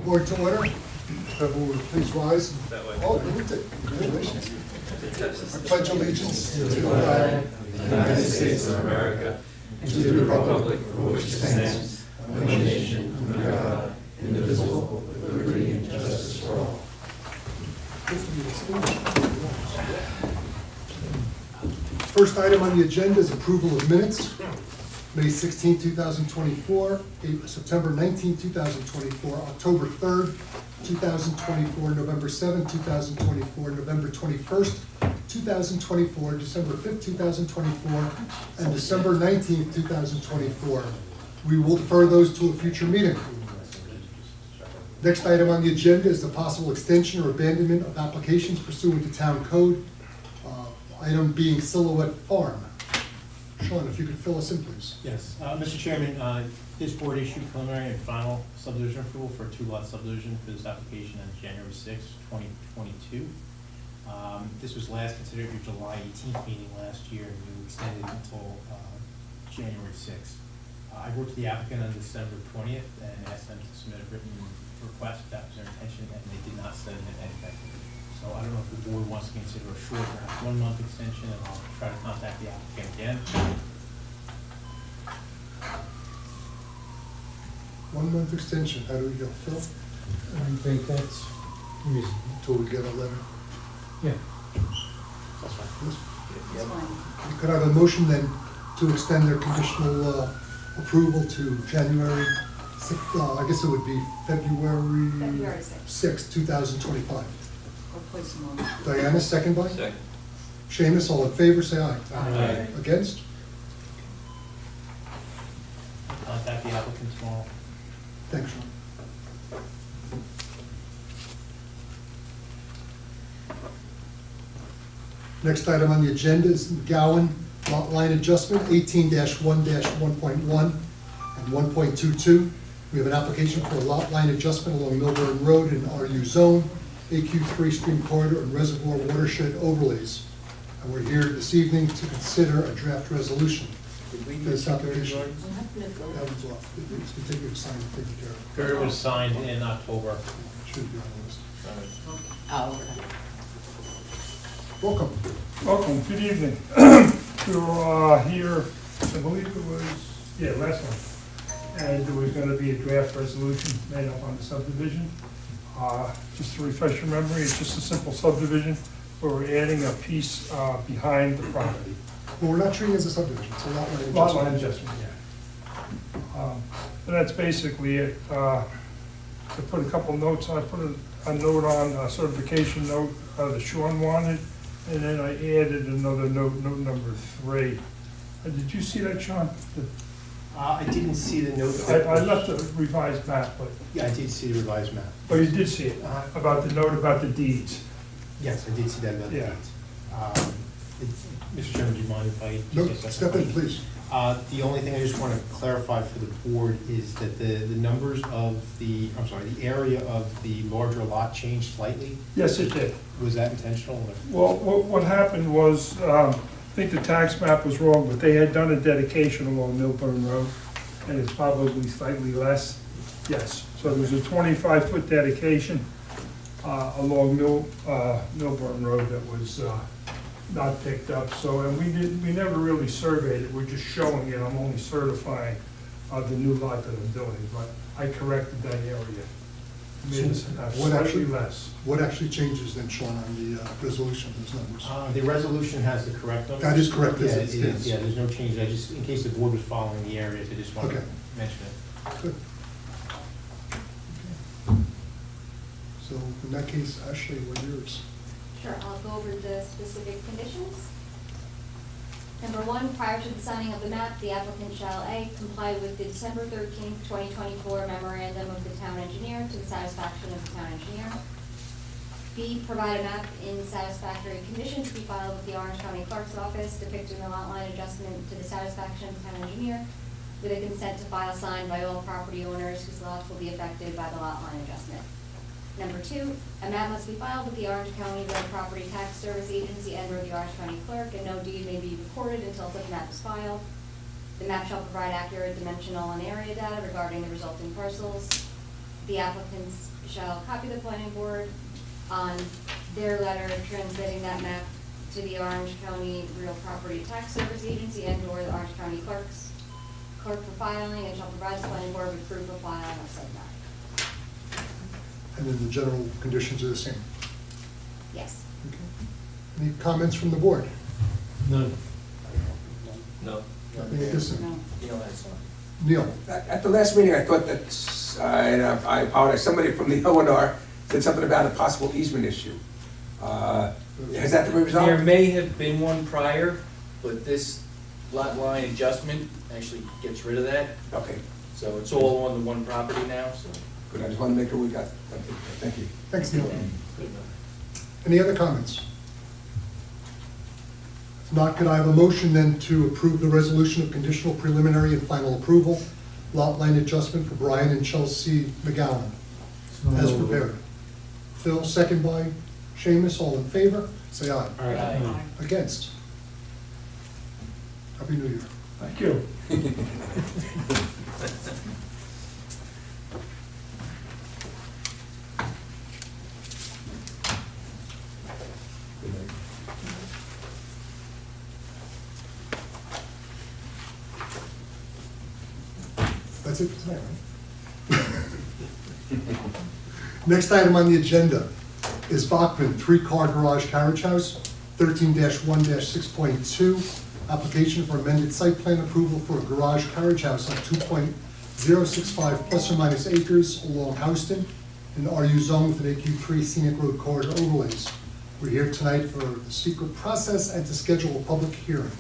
Board to order. Everyone will please rise. Oh, moved it. Congratulations. I pledge allegiance to the flag of the United States of America and to the republic for which it stands, one nation, under God, indivisible, with liberty and justice for all. First item on the agenda is approval of minutes. May 16, 2024, September 19, 2024, October 3rd, 2024, November 7, 2024, November 21st, 2024, December 5th, 2024, and December 19th, 2024. We will defer those to a future meeting. Next item on the agenda is the possible extension or abandonment of applications pursuant to town code. Item being Silhouette Farm. Sean, if you could fill us in, please. Yes, Mr. Chairman, this board issued preliminary and final subdivision approval for a two-lot subdivision for this application on January 6, 2022. This was last considered at your July 18th meeting last year, and you extended it until January 6th. I wrote to the applicant on December 20th and asked them to submit a written request if that was their intention, and they did not send anything. So I don't know if the board wants to consider a short, perhaps 1 month extension, and I'll try to contact the applicant again. 1 month extension, how do we go, Phil? I think that's reasonable. Until we get a letter. Yeah. That's fine. Yes. That's fine. Could I have a motion then to extend their conditional approval to January 6th, I guess it would be February February 6th, 2025. Or place them on. Diana, second by? Second. Seamus, all in favor, say aye. Aye. Against? Contact the applicant tomorrow. Thanks, Sean. Next item on the agenda is McGowan lot line adjustment, 18-1-1.1 and 1.22. We have an application for a lot line adjustment along Milburn Road in RU zone, AQ3 stream corridor and reservoir watershed overlays. And we're here this evening to consider a draft resolution. Did we This application. We'll That was off. It's continued signed, taken care of. Gerber was signed in October. Should be on the list. Oh, okay. Welcome. Welcome, good evening. We were here, I believe it was, last one. And there was gonna be a draft resolution made up on the subdivision. Just to refresh your memory, it's just a simple subdivision where we're adding a piece behind the property. Well, we're not treating it as a subdivision, it's a lot line adjustment. Lot line adjustment, yeah. And that's basically it. To put a couple notes, I put a note on, a certification note that Sean wanted, and then I added another note, note number 3. Did you see that, Sean? I didn't see the note. I left a revised map, but, Yeah, I did see the revised map. oh, you did see it, about the note about the deeds. Yes, I did see that about the Yeah. deeds. Mr. Chairman, do you mind if I? No, just ask step a in, question? please. The only thing I just want to clarify for the board is that the numbers of the, I'm sorry, the area of the larger lot changed slightly. Yes, it did. Was that intentional? Or? Well, what happened was, I think the tax map was wrong, but they had done a dedication along Milburn Road, and it's probably slightly less. Yes, so there's a 25-foot dedication along Milburn Road that was not picked up. So, and we never really surveyed it. We're just showing it. I'm only certifying the new lot that I'm building, but I corrected that area. Made it slightly less. What actually changes then, Sean, on the resolution of those numbers? The resolution has the correct numbers. That is correct, Yeah, as it it stands. is. Yeah, there's no change. I just, in case the board was following the areas, I just wanted to Okay. mention it. Good. So in that case, Ashley, what yours? Sure, I'll go over the specific conditions. Number 1, prior to the signing of the map, the applicant shall A, comply with the December 13th, 2024 memorandum of the town engineer to the satisfaction of the town engineer. B, provide a map in satisfactory condition to be filed with the Orange County Clerk's Office depicting the lot line adjustment to the satisfaction of the town engineer with a consent to file signed by all property owners whose lots will be affected by the lot line adjustment. Number 2, a map must be filed with the Orange County Real Property Tax Service Agency and/or the Orange County Clerk, and no deed may be recorded until such map is filed. The map shall provide accurate dimensional and area data regarding the resulting parcels. The applicant's shall copy the planning board on their letter transmitting that map to the Orange County Real Property Tax Service Agency and/or the Orange County clerk for filing, and shall provide the planning board with proof of filing of said map. And then the general conditions are the same. Yes. Any comments from the board? None. No. Nothing at this time. Neil has one. Neil? At the last meeting, I thought that, I apologize, somebody from the O&R said something about a possible easement issue. Has that been resolved? There may have been one prior, but this lot line adjustment actually gets rid of that. Okay, So it's all on the one property now, so. good, I just wanted to make sure we got, thank you. Thanks, Neil. Good enough. Any other comments? If not, could I have a motion then to approve the resolution of conditional preliminary and final approval, lot line adjustment for Brian and Chelsea McGowan, as prepared? Phil, second by Seamus, all in favor, say aye. Aye. Against? Happy New Year. Thank you. That's it for tonight, right? Next item on the agenda is Bachman, three-car garage carriage house, 13-1-6.2, application for amended site plan approval for a garage carriage house on 2.065 plus or minus acres along Houston, in the RU zone with an AQ3 scenic road corridor overlays. We're here tonight for the secret process and to schedule a public hearing.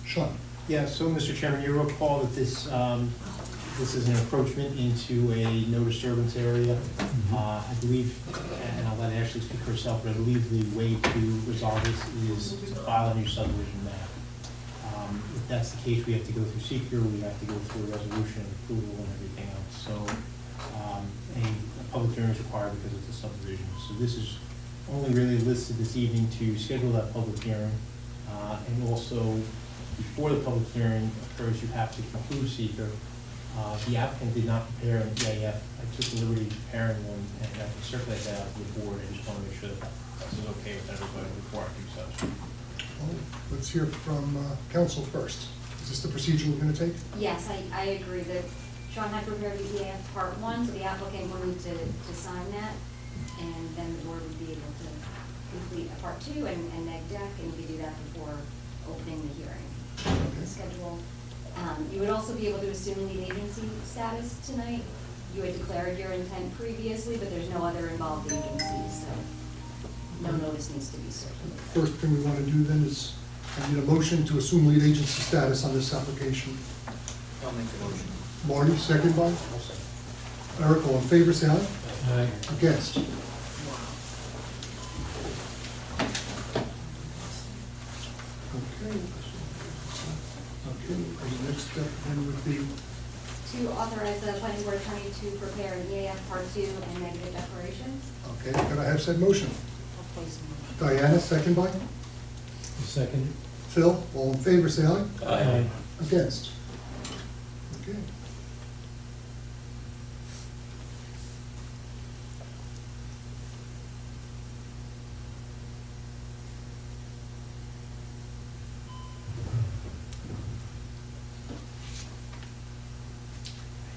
Sean? Yeah, so Mr. Chairman, you recall that this is an encroachment into a no disturbance area. I believe, and I'll let Ashley speak for herself, but I believe the way to resolve this is to file a new subdivision map. If that's the case, we have to go through seeker, we have to go through a resolution, approval, and everything else. So a public hearing is required because it's a subdivision. So this is only really listed this evening to schedule that public hearing. And also, before the public hearing occurs, you have to conclude seeker. The applicant did not prepare an EAF. I took the liberty of preparing one, and I can circulate that out to the board. I just want to make sure that this is okay with everybody before I do so. Well, let's hear from council first. Is this the procedure we're going to take? Yes, I agree that Sean had prepared the EAF part 1, so the applicant will need to sign that, and then the board would be able to complete a part 2 and neg deck, and you could do that before opening the hearing. The schedule. You would also be able to assume lead agency status tonight. You had declared your intent previously, but there's no other involved agencies, so no notice needs to be served. First thing we want to do then is, I need a motion to assume lead agency status on this application. I'll make the motion. Marty, second by? Eric, all in favor, say aye. Aye. Against? Okay. Okay, the next step then would be, To authorize the planning board attorney to prepare an EAF part 2 and negative declaration. okay, could I have said motion? I'll place a motion. Diana, second by? Second. Phil, all in favor, say aye. Aye. Against? Okay.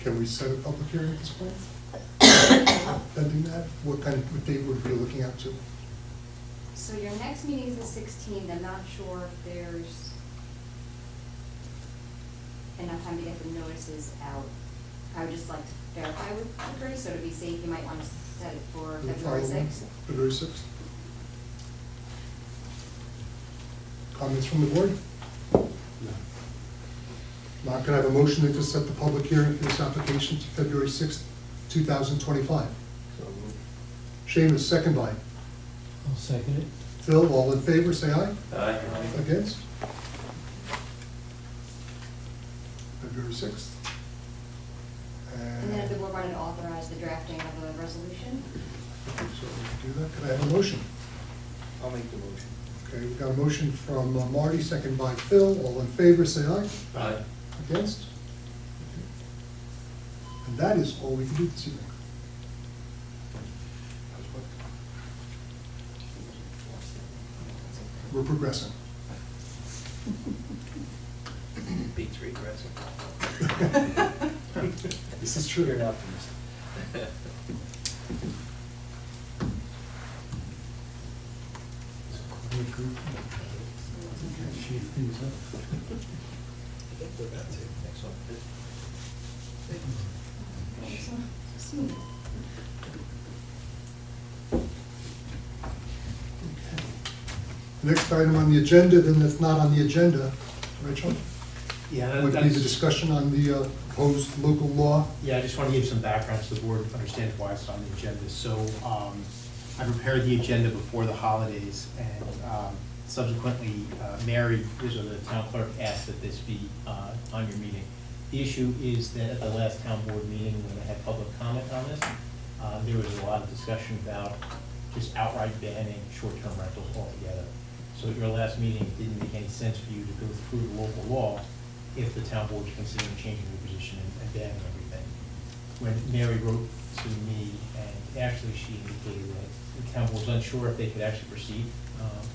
Can we set a public hearing at this point? Pending that, what date would we be looking at to? So your next meeting is the 16th. I'm not sure if there's enough time to get the notices out. I would just like to verify with Grace, so to be safe, you might want to set it for The February following- 6th. February 6th. Comments from the board? Not can I have a motion to set the public hearing for this application to February 6th, 2025? So moved. Seamus, second by. I'll second it. Phil, all in favor, say aye. Aye. Against? February 6th. And then if the board wanted to authorize the drafting of a resolution. So we do that, could I have a motion? I'll make the motion. Okay, we've got a motion from Marty, second by Phil, all in favor, say aye. Aye. Against? And that is all we can do this evening. we're progressing. Beats regressive. This is true. You're an optimist. Shake things up. I think we're about to. Next one. Next item on the agenda, then that's not on the agenda, Rachel, Yeah, would be the discussion on the proposed local law. Yeah, I just want to give some background so the board understands why it's on the agenda. So I prepared the agenda before the holidays, and subsequently, Mary, the town clerk, asked that this be on your meeting. The issue is that at the last town board meeting, when they had public comment on this, there was a lot of discussion about just outright banning short-term rentals altogether. So at your last meeting, it didn't make any sense for you to go through the local law if the town board was considering changing the position and banning everything. When Mary wrote to me, and actually she indicated that the town board was unsure if they could actually proceed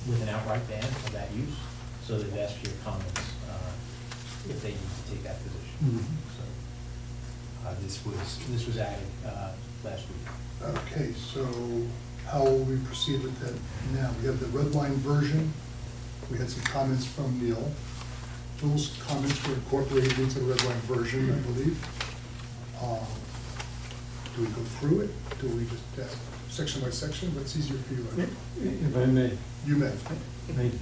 with an outright ban of that use, so they've asked for your comments if they need to take that position. So this was added last week. Okay, so how will we proceed with that now? We have the red line version. We had some comments from Neil. Those comments were incorporated into the red line version, I believe. Do we go through it? Do we just section by section? What's easier for you? If I may, You may. thank you.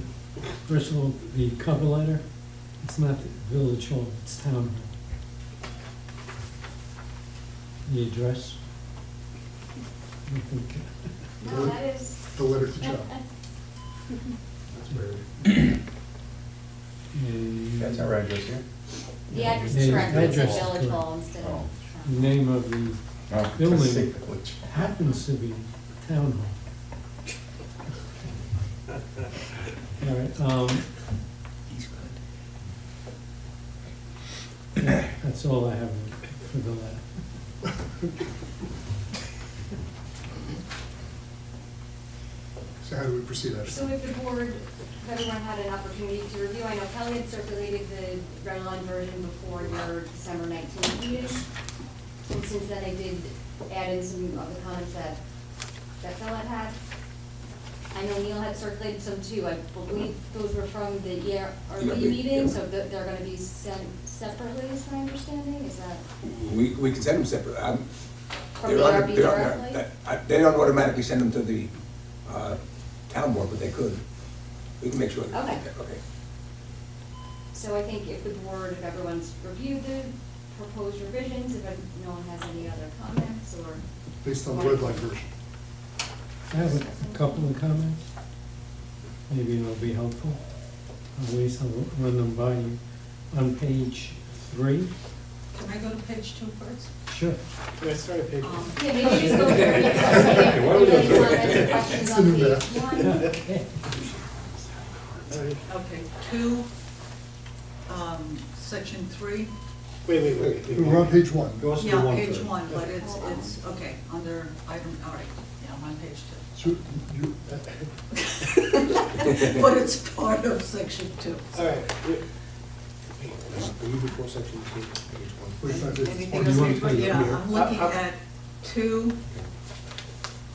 First of all, the cover letter, it's not the village hall, it's town hall. The address? I think, No, that is. The letter to Joe. That's where. That's our address here. The address Yeah, is correct, it's at address is Village correct. Hall instead Oh. of. the name of the Oh, building happens to be town hall. All right, yeah, that's all I have for the letter. So how do we proceed? Ashley? So if the board, if everyone had an opportunity to review, I know Kelly had circulated the red line version before your December 19th meeting. And since then, I did add in some of the comments that Phil had. I know Neil had circulated some too. I believe those were from the ERB meeting, so they're gonna be sent separately, is my understanding, is that? We can send them separate. From They're the on- ERB they're on directly? there. They don't automatically send them to the town board, but they could. We can make sure. that- Okay. Okay. So I think if the board, if everyone's reviewed the proposed revisions, if no one has any other comments or. Based on the red line version. I have a couple of comments. Maybe it'll be helpful. Always, I'll run them by you. On page 3. Can I go to page 2 first? Sure. Can I start at page Yeah, maybe just go through it. why don't we go Any through it? comments or questions It's on in there. page 1? Okay, 2, section 3. Wait. We're on page 1. Go to Yeah, the one page first. 1, but it's, okay, under item, all right, yeah, I'm on page 2. So you, But it's part of section 2. All right. Are you before section 2, page 45 days. Anything You else? want page Yeah, here? I'm looking at 2,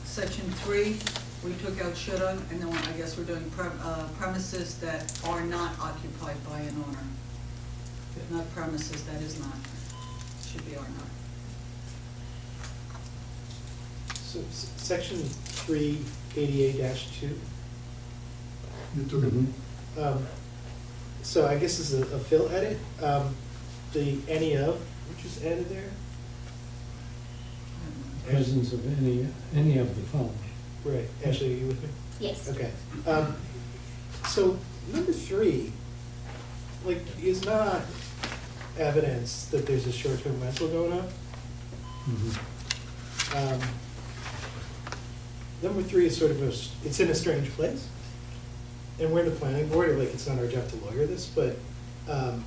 section 3, we took out shoulda, and then I guess we're doing premises that are not occupied by an owner. Not premises, that is not, should be are not. So, section 388-2. you took it. So I guess this is a fill edit. The any of, which is added there. Presence of any of the following. Right, Ashley, are you with me? Yes. Okay. So number 3, like, is not evidence that there's a short-term rental going on. Mhm. Number 3 is sort of it's in a strange place. And we're the planning board, like, it's not our job to lawyer this, but I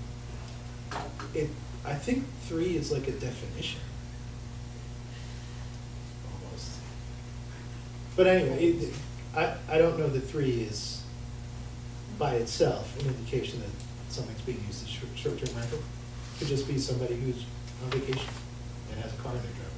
think 3 is like a definition. Almost. But anyway, I don't know that 3 is by itself an indication that something's being used as short-term rental. Could just be somebody who's on vacation and has a car in their driveway.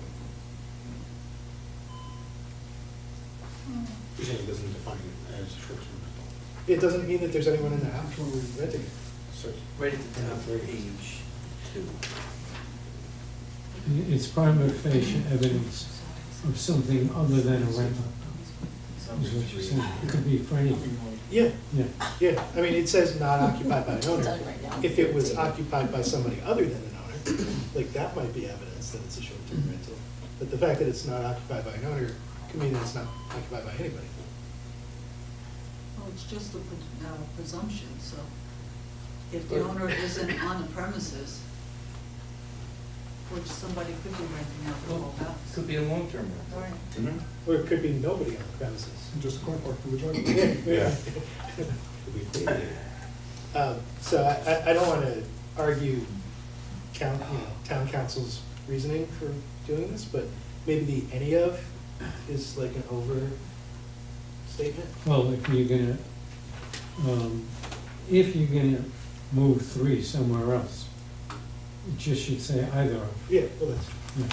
You're saying it doesn't define it as short-term rental? It doesn't mean that there's anyone in the house renting it. So, Right at the top of page 2. It's prima facie evidence of something other than a rental, is what you're saying. It could be for anything. Yeah, Yeah, yeah. I mean, it says not occupied by an owner. If it was occupied by somebody other than an owner, like that might be evidence that it's a short-term rental. But the fact that it's not occupied by an owner could mean that it's not occupied by anybody. Well, it's just a presumption, so if the owner isn't on the premises, which somebody could be renting out the whole house. Could be a long-term rental. Right. Or it could be nobody on the premises. Just a car parked in the driveway. Yeah. So I don't want to argue town council's reasoning for doing this, but maybe the any of is like an overstatement. well, if you're gonna move 3 somewhere else, it just should say either of. Yeah, well, that's, Yeah.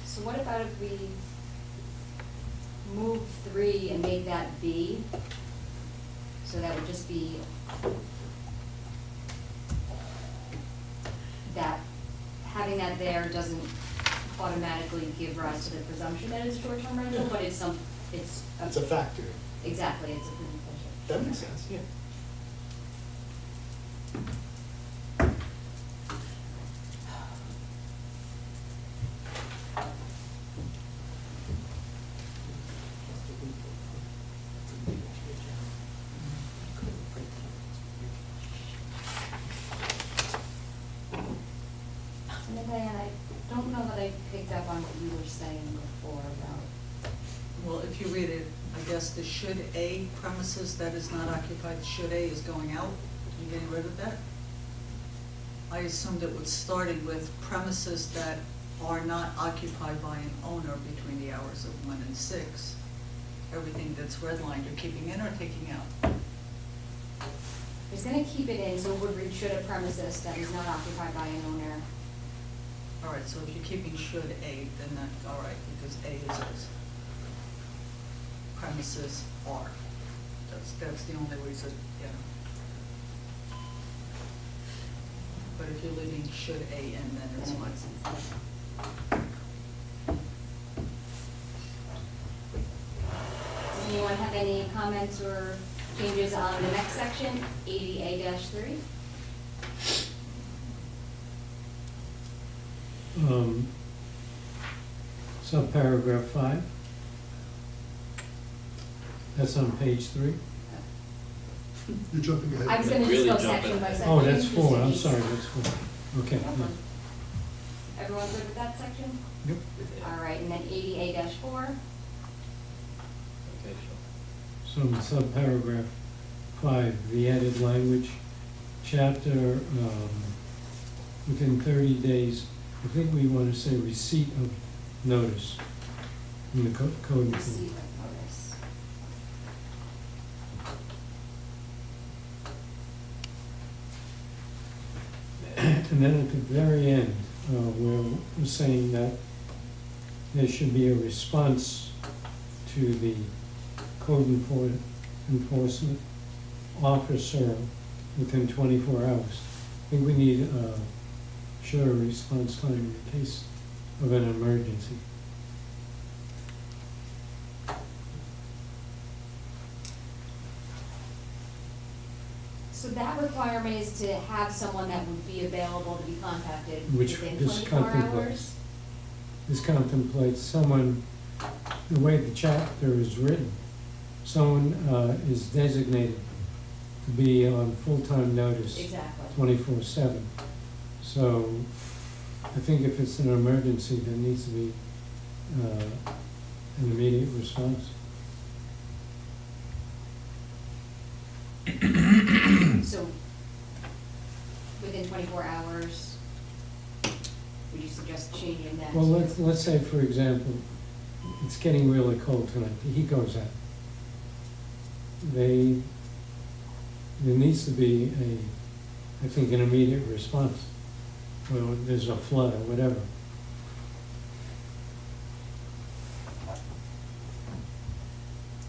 So what about if we move 3 and make that B? So that would just be that, having that there doesn't automatically give rise to the presumption that it's a short-term rental, but it's it's a factor. exactly, it's a presumption. That makes sense, yeah. And then Diane, I don't know that I picked up on what you were saying before about, Well, if you read it, I guess the should A premises that is not occupied, should A is going out, you getting rid of that? I assumed it was starting with premises that are not occupied by an owner between the hours of 1 and 6. Everything that's redlined, you're keeping in or taking out? it's gonna keep it in, so it would read should a premises that is not occupied by an owner. All right, so if you're keeping should A, then that, all right, because A is premises are. That's the only reason, yeah. But if you're leaving should A in, then it's Then it fine. makes sense. Does anyone have any comments or changes on the next section, 80A-3? Subparagraph 5. That's on page 3. You're jumping ahead. I was gonna just Really go jump section in. by section. Oh, that's just 4, in I'm case. sorry, that's 4. Okay. No problem. Everyone good with that section? Yep. All right, and then 80A-4? Okay, So in subparagraph 5, the added language, chapter, within 30 days, I think we want to say receipt of notice in the code Receipt enforcement. of notice. And then at the very end, we're saying that there should be a response to the code enforcement officer within 24 hours. I think we need a shorter response time in the case of an emergency. So that requirement is to have someone that would be available to be contacted Which within this 24 contemplates. hours? This contemplates someone, the way the chapter is written, someone is designated to be on full-time notice Exactly. 24/7. So I think if it's an emergency, there needs to be an immediate response. So within 24 hours, would you suggest changing that? Well, to- let's say, for example, it's getting really cold tonight, the heat goes out. there needs to be I think, an immediate response. Well, there's a flood or whatever.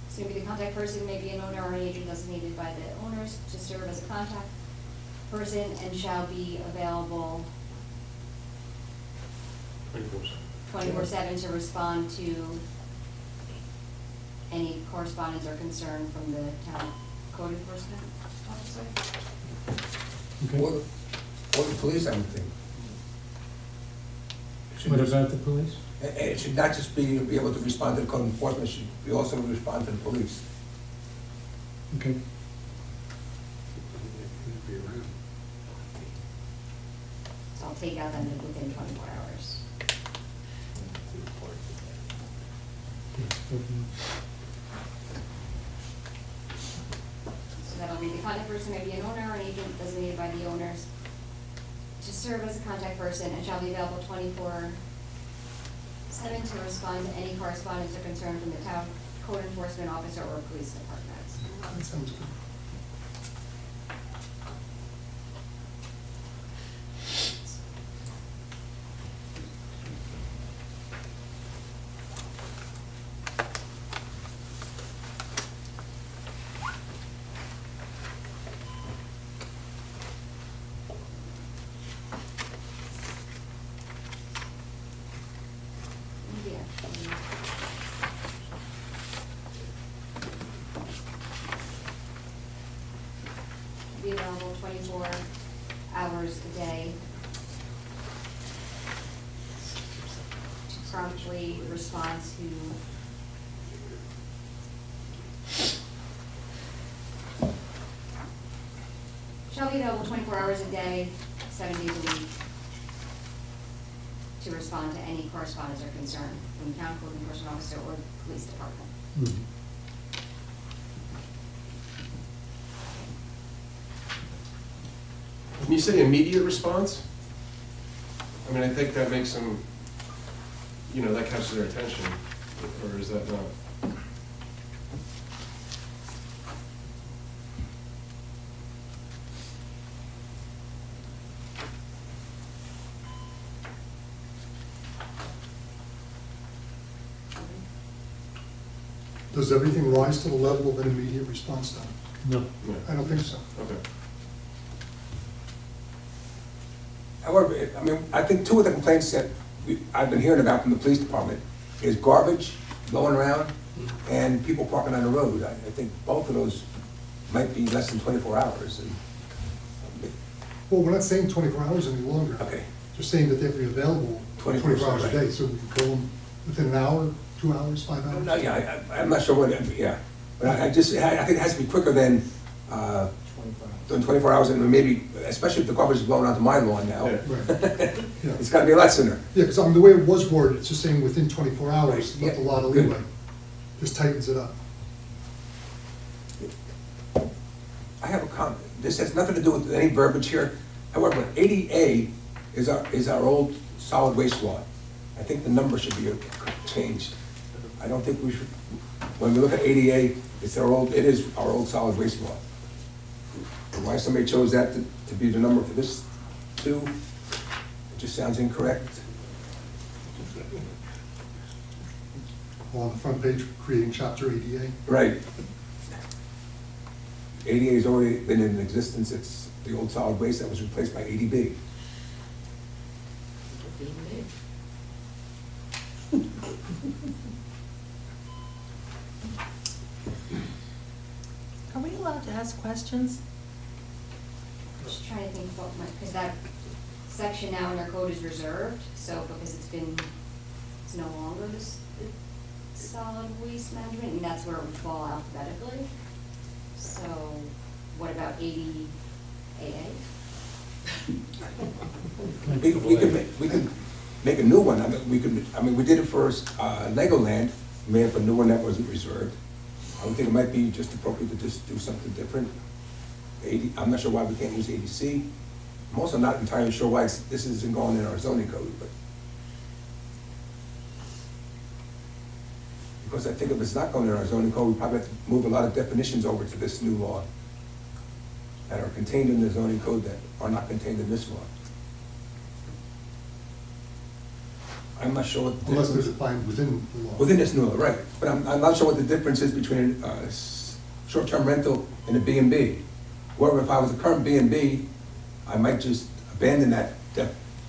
So maybe the contact person may be an owner or an agent designated by the owners to serve as a contact person and shall be available 24/7 to respond to any correspondence or concern from the town code enforcement officer. Okay. Or the police, I would think. What about the police? It should not just be able to respond to the code enforcement, it should be also respond to the police. Okay. Be around. So I'll take out them within 24 hours. So that'll be the contact person may be an owner or an agent designated by the owners to serve as a contact person and shall be available 24/7 to respond to any correspondence or concern from the town code enforcement officer or police departments. That sounds good. Maybe actually. Be available 24 hours a day to promptly respond to shall be available 24 hours a day, 7 days a week to respond to any correspondence or concern from the town code enforcement officer or police department. Mhm. When you say immediate response, I mean, I think that makes them, you know, that catches their attention, or is that not? Does everything rise to the level of an immediate response time? No. I don't think so. Okay. However, I mean, I think two of the complaints that I've been hearing about from the police department is garbage going around and people parking on the road. I think both of those might be less than 24 hours. Well, we're not saying 24 hours any longer. Okay. Just saying that they have to be available 24 hours a right. day, so we can call them within an hour, 2 hours, 5 hours. No, yeah, I'm not sure what, yeah. But I think it has to be quicker than 24 hours, and maybe, especially if the garbage is blowing onto my lawn now. Yeah. Right. Yeah, It's gotta be a lot sooner. yeah, because the way it was worded, it's just saying within 24 hours, Right, not a yeah, lot of good. leeway. Just tightens it up. I have a comment. This has nothing to do with any verbiage here. However, 80A is our old solid waste law. I think the number should be changed. I don't think we should, when we look at 80A, it is our old solid waste law. And why somebody chose that to be the number for this too, it just sounds incorrect. On the front page, creating chapter 80A. Right. 80A has already been in existence. It's the old solid waste that was replaced by 80B. Are we allowed to ask questions? Just trying to think what my, because that section now in our code is reserved, so because it's no longer this solid waste management, and that's where it would fall alphabetically. So what about 80 AA? We could make a new one. We did it for Legoland. We made up a new one that wasn't reserved. I would think it might be just appropriate to just do something different. 80, I'm not sure why we can't use 80C. I'm also not entirely sure why this isn't going in our zoning code, but Because I think if it's not going in our zoning code, we probably have to move a lot of definitions over to this new law that are contained in the zoning code that are not contained in this law. I'm not sure what the Unless they're difference, defined within the law. within this new law, right, but I'm not sure what the difference is between short-term rental and a B&B. Wherever if I was a current B&B, I might just abandon that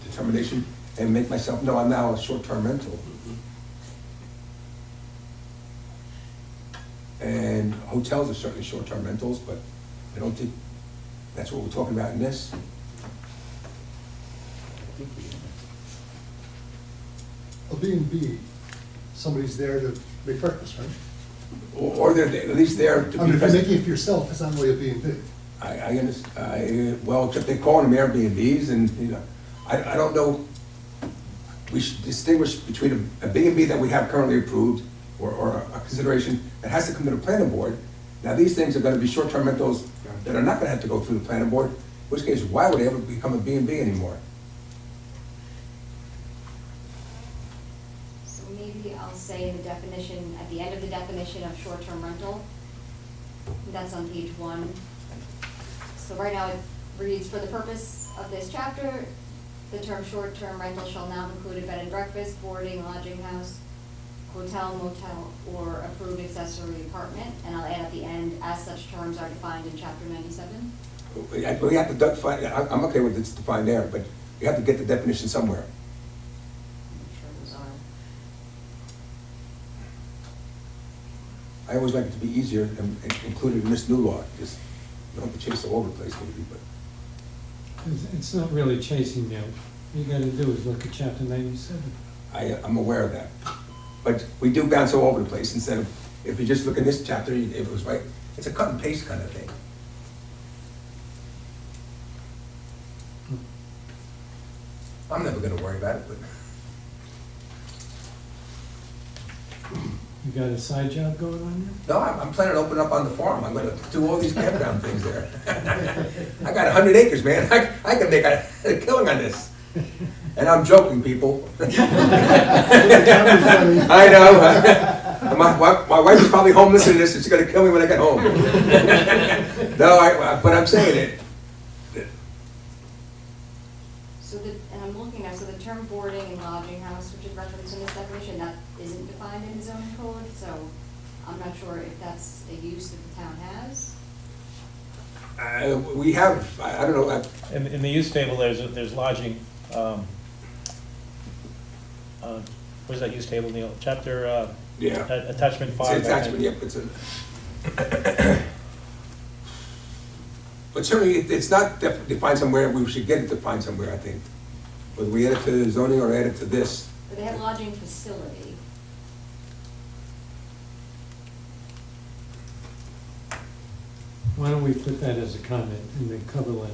determination and make myself, no, I'm now a short-term rental. And hotels are certainly short-term rentals, but I don't think that's what we're talking about in this. A B&B, somebody's there to make breakfast, right? Or they're at least there to I be mean, if you're present. making it for yourself, it's not really a B&B. I understand, well, except they call them Airbnbs and, you know, I don't know. We should distinguish between a B&B that we have currently approved or a consideration that has to come to the planning board. Now, these things are gonna be short-term rentals that are not gonna have to go through the planning board, in which case, why would they ever become a B&B anymore? So maybe I'll say in the definition, at the end of the definition of short-term rental, that's on page 1. So right now it reads, for the purpose of this chapter, the term short-term rental shall now include a bed and breakfast, boarding, lodging house, hotel, motel, or approved accessory apartment, and I'll add at the end, as such terms are defined in chapter 97. We have to define, I'm okay with it's defined there, but you have to get the definition somewhere. I'm sure those are. I always like it to be easier and included in this new law, just, you don't have to chase all over the place maybe, but. It's not really chasing you. All you gotta do is look at chapter 97. I'm aware of that. But we do bounce all over the place instead of, if you just look in this chapter, if it was right, it's a cut and paste kind of thing. I'm never gonna worry about it, but You got a side job going on no, I'm planning to open up on the farm. I'm gonna do all these campground things there. I got 100 acres, man. I can make a killing on this. And I'm joking, people. I know. My wife is probably home listening to this, and she's gonna kill me when I get home. No, but I'm saying it. So and I'm looking at, so the term boarding and lodging house, which is referenced in this definition, that isn't defined in the zoning code, so I'm not sure if that's a use that the town has. We have, I don't know, In the use table, there's lodging, where's that use table, Neil? Chapter, yeah. attachment 5. It's attachment, yep, it's a. But certainly, it's not defined somewhere, we should get it defined somewhere, I think. Whether we add it to the zoning or add it to this. But they have lodging facility. Why don't we put that as a comment in the cover letter?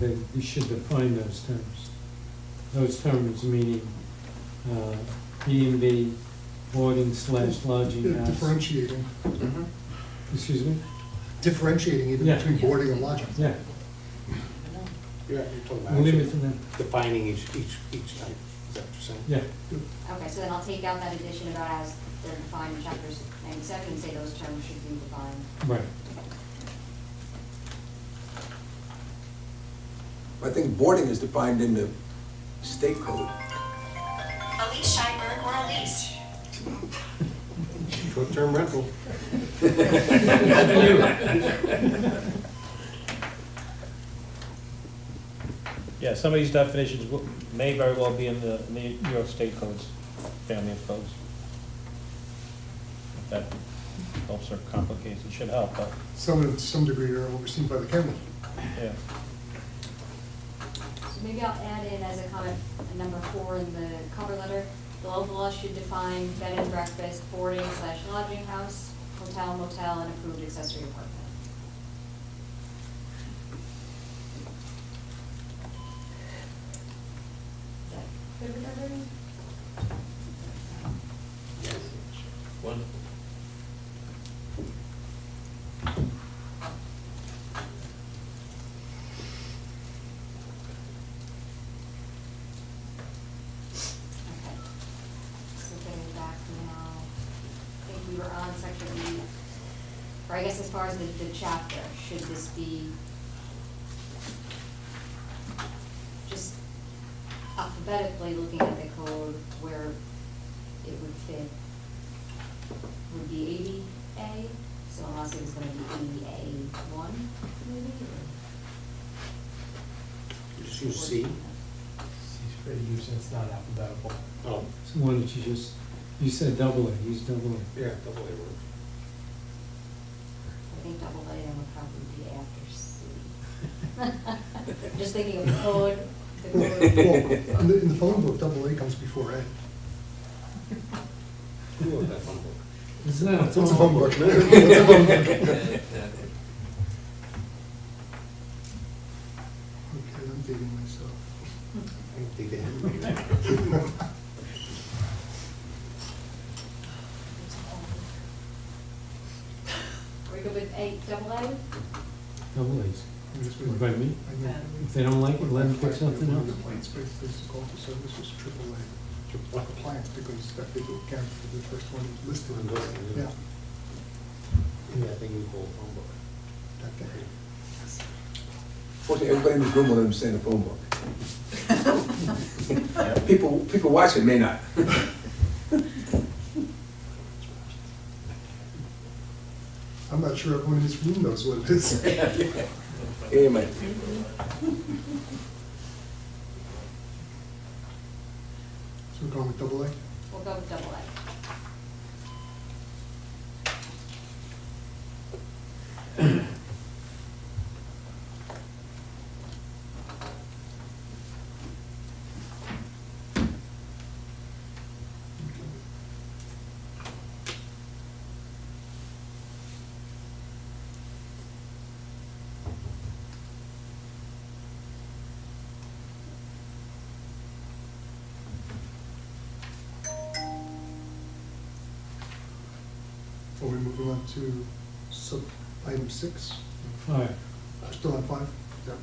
That we should define those terms. Those terms meaning B&B, boarding/lodging house. Differentiating, Excuse me? differentiating even Yeah. between boarding and lodging. Yeah, You're talking we'll leave it about to them. defining each type, is that what you're saying? Yeah, Okay, so then I'll take out that addition about as they're defined in chapter 97 and say those terms should be defined. right. I think boarding is defined in the state code. Elise Scheinberg or Elise. Short-term rental. Yeah, some of these definitions may very well be in the New York State codes, family of codes. If that helps or complicates, it should help, but, Some of them, to some degree, are overseen by the county. yeah. So maybe I'll add in as a comment, number 4 in the cover letter, the local law should define bed and breakfast, boarding/lodging house, hotel, motel, and approved accessory apartment. Is that good with everybody? Wonderful. Okay. So getting back now or I guess as far as the chapter, should this be just alphabetically looking at the code where it would fit, would be 80A, so unless it was gonna be 80A1, maybe, or? Just use C. He's free to use, it's not alphabetical. Oh, So why don't you just, you said double A, use double A. yeah, double A word. I think double A would probably be after C. Just thinking of the code, the Well, code. in the phone book, double A comes before A. Who wrote that one book? Isn't that a It's a phone book. phone? It's a phone book. Okay, I'm dating myself. I don't think they have it. Are we good with double A? Double A's. Yes, we- What about me? I know. If they don't like it, let them pick something else. Compliance, basically, it's called the services triple A. Compliance, because that they will count for the first one listed. On listed, yeah. Yeah. Yeah, I think we call phone book. That day. Fortunately, everybody in this room will understand the phone book. People watching may not. I'm not sure everyone in this room knows what it is. Yeah, mate. So we're going with double A? We'll go with double A. Are we moving on to item 6? Five. We're still on 5? Yeah.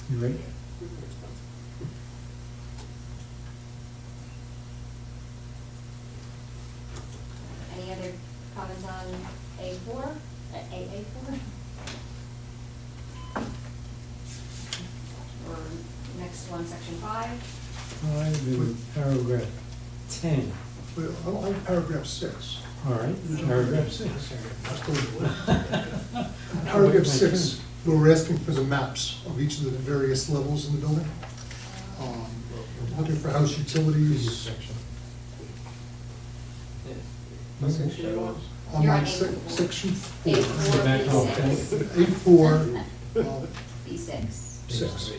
You ready? Any other comments on A4, AA4? Or next one, section 5? Five in paragraph 10. Well, I'm on paragraph 6. All right, paragraph 6. Paragraph 6, where we're asking for the maps of each of the various levels in the building. Looking for house utilities. What section are you on? I'm You're on on A4. section 4. Go back A4, up, B6. A4, B6. 6,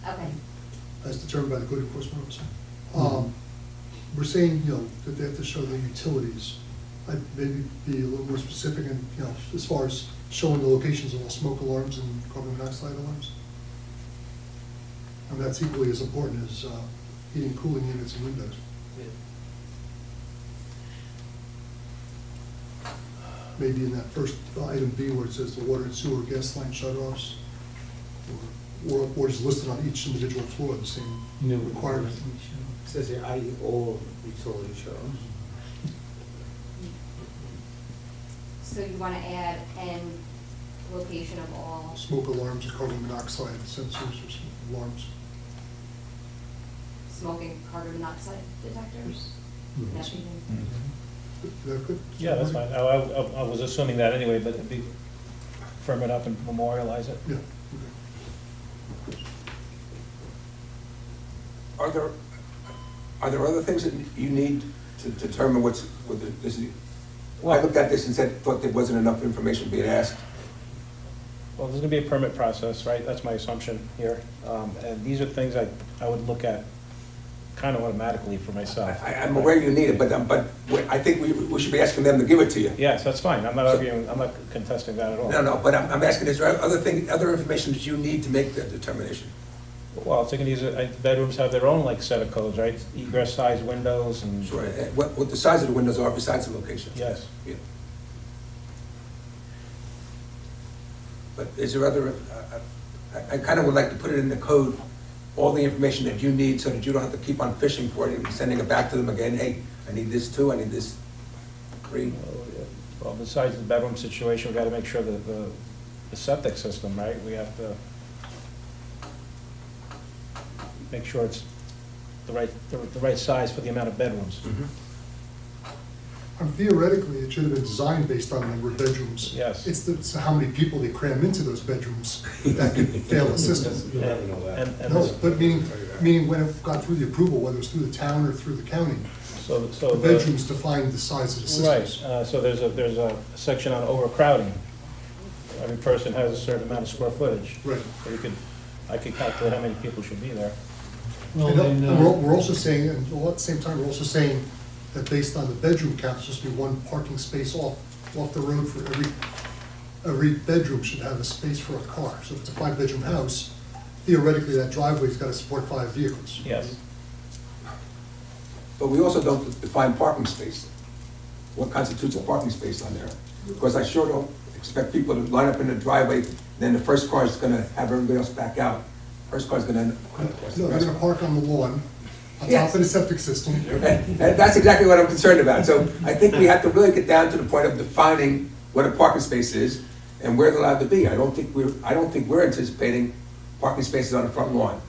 Okay. as determined by the code enforcement officer. We're saying, that they have to show the utilities. I'd maybe be a little more specific and, as far as showing the locations of all smoke alarms and carbon monoxide alarms. And that's equally as important as heating, cooling units and windows. Maybe in that first item B where it says the water and sewer gas line shut-offs, or is listed on each individual floor, the same You know, requirement. It says here, i.e. all utility shows. So you want to add and location of all, Smoke alarms, carbon monoxide sensors or some alarms. smoking carbon monoxide detectors? Mhm. That be- Is that good? Yeah, that's fine. I was assuming that anyway, but it'd be, firm it up and memorialize it. Yeah. Okay. Are there other things that you need to determine what this is? I Well- looked at this and thought there wasn't enough information being asked. Well, there's gonna be a permit process, right? That's my assumption here. And these are things I would look at kind of automatically for myself. I'm aware you need it, but I think we should be asking them to give it to you. Yes, that's fine. I'm not arguing, I'm not contesting that at all. No, but I'm asking, is there other information that you need to make that determination? Well, thinking these bedrooms have their own like set of codes, right? Egress size windows and. Sure. What the size of the windows are besides the location? Yes. Yeah. But is there other, I kind of would like to put it in the code, all the information that you need, so that you don't have to keep on fishing for it and sending it back to them again, hey, I need this too, I need this three. Well, besides the bedroom situation, we gotta make sure that the septic system, right? We have to make sure it's the right size for the amount of bedrooms. Theoretically, it should have been designed based on the number of bedrooms. Yes. It's how many people they cram into those bedrooms that could fail the system. And No, but meaning when it got through the approval, whether it was through the town or through the county, so the bedrooms defined the size of the Right, systems. so there's a section on overcrowding. Every person has a certain amount of square footage. Right. So I could calculate how many people should be there. Well, And then, we're also saying, and all at the same time, we're also saying that based on the bedroom count, it's just be one parking space off the road for every bedroom should have a space for a car. So if it's a 5-bedroom house, theoretically, that driveway's gotta support 5 vehicles. Yes. But we also don't define parking space. What constitutes a parking space on there? Because I sure don't expect people to line up in the driveway, then the first car is gonna have everybody else back out. First car's gonna end up. No, they're gonna park on the lawn, on Yes. top of the septic system. And that's exactly what I'm concerned about. So I think we have to really get down to the point of defining what a parking space is and where they're allowed to be. I don't think we're anticipating parking spaces on the front lawn.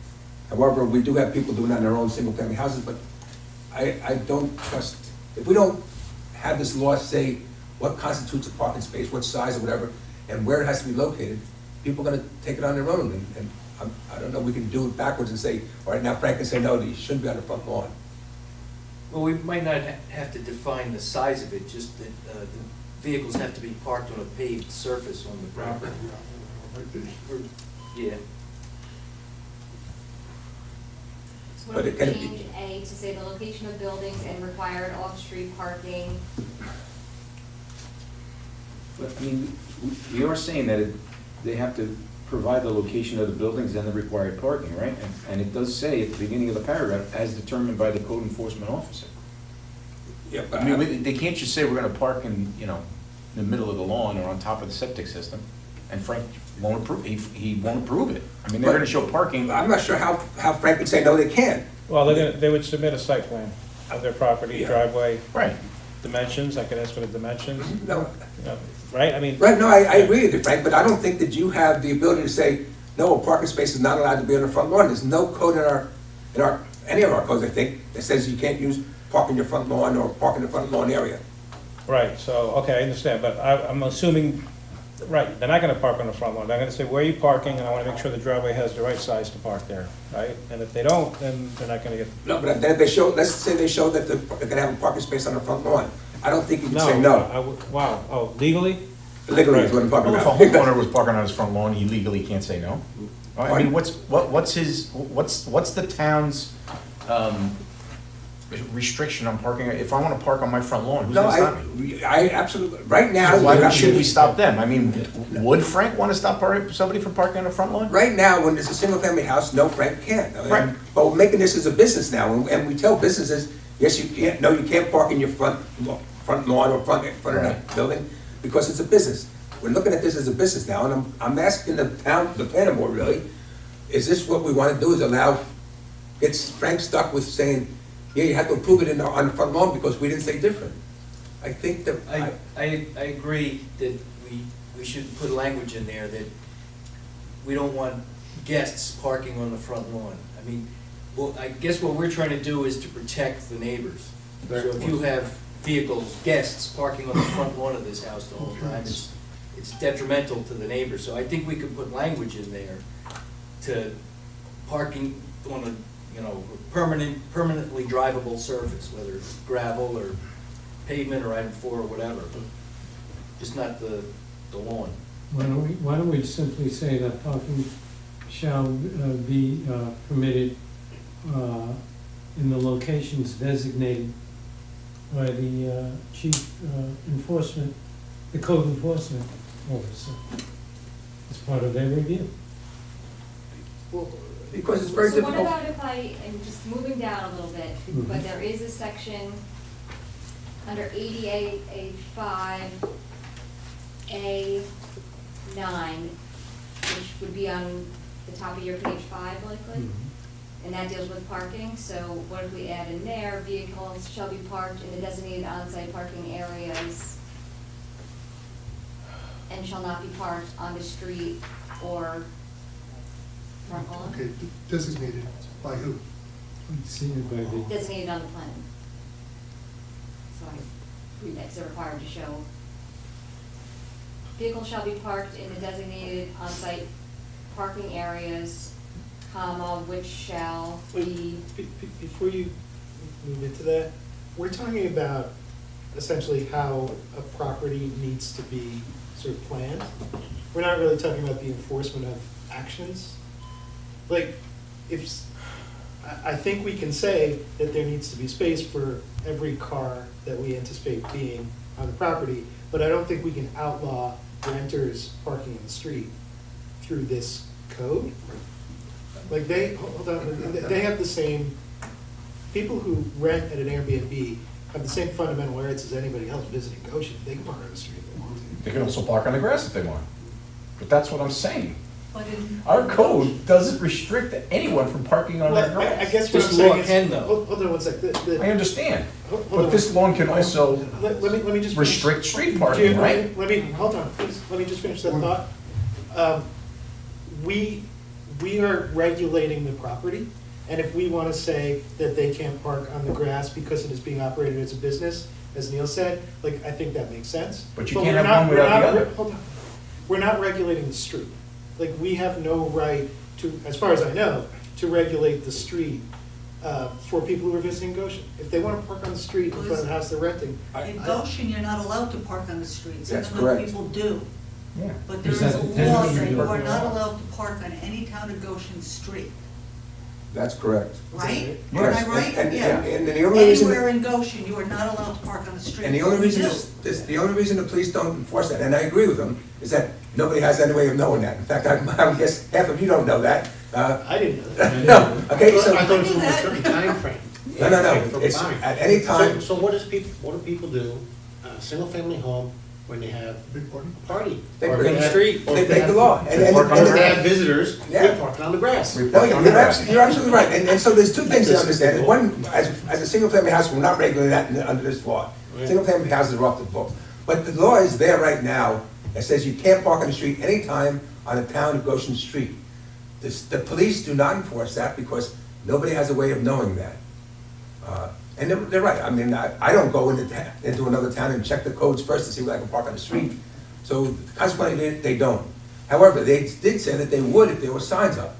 However, we do have people doing that in their own single-family houses, but I don't trust, if we don't have this law say what constitutes a parking space, what size or whatever, and where it has to be located, people are gonna take it on their own. And I don't know, we can do it backwards and say, all right, now Frank can say, no, you shouldn't be on the front lawn. Well, we might not have to define the size of it, just that the vehicles have to be parked on a paved surface on the property. Yeah. So But what it if can we be- change A to say the location of buildings and required off-street parking? But, I mean, we are saying that they have to provide the location of the buildings and the required parking, right? And it does say at the beginning of the paragraph, as determined by the code enforcement officer. Yeah, but I mean, they can't just say we're gonna park in, in the middle of the lawn or on top of the septic system, and Frank won't approve, he won't approve it. I mean, they're gonna show parking. I'm not sure how Frank would say, no, they can't. Well, they would submit a site plan of their property, Yeah. driveway, Right. dimensions, I could ask for the dimensions, No, right? I mean. right, no, I agree with you, Frank, but I don't think that you have the ability to say, no, a parking space is not allowed to be on the front lawn. There's no code in any of our codes, I think, that says you can't use park in your front lawn or park in the front lawn area. Right, so, okay, I understand, but I'm assuming, right, they're not gonna park on the front lawn, they're gonna say, where are you parking, and I wanna make sure the driveway has the right size to park there, right? And if they don't, then they're not gonna get. No, but then if they show, let's say they show that they're gonna have a parking space on the front lawn. I don't think you can say no. Wow, oh, legally? Legally is what I'm talking Well, about. if a homeowner was parking on his front lawn, he legally can't say no. I mean, what's the town's, restriction on parking? If I wanna park on my front lawn, who's No, gonna stop me? I absolutely, right now. Why should we stop them? I mean, would Frank wanna stop somebody from parking on the front lawn? Right now, when there's a single-family house, no, Frank can't. Right. But we're making this as a business now, and we tell businesses, yes, you can't, no, you can't park in your front lawn or front of that building, because it's a business. We're looking at this as a business now, and I'm asking the planning board really, is this what we wanna do, is get Frank stuck with saying, yeah, you have to approve it on the front lawn because we didn't say different. I think that. I agree that we should put language in there that we don't want guests parking on the front lawn. I mean, well, I guess what we're trying to do is to protect the neighbors. So if you have vehicles, guests parking on the front lawn of this house the whole time, it's detrimental to the neighbors. So I think we could put language in there to parking on a, permanently drivable surface, whether it's gravel or pavement or I-4 or whatever, but just not the lawn. why don't we simply say that parking shall be permitted in the locations designated by the the code enforcement officer as part of their review. Because it's very So difficult. what about if I'm just moving down a little bit, but there is a section under 88, A5, A9, which would be on the top of your page 5 likely. And that deals with parking, so what if we add in there, vehicles shall be parked in the designated on-site parking areas and shall not be parked on the street or front lawn? Okay, designated by who? Exceeded by the, Designated on the plan. So I read that, because they're required to show. Vehicles shall be parked in the designated on-site parking areas, comma, which shall be. Before you move into that, we're talking about essentially how a property needs to be sort of planned. We're not really talking about the enforcement of actions. Like, I think we can say that there needs to be space for every car that we anticipate being on the property, but I don't think we can outlaw renters parking in the street through this code. Like hold on, they have the same, people who rent at an Airbnb have the same fundamental rights as anybody else visiting Goshen. They can park on the street if they want to. They can also park on the grass if they want. But that's what I'm saying. But in- Our code doesn't restrict anyone from parking on their Well, I grass. guess what I'm This law saying is. can, though. Hold on one sec. I understand, Hold but on. this law can also Let me just. restrict street parking, Jim, right? Let me, hold on, please, let me just finish that thought. We are regulating the property, and if we want to say that they can't park on the grass because it is being operated as a business, as Neil said, like, I think that makes sense. But you we're can't have not- one we're without the not- other. Hold on, we're not regulating the street. Like, we have no right to, as far as I know, to regulate the street for people who are visiting Goshen. If they want to park on the street in front of the house they're renting. In Goshen, you're not allowed to park on the streets, That's even though correct. people do. Yeah. But there Is is that a the law tenant that you are parking not lot? allowed to park on any town of Goshen street, That's correct. right? Yes, Am I right? and- Yeah. and the only reason- Anywhere in Goshen, you are not allowed to park on the street. And the only We reason do. the only reason the police don't enforce that, and I agree with them, is that nobody has any way of knowing that. In fact, I would guess half of you don't know that. I didn't know that. No, okay, so, I thought it was a certain time frame. no, it's at any time. So what do people do, single-family home, when they have Big party? a party? They Or break they the have- street. or They if break the have- law. And Or if they have and- visitors, Yeah. they park on the grass. No, you're absolutely right, and so there's two things to understand. One, as a single-family house, we're not regulating that under this law. Right. Single-family houses are off the book. But the law is there right now that says you can't park on the street anytime on a town of Goshen street. The police do not enforce that because nobody has a way of knowing that. And they're right, I mean, I don't go into another town and check the codes first to see where I can park on the street. So consequently, they don't. However, they did say that they would if there were signs up.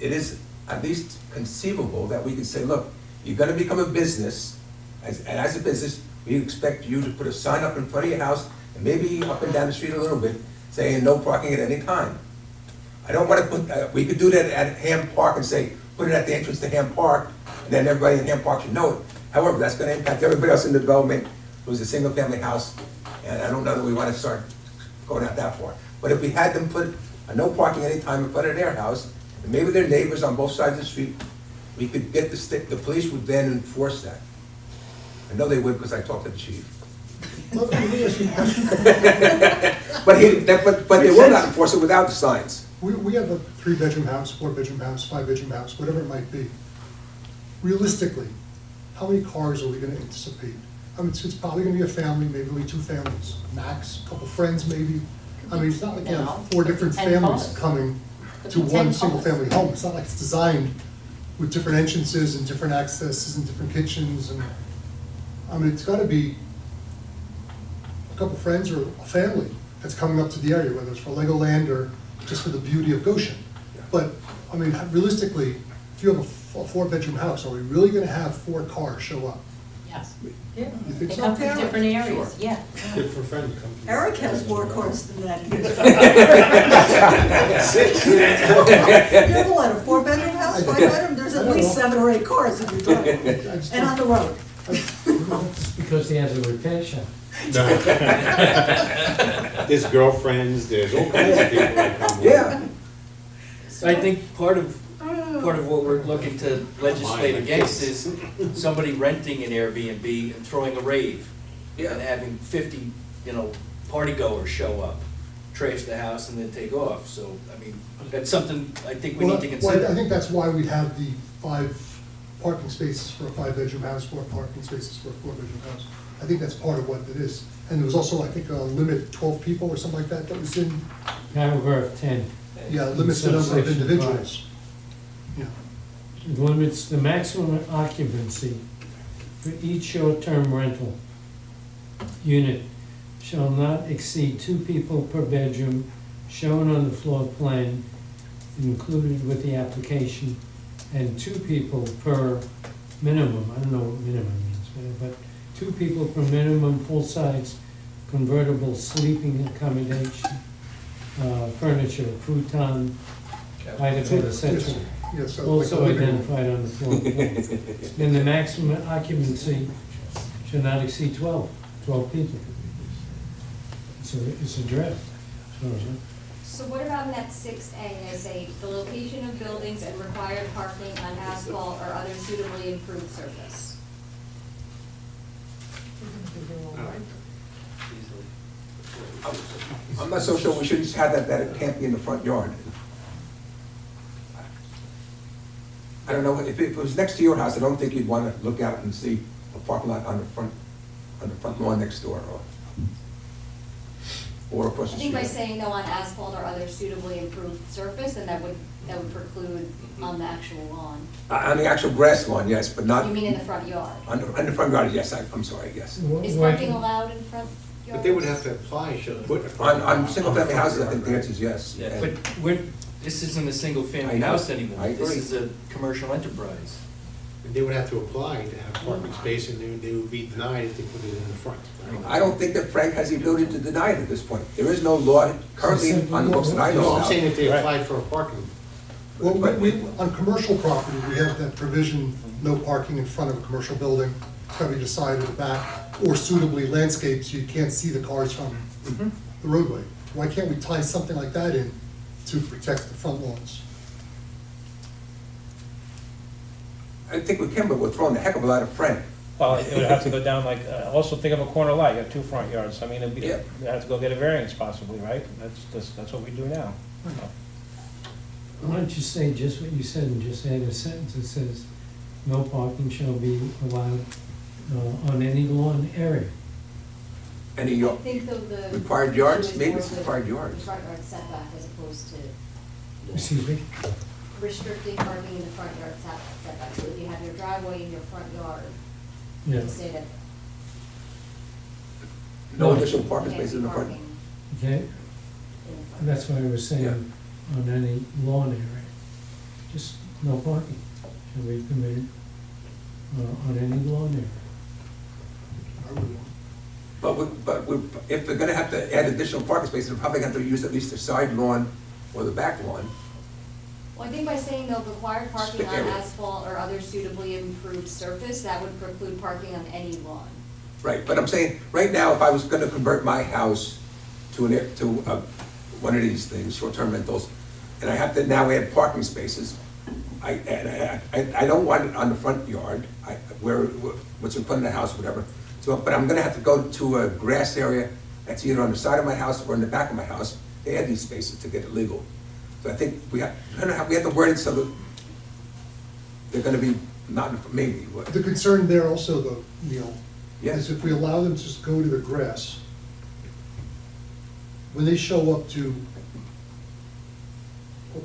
It is at least conceivable that we could say, look, you're gonna become a business, and as a business, we expect you to put a sign up in front of your house, and maybe up and down the street a little bit, saying no parking at any time. I don't wanna put, we could do that at Ham Park and say, put it at the entrance to Ham Park, and then everybody in Ham Park should know it. However, that's gonna impact everybody else in the development who's a single-family house, and I don't know that we wanna start going out that far. But if we had them put a no parking anytime in front of their house, and maybe their neighbors on both sides of the street, we could get the police would then enforce that. I know they would because I talked to the chief. Let me ask you a question. But they will not enforce it without the signs. We have a 3-bedroom house, 4-bedroom house, 5-bedroom house, whatever it might be. Realistically, how many cars are we gonna anticipate? I mean, it's probably gonna be a family, maybe only 2 families, max, a couple friends maybe. I mean, it's not like you No. have 4 different 10 families cars. coming Could to be 10 one cars. single-family home. It's not like it's designed with different entrances and different accesses and different kitchens and, I mean, it's gotta be a couple friends or a family that's coming up to the area, whether it's for Legoland or just for the beauty of Goshen. But, I mean, realistically, if you have a 4-bedroom house, are we really gonna have 4 cars show up? Yes. Yeah. You think They so? come from different areas, yeah. Different friends come. Eric has more cars than that. You have what, a 4-bedroom house, 5-bedroom? There's at least 7 or 8 cars in your driveway, and on the road. because he has a rotation. There's girlfriends, there's all kinds of people that come. Yeah. I think part of what we're looking to legislate against is somebody renting an Airbnb and throwing a rave. Yeah. And having 50, party goers show up. trash the house and then take off. So, I mean, that's something I think we Well, need to well, consider. I think that's why we'd have the 5 parking spaces for a 5-bedroom house, 4 parking spaces for a 4-bedroom house. I think that's part of what it is. And there was also, I think, a limit, 12 people or something like that, that was in, Paragraph 10. yeah, limits the number of Subsection individuals. Yeah. It limits the maximum occupancy for each short-term rental unit shall not exceed 2 people per bedroom shown on the floor plan included with the application, and 2 people per minimum, I don't know what minimum means, but 2 people per minimum full-size convertible sleeping accommodation, furniture, futon, height of bed, etc. Yeah, so like Also a living room. identified on the floor plan. Then the maximum occupancy should not exceed 12 people. It's a draft. So what about in that 6A, they say, the location of buildings and required parking on asphalt or other suitably improved surface? I'm not so sure we shouldn't have that it can't be in the front yard. I don't know, if it was next to your house, I don't think you'd want to look out and see a parking lot on the front lawn next door, or across I the think by street. saying no on asphalt or other suitably improved surface, then that would preclude on the actual lawn. On the actual grass lawn, yes, but not, You mean in the front yard? on the front yard, yes, I'm sorry, yes. Is parking allowed in front yards? But they would have to apply, should they? On single-family houses, I think the answer is yes. Yeah, but this isn't a single-family I know. house anymore. I This agree. is a commercial enterprise. And they would have to apply to have parking space, and they would be denied if they put it in the front. I don't think that Frank has the ability to deny it at this point. There is no law currently on the books that I know No, I'm about. saying if they applied for a parking. Well, on commercial property, we have that provision, no parking in front of a commercial building, it's gotta be the side or the back, or suitably landscaped so you can't see the cars from the roadway. Why can't we tie something like that in to protect the front lawns? I think we can, but we're throwing a heck of a lot of Frank. Well, it would have to go down like, also think of a corner lot, you have 2 front yards, I mean, it'd be, Yeah. you have to go get a variance possibly, right? That's what we do now. Why don't you say just what you said and just add a sentence that says, no parking shall be allowed on any lawn area. Any I yard, think though the. required yards? issue is Maybe more it's the- required yards. The front yard setback as opposed to Excuse me? restricting parking in the front yard setback. So if you have your driveway in your front yard, Yeah. you say that. no additional parking can't spaces be in the front. parking Okay, in the front that's yard. why I was saying on any lawn area. Just no parking shall be permitted on any lawn area. I wouldn't want. If they're gonna have to add additional parking spaces, they're probably gonna have to use at least the side lawn or the back lawn. Well, I think by saying no required parking Stick on area. asphalt or other suitably improved surface, that would preclude parking on any lawn. Right, but I'm saying, right now, if I was gonna convert my house to one of these things, short-term rentals, and I have to now add parking spaces, I don't want it on the front yard, what's in front of the house, whatever. So, but I'm gonna have to go to a grass area that's either on the side of my house or in the back of my house to add these spaces to get it legal. So I think we have to word it so that they're gonna be not, maybe, The concern there also though, Neil, Yes. is if we allow them to just go to the grass, when they show up to,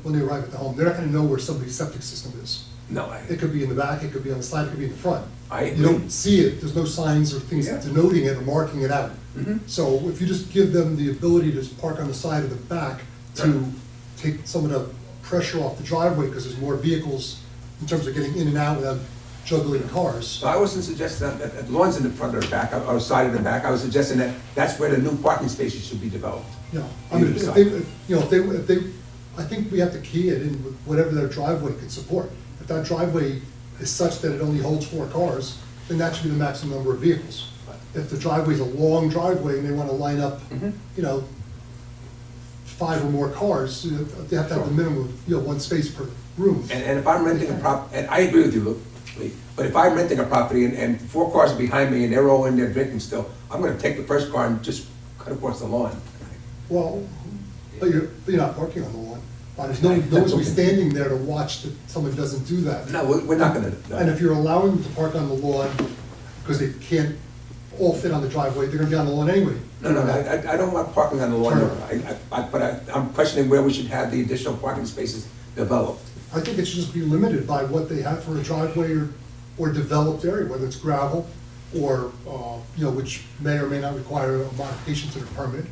when they arrive at the home, they're not gonna know where somebody's septic system is. no, It could be in the back, it could be on the side, it could be in the front. I You agree. don't see it, there's no signs or things Yeah. denoting it or marking it out. Mhm. So if you just give them the ability to park on the side of the back to take some of the pressure off the driveway, because there's more vehicles in terms of getting in and out without juggling cars. So I wasn't suggesting that lawns in the front or the back, or side of the back, I was suggesting that that's where the new parking spaces should be developed. Yeah, I mean, if they, if they, I think we have to key it in with whatever their driveway can support. If that driveway is such that it only holds 4 cars, then that should be the maximum number of vehicles. If the driveway's a long driveway and they wanna line up, 5 or more cars, they have to have the minimum of, 1 space per room. And if I'm renting a and I agree with you, Luke, Lee, but if I'm renting a property and 4 cars are behind me and they're all in there drinking still, I'm gonna take the first car and just cut across the lawn. Well, But you're not parking on the lawn. There's no one's gonna be standing there to watch that someone doesn't do that. No, we're not gonna. And if you're allowing them to park on the lawn, because they can't all fit on the driveway, they're gonna be on the lawn anyway. No, I don't want parking on the lawn, Sure. but I'm questioning where we should have the additional parking spaces developed. I think it should just be limited by what they have for a driveway or developed area, whether it's gravel or, which may or may not require a modification to the permit,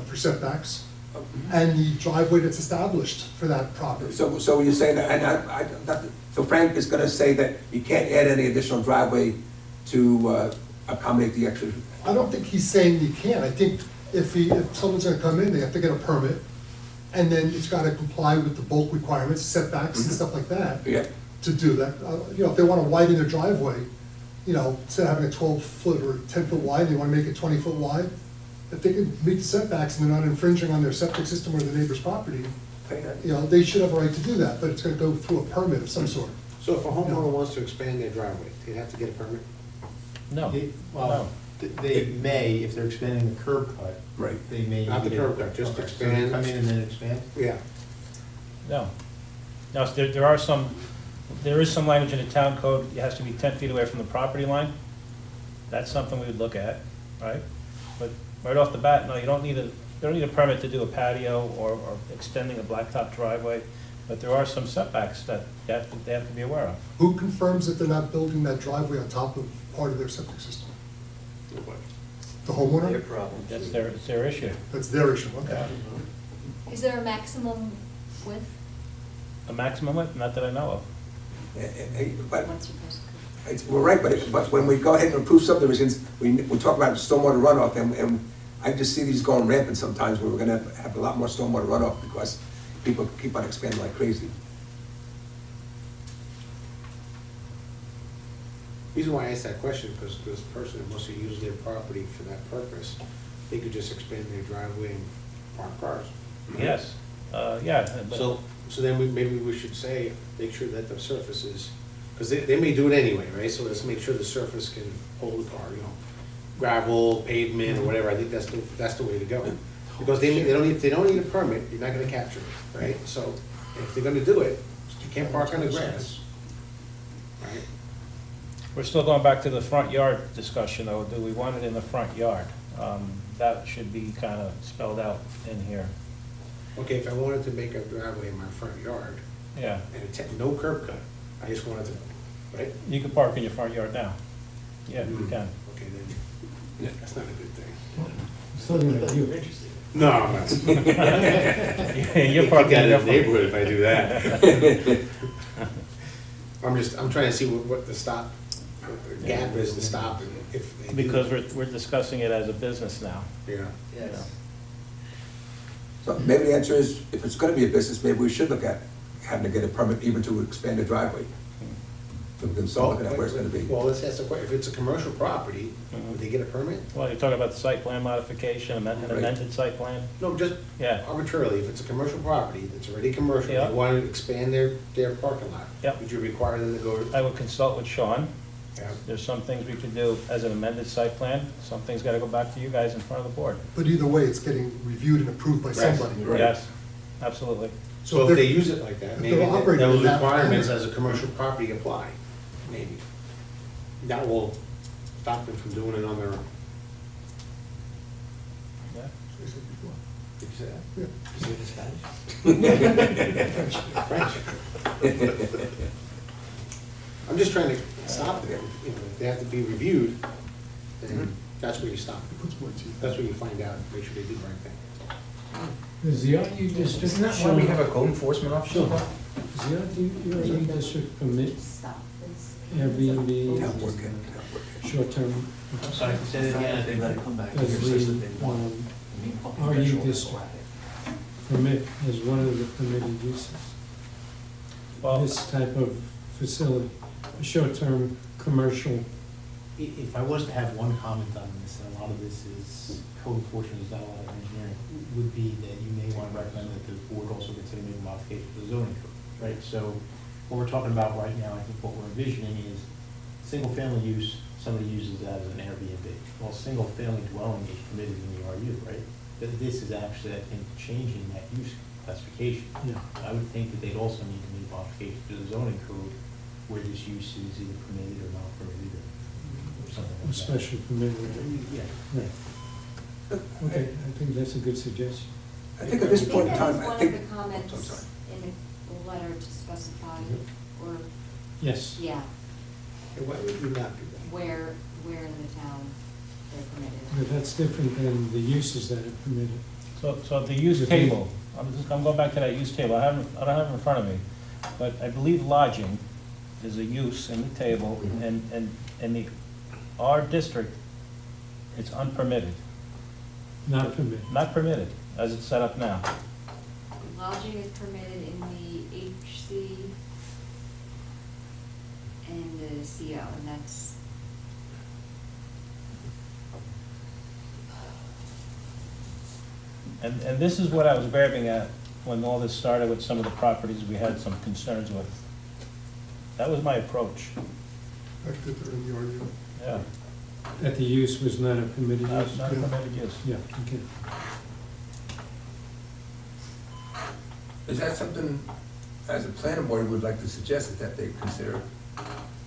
for setbacks, and the driveway that's established for that property. So you're saying that, and so Frank is gonna say that you can't add any additional driveway to accommodate the extra. I don't think he's saying you can't. I think if someone's gonna come in, they have to get a permit, and then it's gotta comply with the bulk requirements, setbacks and stuff like that. Yeah. To do that. If they wanna widen their driveway, instead of having a 12-foot or 10-foot wide, they wanna make it 20-foot wide. If they can meet the setbacks and they're not infringing on their septic system or the neighbor's property, they should have a right to do that, but it's gonna go through a permit of some sort. So if a homeowner wants to expand their driveway, they'd have to get a permit? No, Well, they may, if they're expanding the curb cut. Right. They may. Not the need to curb get- cut, just okay, so expand. they come in and then expand? Yeah. no. Now, there is some language in the town code, it has to be 10 feet away from the property line. That's something we would look at, right? But right off the bat, no, you don't need a permit to do a patio or extending a blacktop driveway, but there are some setbacks that they have to be aware of. Who confirms that they're not building that driveway on top of part of their septic system? The homeowner? Their problem. It's their issue. That's their issue, okay. Is there a maximum width? A maximum width, not that I know of. But What's your best? we're right, but when we go ahead and approve subdivisions, we talk about stormwater runoff, and I just see these going rampant sometimes, where we're gonna have a lot more stormwater runoff because people keep on expanding like crazy. Reason why I asked that question, because this person who must have used their property for that purpose, they could just expand their driveway and park cars. Yes, yeah. but- So then maybe we should say, make sure that the surface is, because they may do it anyway, right? So let's make sure the surface can hold the car, gravel, pavement, or whatever. I think that's the way to go. Because if they don't need a permit, you're not gonna capture it, right? So if they're gonna do it, you can't park on the grass, right? We're still going back to the front yard discussion, though. Do we want it in the front yard? That should be kind of spelled out in here. Okay, if I wanted to make a driveway in my front yard, Yeah, and it's no curb cut, I just wanted to, right? you can park in your front yard now. Yeah, you can. Okay, then, that's not a good thing. Still gonna do it. No, I'm not. You're parking Get in out your of the front. neighborhood if I do that. I'm trying to see what the stop, what the gap is to stop, and if they do. Because we're discussing it as a business now. Yeah. Yes. So maybe the answer is, if it's gonna be a business, maybe we should look at having to get a permit even to expand the driveway. So we can start looking at where it's gonna be. Well, let's ask the question, if it's a commercial property, would they get a permit? Well, you're talking about the site plan modification, an Right. amended site plan? No, just Yeah. arbitrarily, if it's a commercial property, that's already commercial, Yeah. they want to expand their parking lot. Yep. Would you require them to go? I would consult with Sean. Yeah. There's some things we could do as an amended site plan, some things gotta go back to you guys in front of the board. But either way, it's getting reviewed and approved by somebody. Right. Yes, absolutely. So if they're- they use it like that, if maybe they're operating those in that requirements manner. as a commercial property apply, maybe. That will stop them from doing it on their own. Yeah. As I said before. Did you say that? Yeah. You say it in Spanish? French. I'm just trying to stop them, if they have to be reviewed, then that's where you stop. It puts more teeth. That's where you find out, make sure they do the right thing. Is the RU district? Isn't that why we have a code enforcement officer? Does the RU district permit Stop, please. Airbnb, Not working, not working. short-term? I'm sorry, say that again. They let it come back. Does the RU district permit as one of the permitted uses? Well, This type of facility, a short-term commercial. If I was to have one comment on this, and a lot of this is code enforcement, is not a lot of engineering, would be that you may want to recommend that the board also consider making modification to the zoning code, right? So what we're talking about right now, I think what we're envisioning is single-family use, somebody uses that as an Airbnb. Well, single-family dwelling is permitted in the RU, right? But this is actually, I think, changing that use classification. Yeah. I would think that they'd also need to make modifications to the zoning code where this use is either permitted or not permitted or something A like that. special permit. Yeah. Right. Okay, I think that's a good suggestion. I think at this point in time, I think. that was one of the I'm sorry. comments in the letter to specify, or, Yes. yeah, And why would we not do that? where in the town they're permitted. But that's different than the uses that are permitted. So the use table, I'm going back to that use table, I don't have it in front of me, but I believe lodging is a use in the table, and our district, it's unpermitted, Not permitted. not permitted, as it's set up now. Lodging is permitted in the HC and the CO, and that's, And this is what I was grabbing at when all this started with some of the properties we had some concerns with. That was my approach, Back to the RU. yeah. That the use was not a permitted use? Not permitted use. Yeah, okay. Is that something, as a planning board, we would like to suggest that they consider?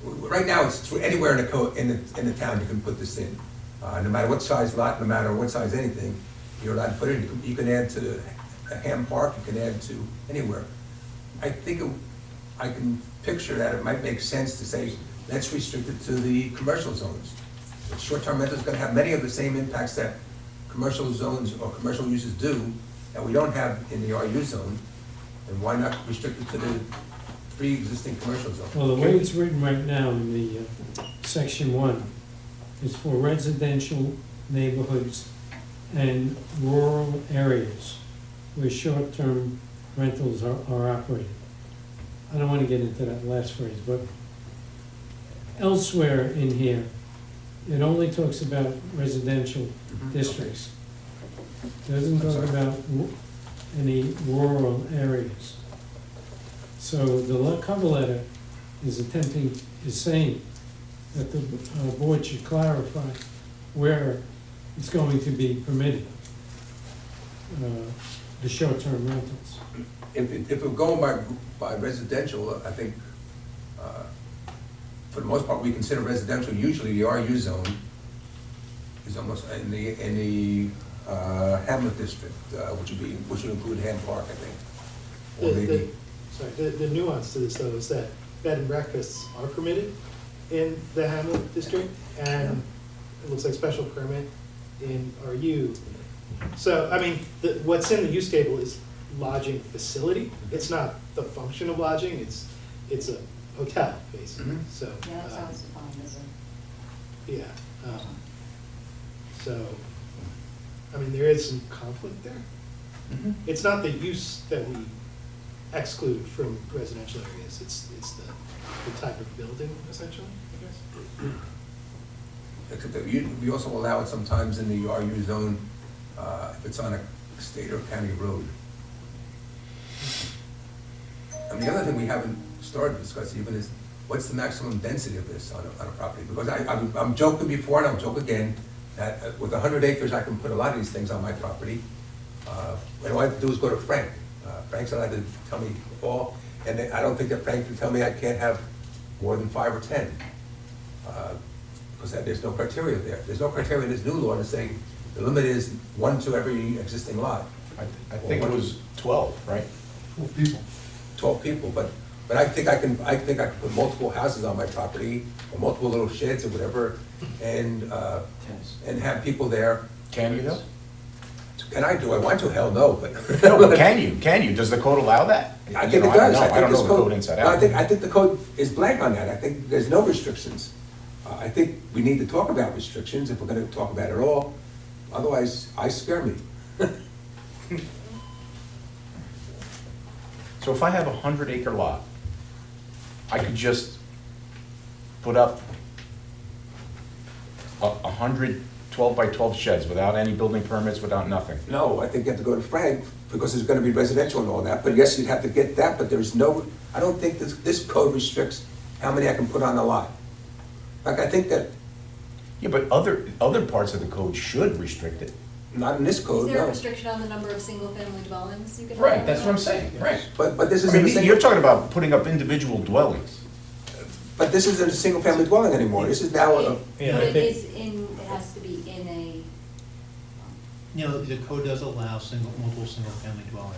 Right now, it's anywhere in the code, in the town, you can put this in. No matter what size lot, no matter what size anything, you're allowed to put it in. You can add to a ham park, you can add to anywhere. I think I can picture that it might make sense to say, let's restrict it to the commercial zones. Short-term rental is gonna have many of the same impacts that commercial zones or commercial uses do, that we don't have in the RU zone. And why not restrict it to the three existing commercial zones? Well, the way it's written right now in the section 1 is for residential neighborhoods and rural areas where short-term rentals are operated. I don't want to get into that last phrase, but elsewhere in here, it only talks about residential districts. Doesn't talk about any rural areas. So the cover letter is saying that the board should clarify where it's going to be permitted, the short-term rentals. If we're going by residential, I think, for the most part, we consider residential, usually the RU zone is almost in the Hamlet district, which would include Ham Park, I think. Or maybe, The nuance to this, though, is that bed and breakfasts are permitted in the Hamlet district, and it looks like special permit in RU. So, I mean, what's in the use table is lodging facility. It's not the function of lodging, it's a hotel, basically, so. yeah, that's how it's defined as a. Yeah. So, I mean, there is some conflict there. It's not the use that we exclude from residential areas, it's the type of building, essentially, I guess. except that we also allow it sometimes in the RU zone, if it's on a state or county road. And the other thing we haven't started discussing even is, what's the maximum density of this on a property? Because I'm joking before, and I'll joke again, that with 100 acres, I can put a lot of these things on my property. What I have to do is go to Frank. Frank's allowed to tell me all, and I don't think that Frank can tell me I can't have more than 5 or 10. Because there's no criteria there. There's no criteria in this new law to say the limit is 1 to every existing lot. I think it was 12, right? 12 people. 12 people, but I think I can put multiple houses on my property, or multiple little sheds or whatever, and have people there. Can you though? Can I? Do I want to? Hell no, but. No, but can you? Can you? Does the code allow that? I You think know, it does. I don't know this the code inside no, out. I think the code is blank on that. I think there's no restrictions. I think we need to talk about restrictions if we're gonna talk about it all. Otherwise, I scare me. So if I have a 100-acre lot, I could just put up 100 12 by 12 sheds without any building permits, without nothing. No, I think you have to go to Frank, because there's gonna be residential and all that, but yes, you'd have to get that, but there's no, I don't think this code restricts how many I can put on a lot. Like, I think that, Yeah, but other parts of the code should restrict it. Not in this Is code, there a no. restriction on the number of single-family dwellings you can have? Right, that's what I'm saying, right. But this I isn't a mean, single, you're talking about putting up individual dwellings. but this isn't a single-family dwelling anymore. This is now a, But Yeah, I it think- is in, it has to be in a, You know, the code does allow multiple single-family dwellings,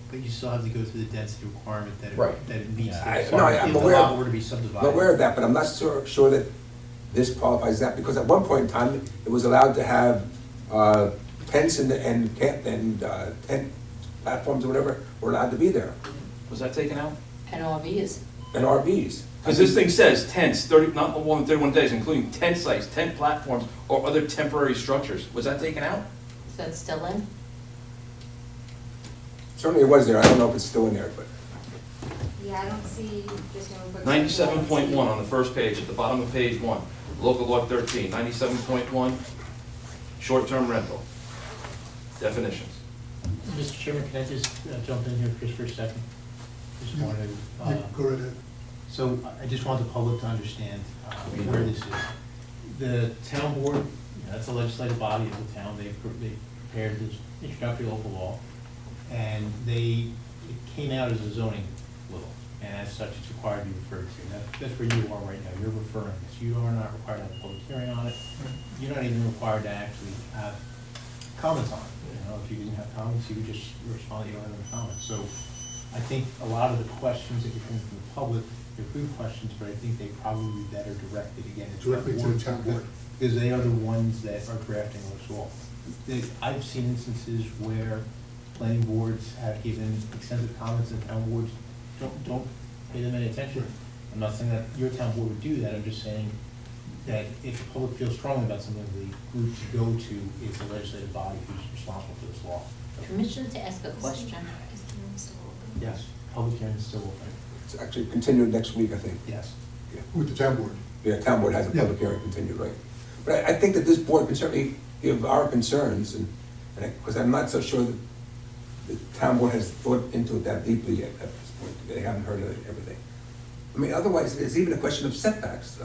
but you still have to go through the density requirement that Right. that it meets. the I'm requirement if the aware, lot were to be I'm subdivided. aware of that, but I'm not sure that this qualifies that, because at one point in time, it was allowed to have tents and tent platforms or whatever were allowed to be there, Was that taken out? And RVs. and RVs. Because this thing says tents, 30, not more than 31 days, including tent sites, tent platforms, or other temporary structures. Was that taken out? Is that still in? Certainly it was there, I don't know if it's still in there, but. yeah, I don't see, just going quick. 97.1 on the first page, at the bottom of page 1, local law 13, 97.1, short-term rental. Definitions. Mr. Chairman, can I just jump in here just for a second? Just Yeah. wanted Yeah, to, go right ahead. so I just want the public to understand where this is. The town board, that's the legislative body of the town, they prepared this introductory local law, and it came out as a zoning law, and as such, it's required to be referred to. That's where you are right now, you're referring this. You are not required to have a public hearing on it. You're not even required to actually have comments on it. You know, if you didn't have comments, you would just respond, you don't have any comments. So I think a lot of the questions that you're hearing from the public, they're good questions, but I think they probably be better directed again. Directly to the town board. Because they are the ones that are drafting this law. I've seen instances where planning boards have given extensive comments and town boards don't pay them any attention. I'm not saying that your town board would do that, I'm just saying that if the public feels strongly about something, the group to go to is the legislative body who's responsible for this law. Permission to ask a question. Is the room still open? Yes, public hearing is still open. It's actually continued next week, I think. Yes. Yeah. With the town board. Yeah, town board has a public hearing continued, right? But I think that this board can certainly give our concerns, and, because I'm not so sure that the town board has thought into it that deeply yet at this point. They haven't heard of everything. I mean, otherwise, there's even a question of setbacks.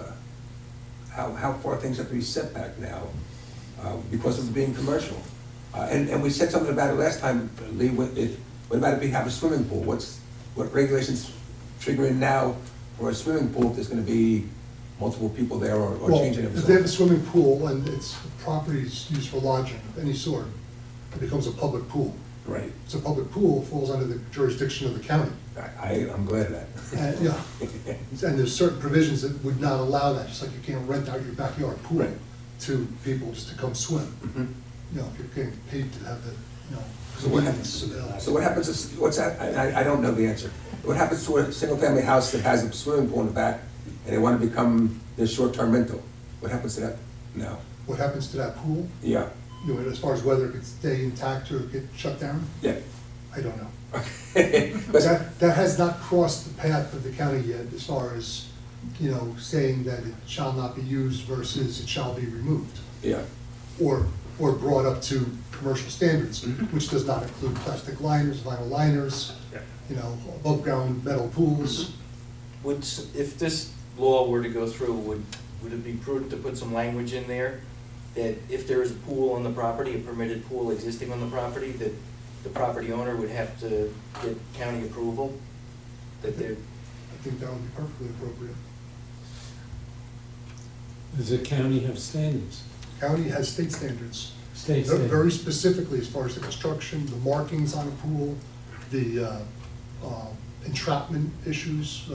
How far things have to be set back now because of it being commercial. And we said something about it last time, Lee, what about if we have a swimming pool? What regulations trigger in now for a swimming pool if there's gonna be multiple people there or Well, changing it? if they have a swimming pool and it's properties used for lodging of any sort, it becomes a public pool. Right. It's a public pool, falls under the jurisdiction of the county. I'm glad of that. And, yeah, and there's certain provisions that would not allow that, just like you can't rent out your backyard pool Right. to people just to come swim. Mhm. You know, if you're getting paid to have the, you know, So what convenience available. So what happens is, what's that, I don't know the answer. What happens to a single-family house that has a swimming pool in the back, and they want to become their short-term rental? What happens to that now? What happens to that pool? Yeah, You know, as far as whether it could stay intact or get shut down? yeah. I don't know. But That has not crossed the path of the county yet, as far as, you know, saying that it shall not be used versus it shall be removed. yeah, Or brought up to commercial standards, Mhm. which does not include plastic liners, vinyl liners, Yeah. you know, above-ground metal pools. If this law were to go through, would it be prudent to put some language in there that if there is a pool on the property, a permitted pool existing on the property, that the property owner would have to get county approval? That they're, I think that would be perfectly appropriate. Does the county have standards? County has state standards. State Very standards? specifically, as far as the construction, the markings on a pool, the entrapment issues,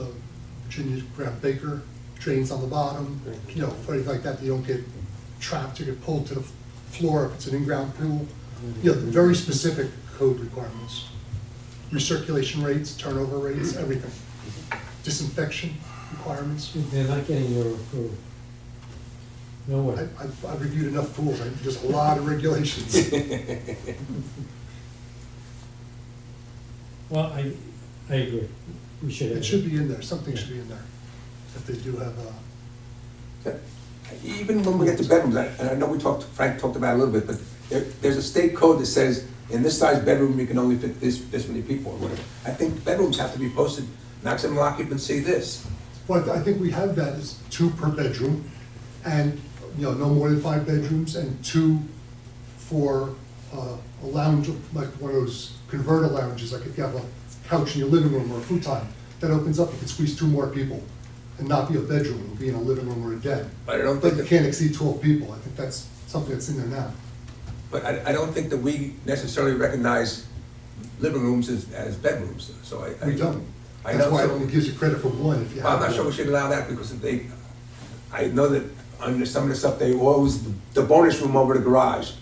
Virginia Graham Baker, drains on the bottom, you know, anything like that, you don't get trapped, you get pulled to the floor if it's an in-ground pool. You know, very specific code requirements. Recirculation rates, turnover rates, everything. Disinfection requirements. They're not getting your approval. No way. I've reviewed enough pools, there's a lot of regulations. Well, I agree. We should have. It should be in there, something should be in there, if they do have, even when we get to bedrooms, and I know Frank talked about it a little bit, but there's a state code that says, in this size bedroom, you can only fit this many people, or whatever. I think bedrooms have to be posted, maximum occupancy this. well, I think we have that as 2 per bedroom, and, you know, no more than 5 bedrooms, and 2 for a lounge, like one of those converter lounges, like if you have a couch in your living room or a futon, that opens up, you can squeeze 2 more people and not be a bedroom, it'll be in a living room or a den. But I don't But think, you that- can't exceed 12 people, I think that's something that's in there now. but I don't think that we necessarily recognize living rooms as bedrooms, so I. We don't. I That's know, why it so- only gives you credit for one if you have Well, I'm not sure one. we should allow that, because if they, I know that under some of the stuff, they always, the bonus room over the garage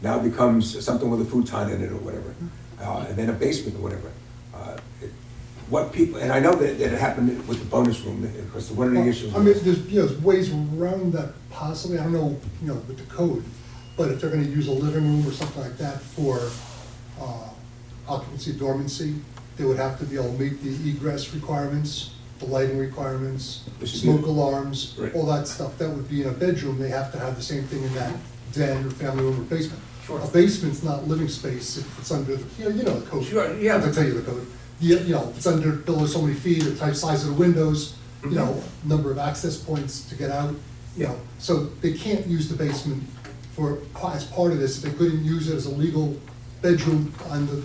now becomes something with a futon in it or whatever, and then a basement or whatever. What people, and I know that it happened with the bonus room, because one of the issues I mean, was. there's ways around that possibly, I don't know, with the code, but if they're gonna use a living room or something like that for occupancy dormancy, they would have to be able to meet the egress requirements, the lighting requirements, smoke alarms, Right. all that stuff. That would be in a bedroom, they have to have the same thing in that den or family room or basement. Sure. A basement's not living space if it's under, you know the code. Sure, yeah. I'll tell you the code. If it's under, below so many feet, the type size of the windows, number of access points to get out, So they can't use the basement as part of this. They couldn't use it as a legal bedroom on the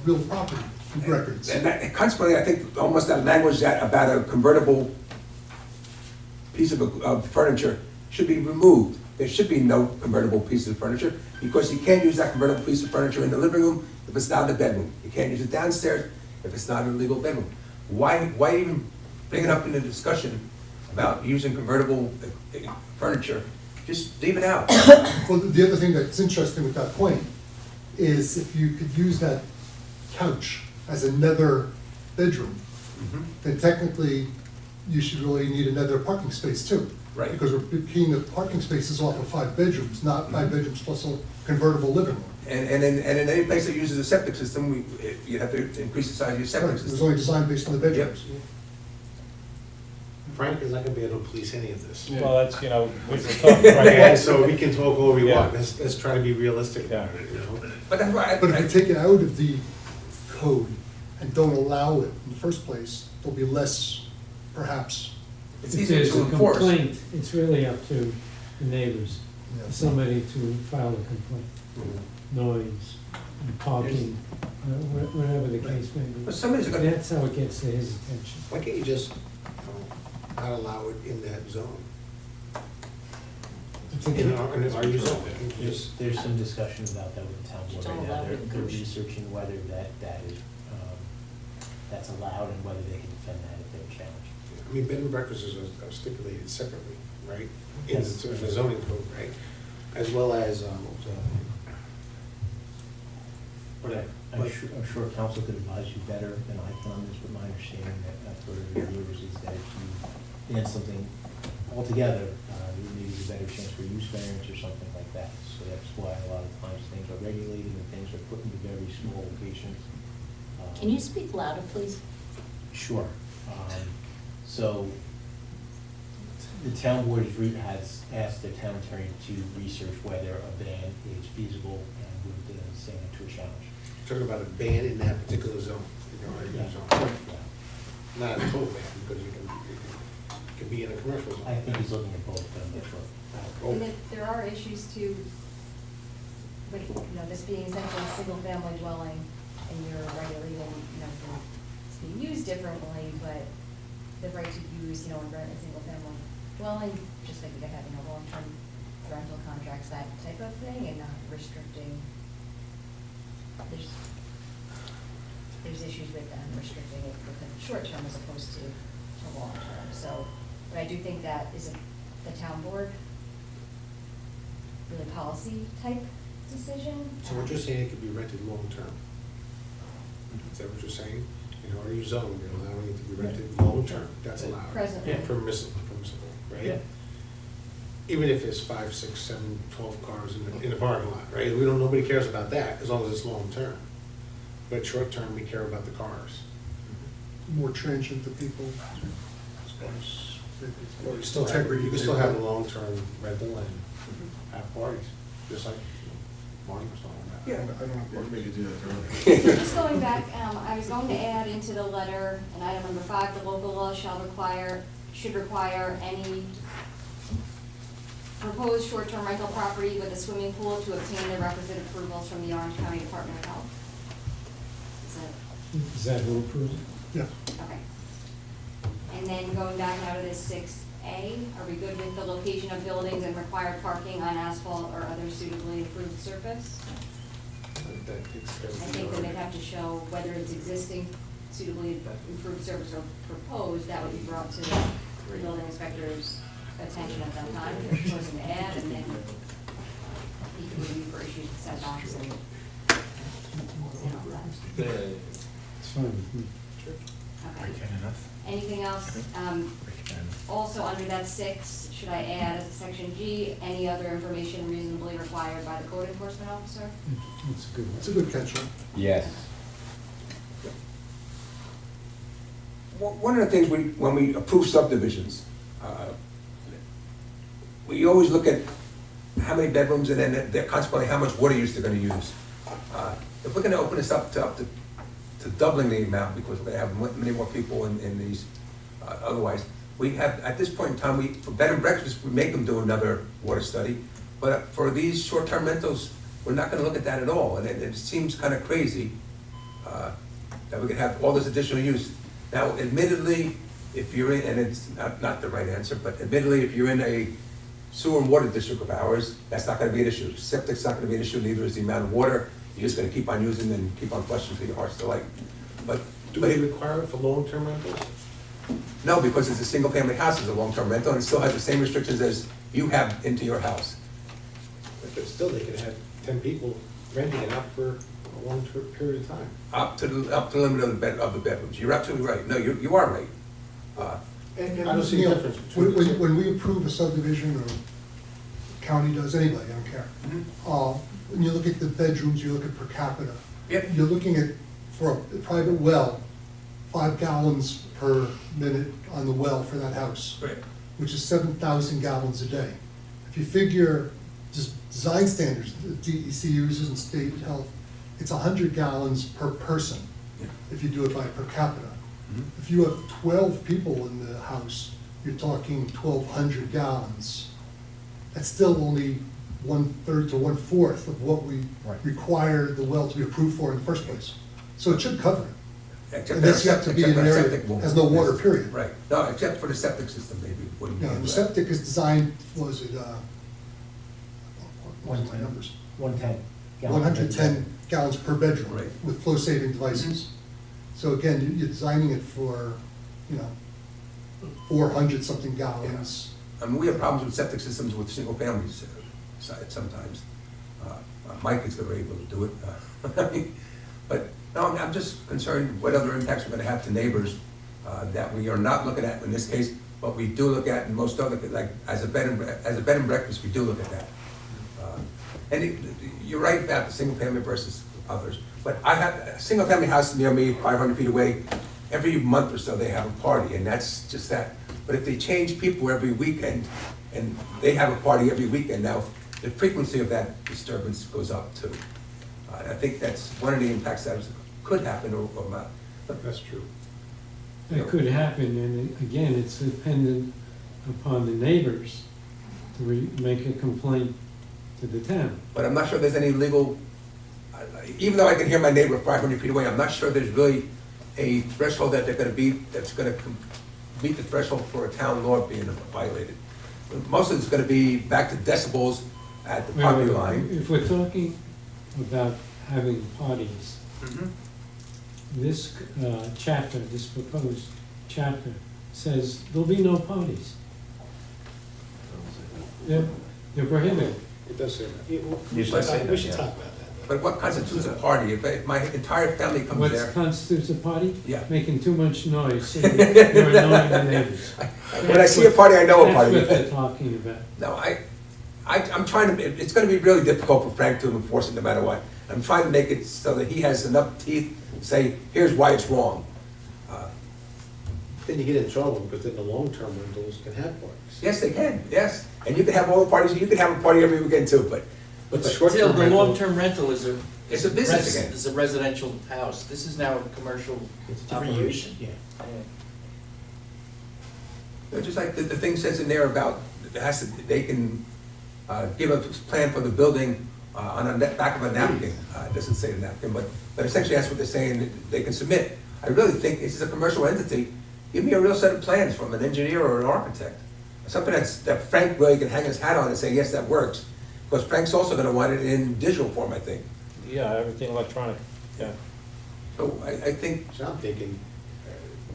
real property records. And that, consequently, I think almost that language that about a convertible piece of furniture should be removed. There should be no convertible piece of furniture, because you can't use that convertible piece of furniture in the living room if it's not in the bedroom. You can't use it downstairs if it's not in a legal bedroom. Why even bring it up in a discussion about using convertible furniture? Just leave it out. Well, the other thing that's interesting with that point is if you could use that couch as another bedroom, then technically you should really need another parking space too. Right. Because we're keying the parking spaces off of 5 bedrooms, not 5 bedrooms plus a convertible living room. And in any place that uses a septic system, you have to increase the size of your septic Right, It was system. only designed based on the bedrooms. Frank is not gonna be able to police any of this. Well, that's, we're talking, And right? so we can talk all we Yeah. want, let's try to be realistic about it, But that's right. But if you take it out of the code and don't allow it in the first place, there'll be less, perhaps, It's If easier there's to a enforce. complaint, it's really up to the neighbors, Yeah. somebody to file a complaint. Noise, parking, whatever the case may be. But somebody's gonna, That's how it gets to his attention. Why can't you just, not allow it in that zone? In our zone, There's some discussion about that with the town board Don't right now. allow it in They're Goshen. researching whether that is, that's allowed and whether they can defend that if they're challenged. I mean, bed and breakfasts are stipulated separately, right? In Yes. the zoning code, right? As well as, whatever. I'm sure council could advise you better than I can on this, but my understanding that for the years is that if you ban something altogether, there may be a better chance for use variance or something like that. So that's why a lot of times things are regulated and things are put into very small locations. Can you speak louder, please? Sure. So the town board has asked the town attorney to research whether a ban is feasible and would stand up to a challenge. Talking about a ban in that particular zone, Yeah. zone. Not a total ban, because it can be in a commercial zone. I think he's looking at both, but I'm not sure. Oh, And there are issues too, with, this being essentially a single-family dwelling, and you're regulating, it's being used differently, but the right to use, and rent a single-family dwelling, just like we got having a long-term rental contracts, that type of thing, and not restricting. There's issues with them restricting it because it's short-term as opposed to long-term. So, but I do think that is the town board really policy type decision. So what you're saying, it could be rented long-term? Is that what you're saying? In our zone, we're allowing it to be rented long-term, that's allowed? Presently. Permissible, right? Yeah. Even if it's 5, 6, 7, 12 cars in the parking lot, right? Nobody cares about that, as long as it's long-term. But short-term, we care about the cars. more transient to people. As far as Well, you still have, you can still have a long-term rental and have parties, just like Marty was talking about. yeah. I don't know, maybe do that earlier. So just going back, I was going to add into the letter, in item number 5, the local law should require any proposed short-term rental property with a swimming pool to obtain the requisite approvals from the Orange County Department of Health. Is that who approved it? Yeah. Okay. And then going back now to this 6A, are we good with the location of buildings and required parking on asphalt or other suitably improved surface? That takes care I of think the- that they'd have to show whether it's existing suitably improved surface or proposed, that would be brought to the building inspector's attention at that time, if there's person to add, and then he could review for issues with setbacks and all that. It's fine with me. Okay. Anything else? Also, under that 6, should I add as section G, any other information reasonably required by the code enforcement officer? That's a good one. It's a good catch. Yes. One of the things when we approve subdivisions, we always look at how many bedrooms and then consequently how much water use they're gonna use. If we're gonna open this up to doubling the amount, because we're gonna have many more people in these, otherwise, we have, at this point in time, for bed and breakfast, we make them do another water study, but for these short-term rentals, we're not gonna look at that at all, and it seems kind of crazy that we could have all this additional use. Now, admittedly, if you're in, and it's not the right answer, but admittedly, if you're in a sewer and water district of ours, that's not gonna be an issue. Septic's not gonna be an issue, neither is the amount of water. You're just gonna keep on using and keep on flushing to your heart's delight. But Do we require it for long-term rentals? no, because it's a single-family house, it's a long-term rental, and it still has the same restrictions as you have into your house. But still, they could have 10 people renting it out for a long period of time. Up to the limit of the bedrooms. You're absolutely right. No, you are right. And, I don't see a you know, difference between the two. when we approve a subdivision, or county does, anybody, I don't care. When you look at the bedrooms, you look at per capita. Yep. You're looking at, for a private well, 5 gallons per minute on the well for that house. Right. Which is 7,000 gallons a day. If you figure just design standards, the DEC uses in state health, it's 100 gallons per person, Yeah. if you do it by per capita. Mhm. If you have 12 people in the house, you're talking 1,200 gallons. That's still only 1/3 to 1/4 of what we Right. require the well to be approved for in the first place. So it should cover it. Except Unless you our have to be except in an our area septic that won't. has no water, Yes. period. Right. No, except for the septic system, maybe. Wouldn't No, handle the that. septic is designed, what was it, what was my numbers? 110. 110 gallons per bedroom Right. with flow-saving devices. So again, you're designing it for, 400-something gallons. I mean, we have problems with septic systems with single families sometimes. Mike is very able to do it. But no, I'm just concerned what other impacts we're gonna have to neighbors that we are not looking at in this case, but we do look at in most other, like, as a bed and breakfast, we do look at that. You're right about the single family versus others, but I have a single family house near me, 500 feet away. Every month or so, they have a party, and that's just that. But if they change people every weekend, and they have a party every weekend, now, the frequency of that disturbance goes up too. I think that's one of the impacts that could happen or not. That's true. That could happen, and again, it's dependent upon the neighbors to make a complaint to the town. But I'm not sure there's any legal, even though I can hear my neighbor 500 feet away, I'm not sure there's really a threshold that they're gonna beat, that's gonna meet the threshold for a town law being violated. Most of it's gonna be back to decibels at the property Wait, line. If we're talking about having parties, this chapter, this proposed chapter, says there'll be no parties. They're prohibited. It does say that. We should Let's say talk that, about yeah. that. But what constitutes a party? If my entire family comes What there, constitutes a party? Yeah. Making too much noise, so you're annoying the neighbors. when I see a party, I know a party. That's what they're talking about. No, I'm trying to, it's gonna be really difficult for Frank to enforce it no matter what. I'm trying to make it so that he has enough teeth to say, here's why it's wrong. Then you get in trouble, because then the long-term rentals can have parties. Yes, they can, yes. And you can have all the parties, you can have a party every weekend too, but But the Still, short-term the rental, long-term rental is a. It's a business again. Is a residential house. This is now a commercial It's a different use, operation. yeah. just like the thing says in there about, it has to, they can give a plan for the building on a back of a napkin. It doesn't say the napkin, but essentially that's what they're saying that they can submit. I really think this is a commercial entity. Give me a real set of plans from an engineer or an architect. Something that Frank really can hang his hat on and say, yes, that works. Because Frank's also gonna want it in digital form, I think. Yeah, everything electronic, yeah. So I think, So I'm thinking,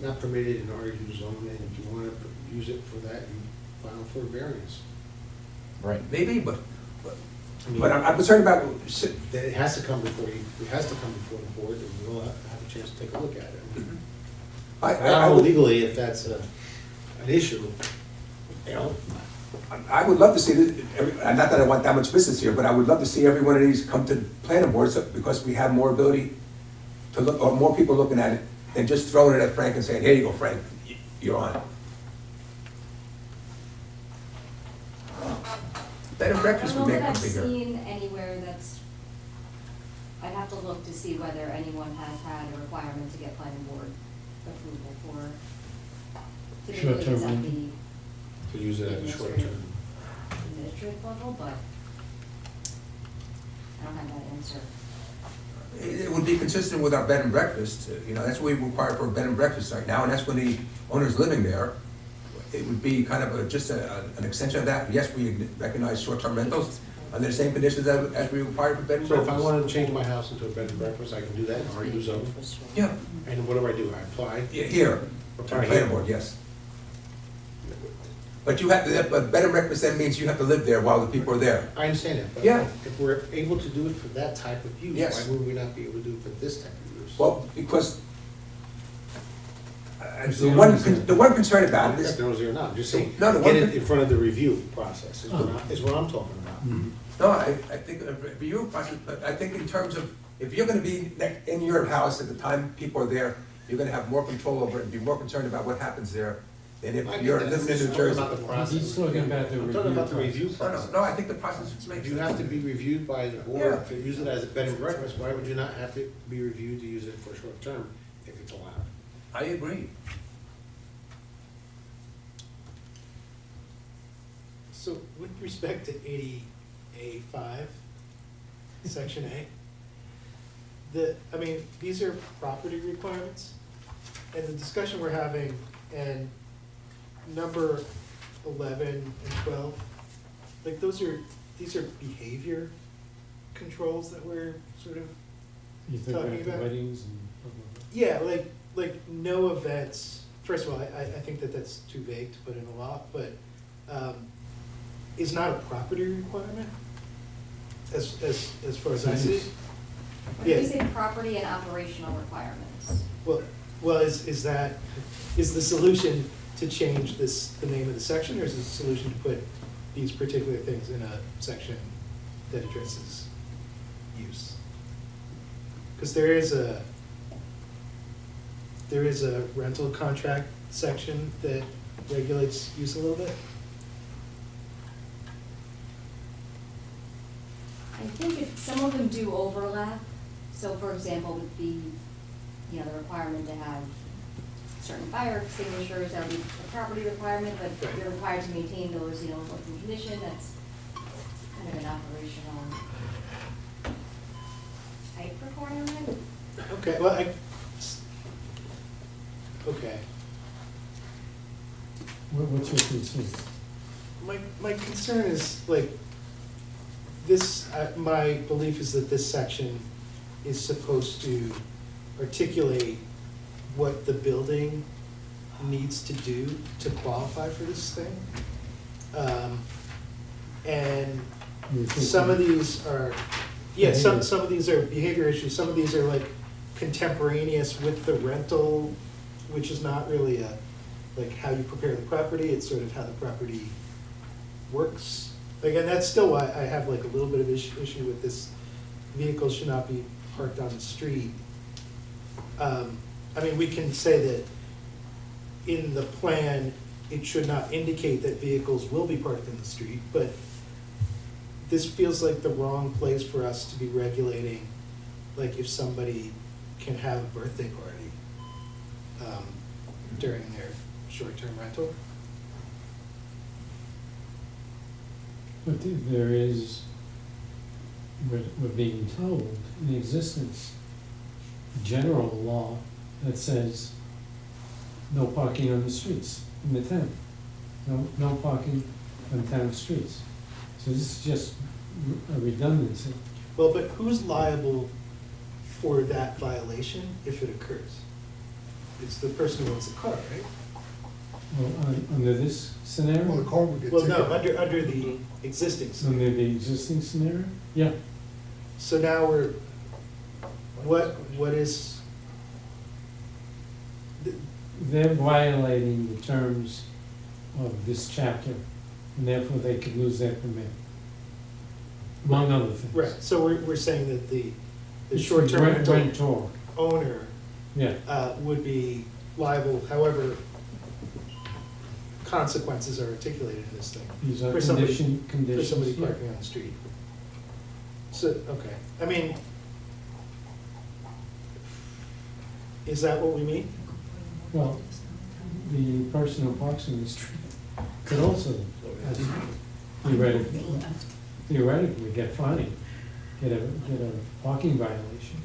not permitted in RU zone, and if you wanna use it for that, you file for a variance. Right. maybe, but I mean, I'm concerned about, that it has to come before you, it has to come before the board, and we'll have a chance to take a look at it. I I don't know would, legally if that's an issue, you know? I would love to see this, not that I want that much business here, but I would love to see every one of these come to planning boards because we have more ability to look, or more people looking at it than just throwing it at Frank and saying, here you go, Frank, you're on. Bed and breakfast would make them I don't know bigger. that I've seen anywhere that's, I'd have to look to see whether anyone has had a requirement to get planning board approval for. Typically, Short-term it's at rental. the To use it as a short term. administrative level, but I don't have that answer. It would be consistent with our bed and breakfast, that's what we require for a bed and breakfast right now, and that's when the owner's living there. It would be kind of just an extension of that. Yes, we recognize short-term rentals under the same conditions as we require for bed and So if I breakfast. wanted to change my house into a bed and breakfast, I can do that in RU zone? Yeah, And what do I do? I apply? here, to the planning board, yes. But you have to, but bed and breakfast then means you have to live there while the people are there. I understand that, but Yeah. if we're able to do it for that type of use, Yes. why would we not be able to do it for this type of use? Well, because the one concern about it Yes, is, there was there not, I'm just saying, No, the get one it thing- in front of the review process, is what I'm talking about. no, I think a review process, but I think in terms of, if you're gonna be in your house at the time people are there, you're gonna have more control over it and be more concerned about what happens there than if I get you're that. living in New I'm talking Jersey. about the process. He's talking about the I'm talking about the review review process. No, I think the process makes If you have to be reviewed by the Yeah. board to use it as a bed and breakfast, why would you not have to be reviewed to use it for short term if it's allowed? I agree. So with respect to 80A5, Section A, these are property requirements, and the discussion we're having, and number 11 and 12, like these are behavior controls that we're sort of, You think talking about the about- weddings and stuff yeah, like no events. First of all, I think that that's too vague to put in a law, but is not a property requirement as far as I see it. When you say property and operational requirements, Well, is the solution to change the name of the section, or is the solution to put these particular things in a section that addresses use? Because there is a rental contract section that regulates use a little bit. I think if some of them do overlap, so for example, with the requirement to have certain fire extinguishers, that would be a property requirement, but you're required to maintain those, in working condition, that's kind of an operational type requirement. Okay, well, okay. What's your concern? My concern is, like, this, my belief is that this section is supposed to articulate what the building needs to do to qualify for this thing. And some of these are, some of these are behavior issues, some of these are like contemporaneous with the rental, which is not really like how you prepare the property, it's sort of how the property works. Again, that's still why I have like a little bit of issue with this, vehicles should not be parked on the street. We can say that in the plan, it should not indicate that vehicles will be parked in the street, but this feels like the wrong place for us to be regulating, like if somebody can have a birthday party during their short-term rental. But there is, we're being told, in existence, a general law that says no parking on the streets in the town. No parking on town streets. So this is just a redundancy. Well, but who's liable for that violation if it occurs? It's the person who owns the car, right? Well, under this scenario? Well, the car would get Well, no, ticketed. under the existing scenario. Under the existing scenario? Yeah. So now what is, They're violating the terms of this chapter, and therefore they could lose their permit, among other things. right, so we're saying that the short-term rental Rental, owner yeah. would be liable, however consequences are articulated in this thing. These are For somebody- conditions. For somebody yeah. parking on the street. So, okay, I mean, is that what we mean? Well, the person who parks on the street could also theoretically get fined, get a parking violation.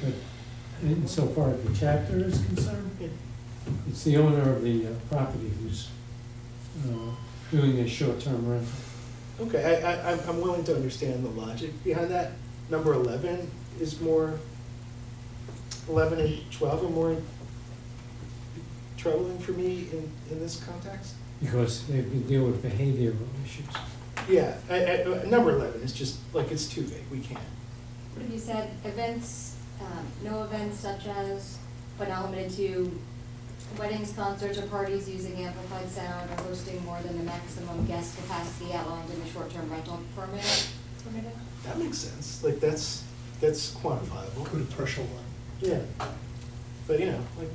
But insofar as the chapter is concerned, it's the owner of the property who's doing a short-term rental. Okay, I'm willing to understand the logic behind that. Number 11 is more, 11 and 12 are more troubling for me in this context. Because they deal with behavioral issues. Yeah, number 11 is just, like, it's too vague, we can't. What have you said, events, no events such as, but not limited to weddings, concerts, or parties using amplified sound or hosting more than the maximum guest capacity outlined in the short-term rental permit, permitted? That makes sense, like, that's quantifiable. Put a threshold on Yeah, but you know, like,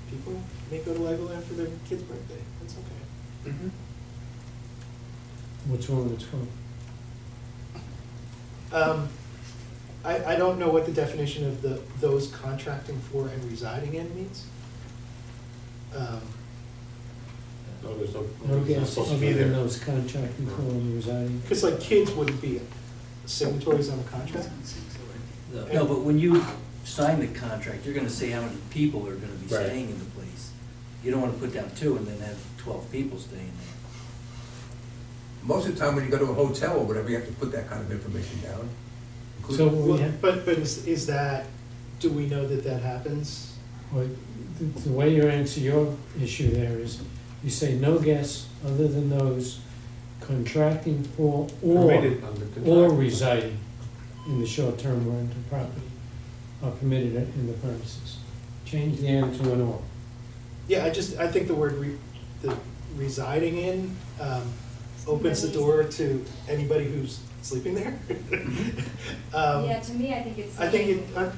people may go to Legoland for their kid's birthday, that's okay. What's wrong with 12? I don't know what the definition of those contracting for and residing in means. No, there's no. No it's not gas supposed to other be than there. those contracting for and residing. Because like kids wouldn't be signatories on a contract. No, but when you sign the contract, you're gonna say how many people are gonna be Right. staying in the place. You don't wanna put down 2 and then have 12 people staying there. Most of the time when you go to a hotel or whatever, you have to put that kind of information down. So we Well, have, but is that, do we know that happens? well, the way you answer your issue there is, you say no guests other than those contracting for Permitted under contract. or residing in the short-term rental property are permitted in the premises. Change the "and" to an "or." Yeah, I think the word the residing in opens the door to anybody who's sleeping there. Yeah, to me, I think it's I think saying, I'm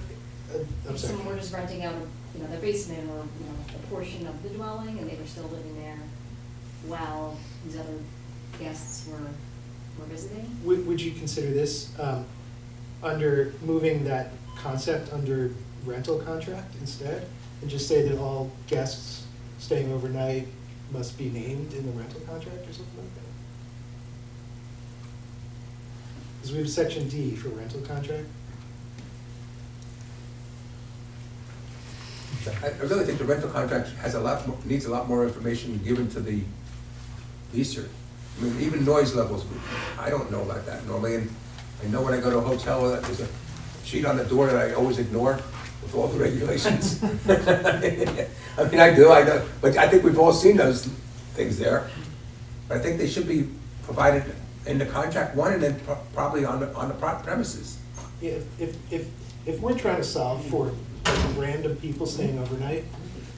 if sorry. someone were just renting out, their basement or, a portion of the dwelling, and they were still living there while these other guests were visiting. Would you consider this under moving that concept under rental contract instead? And just say that all guests staying overnight must be named in the rental contract or something like that? Because we have section D for rental contract. I really think the rental contract has needs a lot more information given to the leaser. I mean, even noise levels, I don't know about that normally, and I know when I go to a hotel, there's a sheet on the door that I always ignore with all the regulations. I mean, I know, but I think we've all seen those things there. But I think they should be provided in the contract, one, and then probably on the premises. Yeah, if we're trying to solve for random people staying overnight,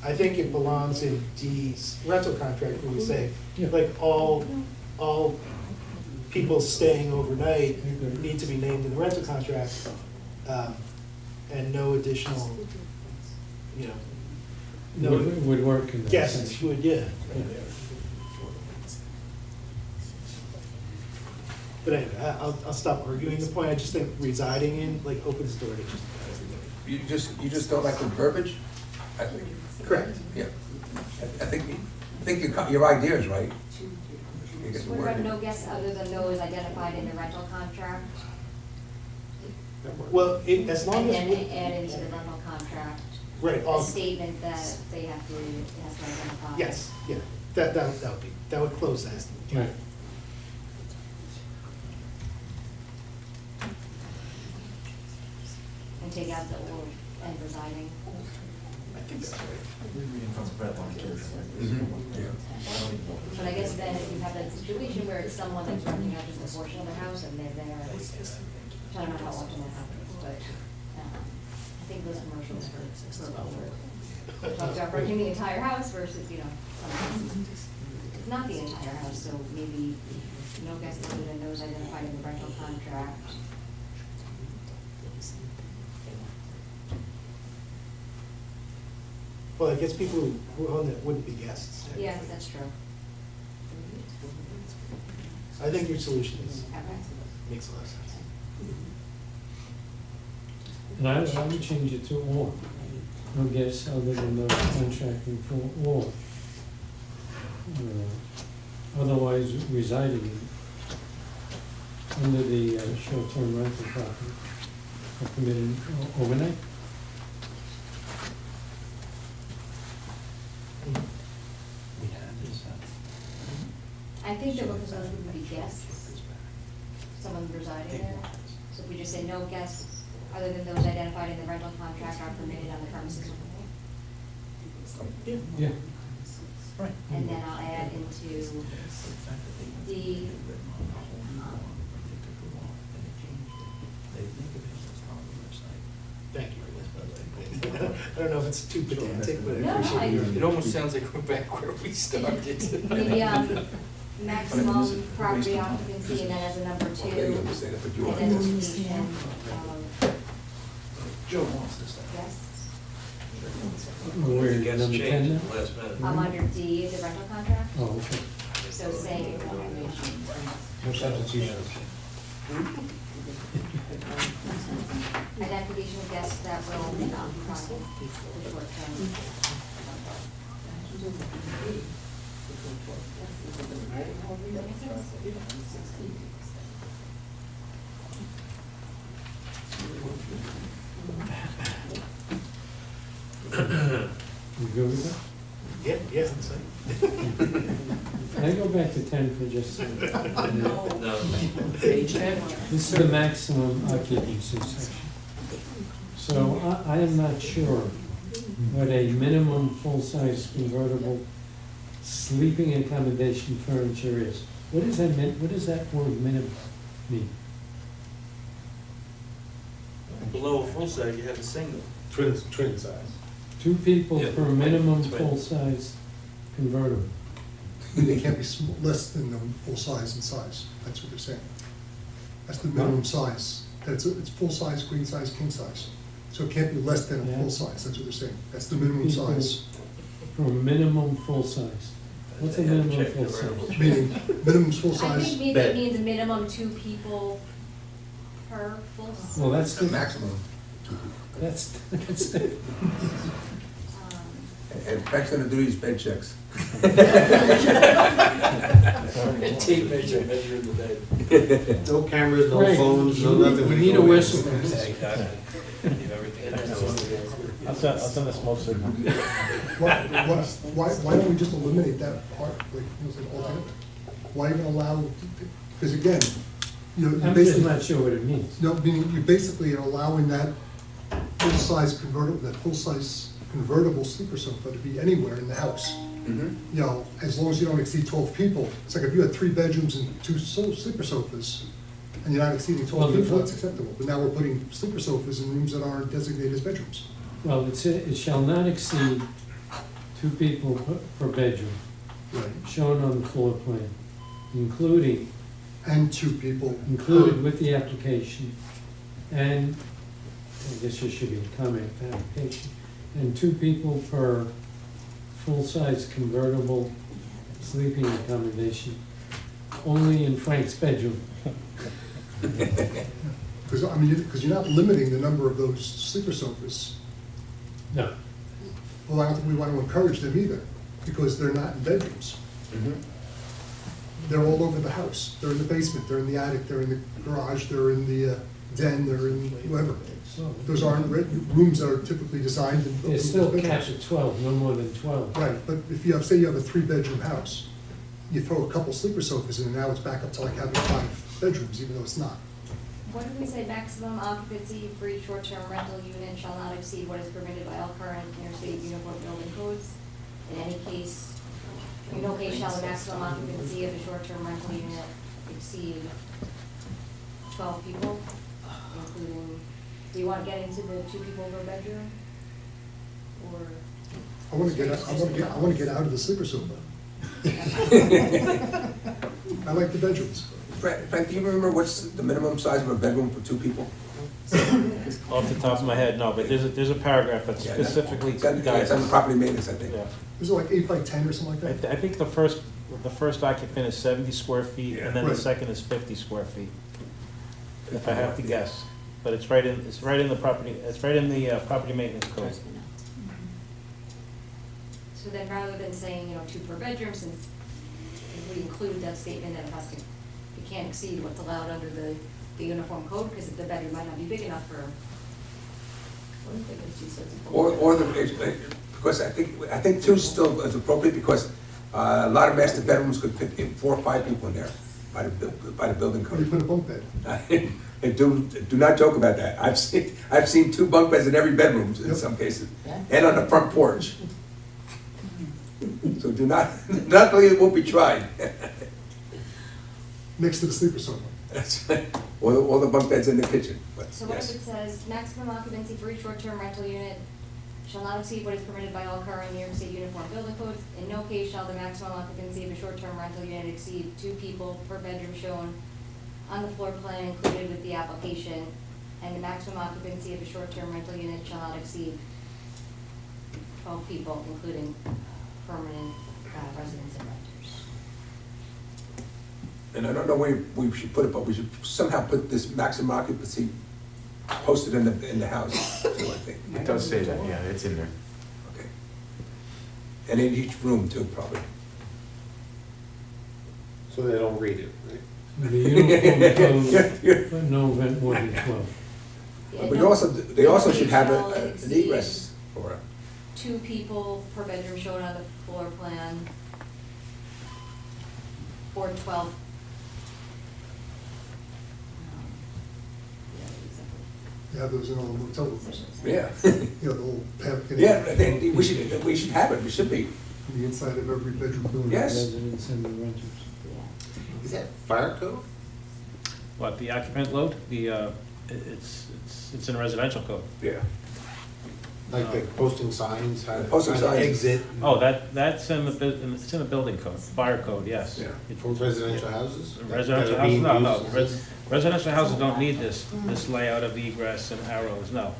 I think it belongs in D's rental contract where we say, like, all people staying overnight need to be named in the rental contract, and no additional, no Would work in that guests section. would, yeah. But anyway, I'll stop arguing the point. I just think residing in, like, opens the door to just everybody. You just don't like the verbiage? I think. Correct. Yeah. I think your idea is right. You get the What word about in. no guests other than those identified in the rental contract? Well, as long And as, then add into the rental contract right, a statement that they have to, it has to identify. yes, yeah, that would close that. Right. And take out the or and residing. I think that's right. But I guess then if you have that situation where it's someone that's renting out just a portion of the house and they're there, I don't know how often that happens, but, I think those commercials for talk about renting the entire house versus, you know, some houses. It's not the entire house, so maybe no guests other than those identified in the rental contract. Well, I guess people who own it wouldn't be guests. Yeah, that's true. I think your solution is, Okay. makes a lot of sense. And I would change it to or. No guests other than those contracting for or. Otherwise residing under the short-term rental property are permitted overnight. I think that what those would be guests, someone residing there. So if we just say no guests other than those identified in the rental contract are permitted on the premises. Yeah. Right. And then I'll add into the, Thank you for this, by the way. I don't know if it's too pedantic, but I No, appreciate your. It almost sounds like we're back where we started. the maximum property occupancy, and then as a number two, identification of Joe wants this guests. We're at number 10 now? last minute. I'm under D, the rental contract, Oh, okay. so saying. No substitutions. Identification of guests that will occupy the short term. You good with that? Yeah, yes, that's right. Can I go back to 10 for just a second? No. Page 10? This is the maximum occupancy section. So I am not sure what a minimum full-size convertible sleeping accommodation furniture is. What does that mean, what does that word minimum mean? Below a full size, you have a single. Twin size. 2 people Yeah. per minimum Twin. full-size convertible. They can't be less than the full size in size, that's what they're saying. That's the minimum size, it's full size, queen size, king size. So it can't be less than a Yeah. full size, that's what they're saying, that's the minimum People size. Per minimum full-size. What's a minimum full-size? Meaning, minimum's full I size, think maybe it means a minimum 2 people per full. Well, that's The the, maximum. that's the, And Beck's gonna do these bed checks. Tape measure, measure the bed. No cameras, no Right. phones, no nothing. We need a whistle. I'll send a smoke signal. why don't we just eliminate that part, like, altogether? Why even allow, because again, you I'm just basically, not sure what it means. no, meaning you basically are allowing that full-size convertible sleeper sofa to be anywhere in the house. You know, as long as you don't exceed 12 people. It's like if you had 3 bedrooms and 2 sleeper sofas, and you're not exceeding 12 Well, people, that's acceptable. But now we're putting sleeper sofas in rooms that aren't designated as bedrooms. Well, it shall not exceed 2 people per bedroom, Right. shown on the floor plan, including, And 2 people. included with the application, and, I guess there should be a comment, application, and 2 people per full-size convertible sleeping accommodation, only in Frank's bedroom. Because, I mean, because you're not limiting the number of those sleeper sofas. No. Well, I don't think we want to encourage them either, because they're not in bedrooms. They're all over the house. They're in the basement, they're in the attic, they're in the garage, they're in the den, they're in whatever. Those aren't rooms that are typically designed and built. It's still as capped bedrooms. at 12, no more than 12. Right, but if you have, say you have a 3-bedroom house, you throw a couple sleeper sofas in, and now it's back up to like having 5 bedrooms, even though it's not. What did we say, maximum occupancy for each short-term rental unit shall not exceed what is permitted by all current interstate uniform building codes? In any case, in no case shall the maximum occupancy of a short-term rental unit exceed 12 people, including, do you want to get into the 2 people per bedroom? Or? I wanna get out of the sleeper sofa. I like the bedrooms. Frank, do you remember what's the minimum size of a bedroom for 2 people? Off the top of my head, no, but there's a paragraph that Yeah, specifically It's on guides. the property maintenance, I think. Yeah. Was it like 8 by 10 or something like that? I think the first occupant is 70 square feet, and then the Right. second is 50 square feet, if I have to guess. But it's right in the property maintenance code. So then rather than saying, 2 per bedroom, since if we include that statement that it can't exceed what's allowed under the uniform code, because if the bedroom might not be big enough for, what if they could do sets of Or because I think 2 still is appropriate, because a lot of master bedrooms could fit in 4 or 5 people in there by the building Or you code. put a bunk bed. And do not joke about that. I've seen 2 bunk beds in every bedroom in Yep. some cases, and on the front porch. So do not believe it won't be tried. Next to the sleeper sofa. That's right. All the bunk beds in the kitchen. But So what if yes. it says, maximum occupancy for each short-term rental unit shall not exceed what is permitted by all current New York State uniform building codes. In no case shall the maximum occupancy of a short-term rental unit exceed 2 people per bedroom shown on the floor plan included with the application, and the maximum occupancy of a short-term rental unit shall not exceed 12 people, including permanent residents and renters. And I don't know where we should put it, but we should somehow put this maximum occupancy posted in the house, too, I think. It does say that, yeah, it's in there. Okay. And in each room too, probably. So they don't read it, right? The uniform Yeah, yeah. code, but no event more than 12. Yeah, But no- they also should have shall an exceed egress for it. 2 people per bedroom shown on the floor plan, or 12. You have those in all the motel rooms. Yeah. You know, the little path. Yeah, we should have it, we should be. On the inside of every bedroom building. Yes. Residents and the renters. Is that fire code? What, the occupant load? It's in residential code. Yeah. Like posting signs, how to Posting how to signs. exit Oh, that's in it's in the building code, fire code, yes. Yeah. for residential houses? Residential That are being houses, no, used no, as- residential houses don't need this layout of egress and arrows, no.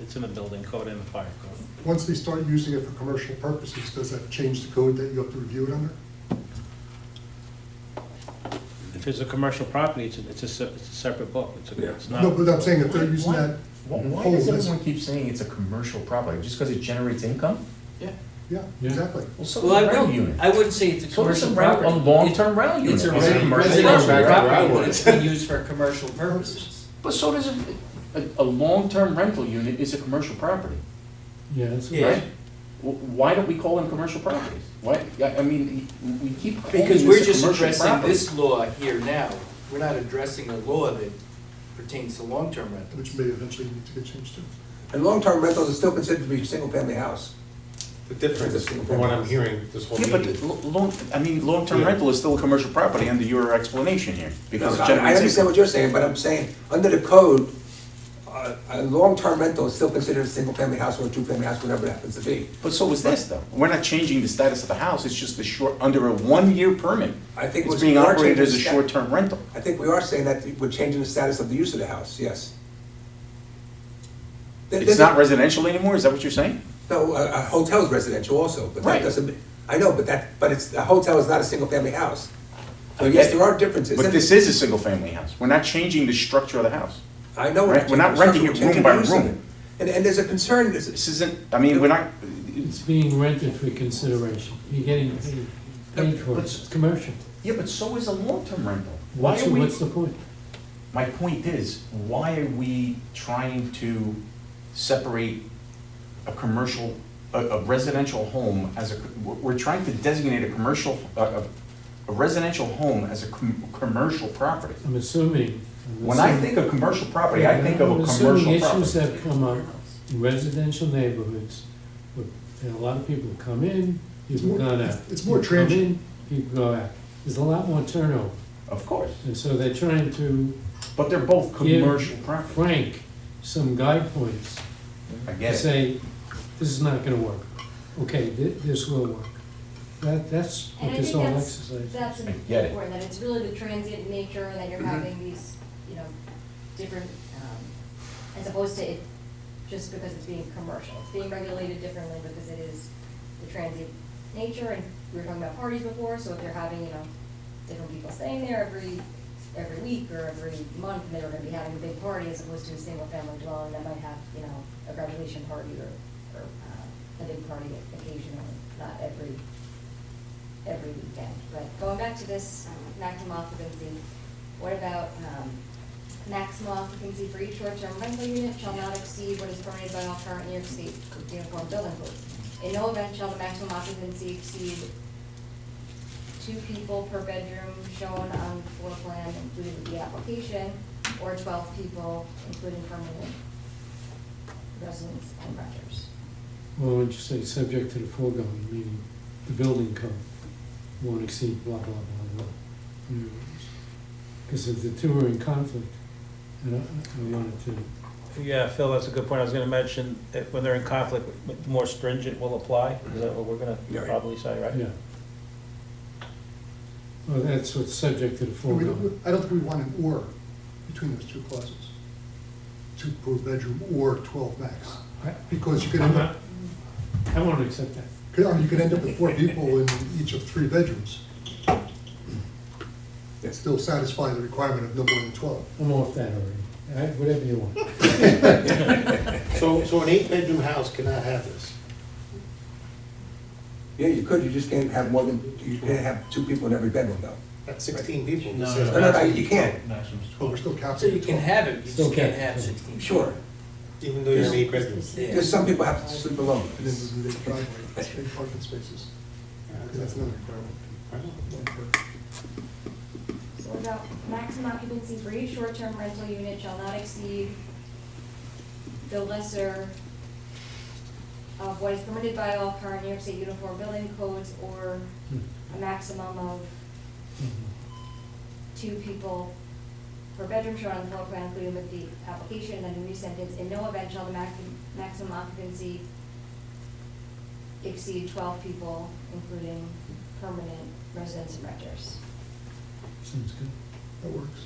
It's in the building code and the fire code. Once they start using it for commercial purposes, does that change the code that you have to review it under? If it's a commercial property, it's a separate book, it's not. No, but I'm saying if they're using that Why whole does list. everyone keep saying it's a commercial property? Just because it generates income? Yeah, Yeah. exactly. Well, so Well, does a rental unit. I wouldn't say it's a So does commercial a rental, property. a long-term rental unit. It's a Is it commercial residential Back to where I property, but was. it's being used for commercial purposes. But so does a long-term rental unit is a commercial property, Yeah, it's Yeah. right? Why don't we call them commercial properties? Why, I mean, we keep calling Because this we're a just commercial addressing property. this law here now. We're not addressing a law that pertains to long-term rentals. Which may eventually need to get changed too. And long-term rentals are still considered to be a single-family house. The difference, from what I'm hearing, this whole Yeah, but meeting. long-term Yeah. rental is still a commercial property under your explanation here, because it I generates understand income. what you're saying, but I'm saying, under the code, a long-term rental is still considered a single-family house or a two-family house, whatever it happens to be. But so is this, though. We're not changing the status of the house, it's just under a one-year permit. I think It's we being are operated changing as a the sta- short-term rental. I think we are saying that we're changing the status of the use of the house, yes. It's not residential anymore, is that what you're saying? No, a hotel is residential also, but that Right. doesn't, I know, but a hotel is not a single-family house. So yes, there are differences. But this is a single-family house. We're not changing the structure of the house. I know. Right? We're not renting it room by room. And there's a concern, This isn't, I mean, we're not, It's being rented for consideration. You're getting paid paid for, But- it's commercial. Yeah, but so is a long-term rental. Why What's, are we? what's the point? My point is, why are we trying to separate a commercial, a residential home as a, we're trying to designate a commercial, a residential home as a commercial property. I'm assuming. When I think of commercial property, I think of a I'm commercial assuming property. issues have come up in residential neighborhoods, and a lot of people come in, people go out. It's more People come transient. in, people go out. There's a lot more turnover, Of course, and so they're trying to but they're both commercial give property. Frank some guide points I to get it. say, this is not gonna work. Okay, this will work. That's And what I this think whole that's, exercise. that's I get it. important, that it's really the transient nature, and that you're having these, you know, different, as opposed to it, just because it's being commercial. It's being regulated differently because it is the transient nature, and we were talking about parties before, so if they're having, you know, different people staying there every week or every month, and they were gonna be having a big party as opposed to a single-family dwelling that might have, you know, a graduation party or a big party occasionally, not every weekend. But going back to this maximum occupancy, what about maximum occupancy for each short-term rental unit shall not exceed what is permitted by all current New York State uniform building codes. In no event shall the maximum occupancy exceed 2 people per bedroom shown on the floor plan included with the application, or 12 people including permanent residents and renters. Well, would you say subject to the foregoing, meaning the building code won't exceed blah, blah, blah, blah. Because if the two are in conflict, and I wanted to, Yeah, Phil, that's a good point. I was gonna mention, when they're in conflict, more stringent will apply. Is that what we're gonna Yeah. probably say, right? yeah. Well, that's what's subject to the foregoing. I don't think we want an or between those two clauses. 2 per bedroom or 12 max. Because you could end up, I won't accept that. you could end up with 4 people in each of 3 bedrooms. It still satisfy the requirement of no more than 12. I'm off that already. Whatever you want. So an 8-bedroom house cannot have this. Yeah, you could, you just can't have more than, you can't have 2 people in every bedroom though. That's 16 people. No, It says No, you can't. Maximum's But 12. we're still capped So at you 12. can have it, you Still just can't can't. have 16. Sure, Even though you have 8 bedrooms. Yeah. because some people have to sleep alone. And then we do the driveway, and parking spaces. That's another requirement. One per. So what about maximum occupancy for each short-term rental unit shall not exceed the lesser of what is permitted by all current New York State uniform building codes, or a maximum of 2 people per bedroom shown on the floor plan including with the application, and then the new sentence, in no event shall the maximum occupancy exceed 12 people, including permanent residents and renters. Sounds good. That works.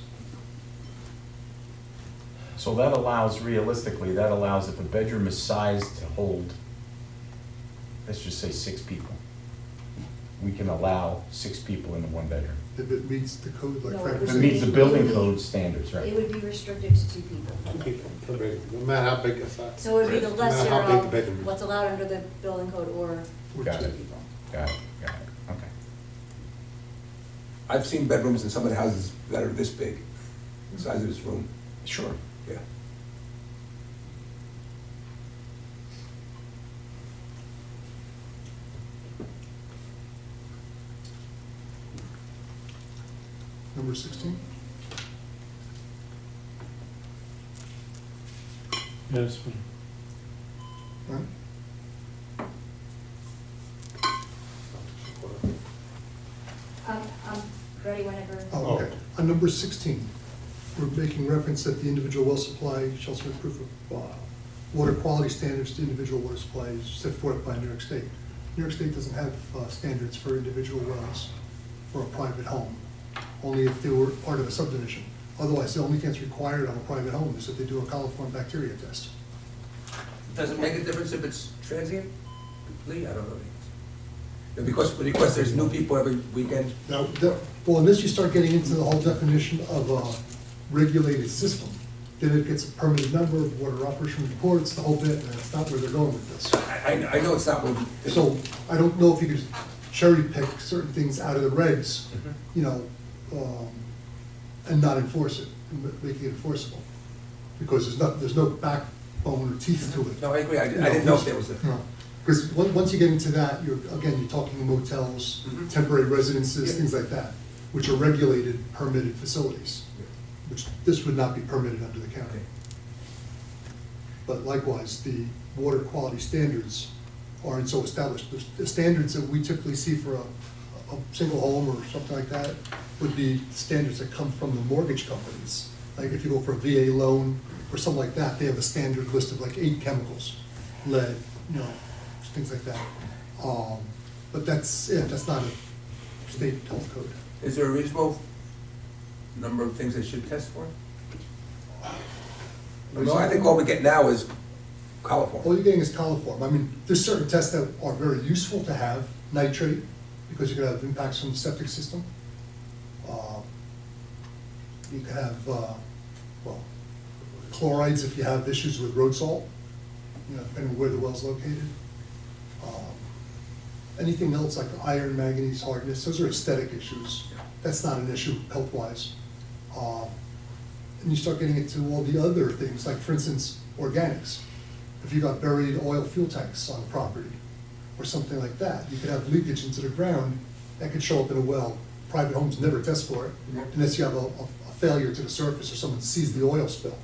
So that allows, realistically, that allows if a bedroom is sized to hold, let's just say 6 people, we can allow 6 people into 1 bedroom. If it meets the code, like No, Frank it was It would saying. meets the building code standards, It right? would be restricted to 2 people. 2 people per bedroom, no matter how big it's not. So it would be the No matter lesser how big the of bedroom is. what's allowed under the building code, or Got 2 it. people. Got it, okay. I've seen bedrooms in some of the houses that are this big, the size of this room, Sure. yeah. Number 16? Yeah, that's fine. Right? I'm ready whenever. Oh, okay. On number 16, we're making reference that the individual well supply shall submit proof of water quality standards to individual water supplies set forth by New York State. New York State doesn't have standards for individual wells for a private home, only if they were part of a subdivision. Otherwise, the only thing that's required on a private home is that they do a coliform bacteria test. Does it make a difference if it's transient? Lee, I don't know. Yeah, because there's new people every weekend. Now, well, unless you start getting into the whole definition of a regulated system, then it gets a permanent number, water operation reports, the whole bit, and that's not where they're going with this. I know it's not what. So I don't know if you could cherry pick certain things out of the regs, you know, and not enforce it, and making it enforceable. Because there's no backbone or teeth to it. No, I agree, I didn't know if there was a. Because once you get into that, you're talking motels, temporary residences, things like that, which are regulated, permitted facilities, which this would not be permitted under the county. But likewise, the water quality standards aren't so established. The standards that we typically see for a single home or something like that would be standards that come from the mortgage companies. Like if you go for a VA loan or something like that, they have a standard list of like 8 chemicals, lead, you know, things like that. But that's not a state health code. Is there a reasonable number of things they should test for? No, I think all we get now is coliform. All you're getting is coliform. I mean, there's certain tests that are very useful to have, nitrate, because you could have impacts from the septic system. You could have, well, chlorides if you have issues with road salt, you know, depending on where the well's located. Anything else like iron, manganese, hardness, those are aesthetic issues. That's not an issue health-wise. And you start getting into all the other things, like for instance, organics. If you got buried oil fuel tanks on the property or something like that, you could have leakage into the ground that could show up in a well. Private homes never test for it unless you have a failure to the surface or someone sees the oil spill.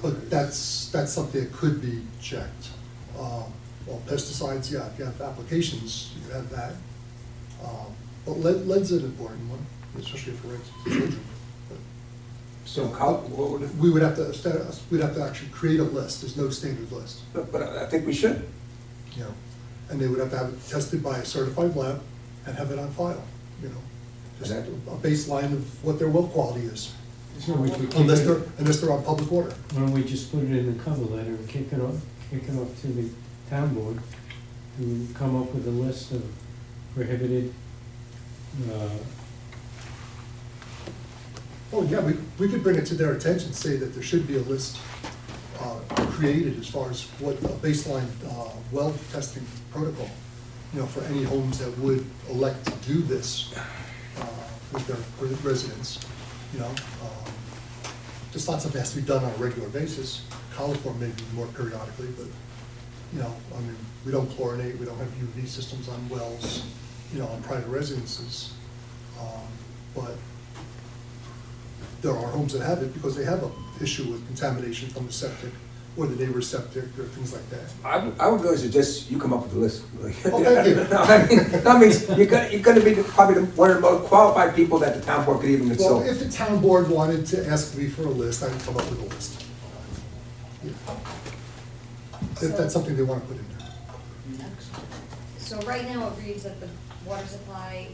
But that's something that could be checked. Well, pesticides, yeah, if you have applications, you could have that. But lead's an important one, especially for children. So we would have to actually create a list. There's no standard list. But I think we should. You know, and they would have to have it tested by a certified lab and have it on file. You know, just a baseline of what their well quality is. So we could keep Unless it- they're on public water. Why don't we just put it in the cover letter and kick it off to the town board to come up with a list of prohibited, Oh, yeah, we could bring it to their attention, say that there should be a list created as far as what a baseline well testing protocol, you know, for any homes that would elect to do this with their residents, you know. Just not something that has to be done on a regular basis. Coliform maybe more periodically, but, you know, I mean, we don't chlorinate, we don't have UV systems on wells, you know, on private residences. But there are homes that have it because they have an issue with contamination from the septic or the neighbor's septic or things like that. I would really suggest you come up with a list. Oh, thank you. That means you're gonna be probably one of the most qualified people that the town board could even Well, consult. if the town board wanted to ask me for a list, I would come up with a list. Yeah. If that's something they want to put in there. So right now it reads that the water supply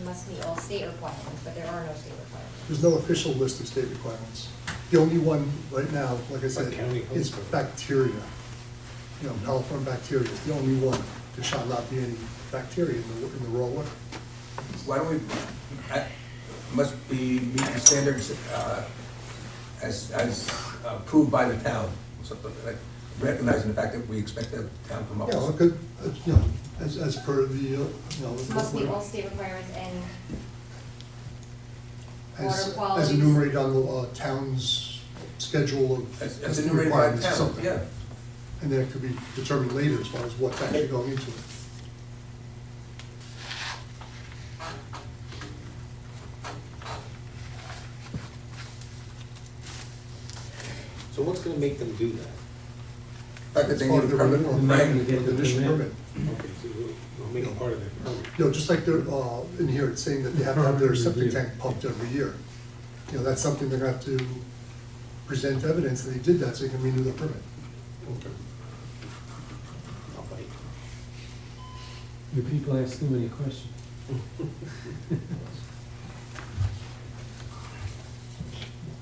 must meet all state requirements, but there are no state requirements. There's no official list of state requirements. The only one right now, like I said, county code is for it. bacteria. You know, coliform bacteria is the only one. There shall not be any bacteria in the raw water. Why don't we, must be meet the standards as approved by the town, something like recognizing the fact that we expect the town to come up Yeah, well, it with. could, you know, as per the, you know. Must meet all state requirements and water As qualities. enumerated on the town's schedule of As testing enumerated by the requirements or town, something. yeah. And then it could be determined later as far as what's actually going into it. So what's gonna make them do that? Fact that they It's part need a of their permit. renewal, Right. the initial permit. Okay, so we'll make it part of their permit. You know, just like they're, in here, it's saying that they have to have their septic tank pumped every year. You know, that's something they're gonna have to present evidence that they did that so they can renew their permit. Okay. I'll fight. you people ask too many questions.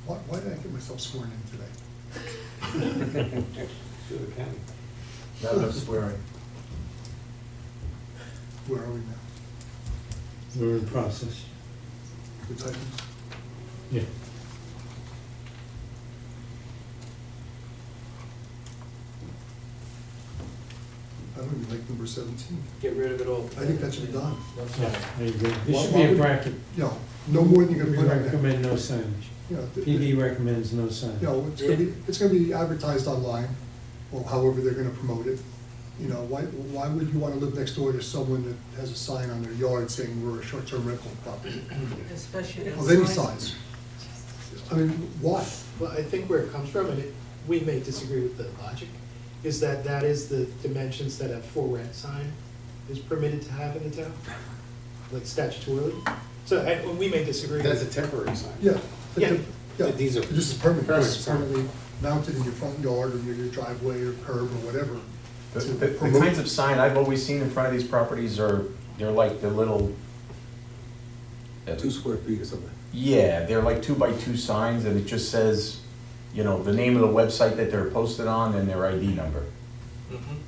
Why did I get myself sworn in today? Sure, the county. Not enough swearing. Where are we now? We're in process. The typing? Yeah. I don't even like number 17. Get rid of it all. I think that should be done. Yeah, I agree. There should be a bracket. You know, no more than you're We gonna put on there. recommend no signage. You know, PD recommends no signage. You know, it's gonna be advertised online, or however they're gonna promote it. You know, why would you wanna live next door to someone that has a sign on their yard saying we're a short-term rental property? Especially. Of any size. I mean, why? Well, I think where it comes from, and we may disagree with the logic, is that that is the dimensions that a for rent sign is permitted to have in the town, like statutorily. So we may disagree. That's a temporary sign. Yeah. Yeah. Yeah, These are this is permanent, permanent this is sign. permanently mounted in your front yard or near your driveway or curb or whatever. The kinds of sign I've always seen in front of these properties are, they're like the little, 2 square feet or something. yeah, they're like 2x2 signs, and it just says, you know, the name of the website that they're posted on and their ID number.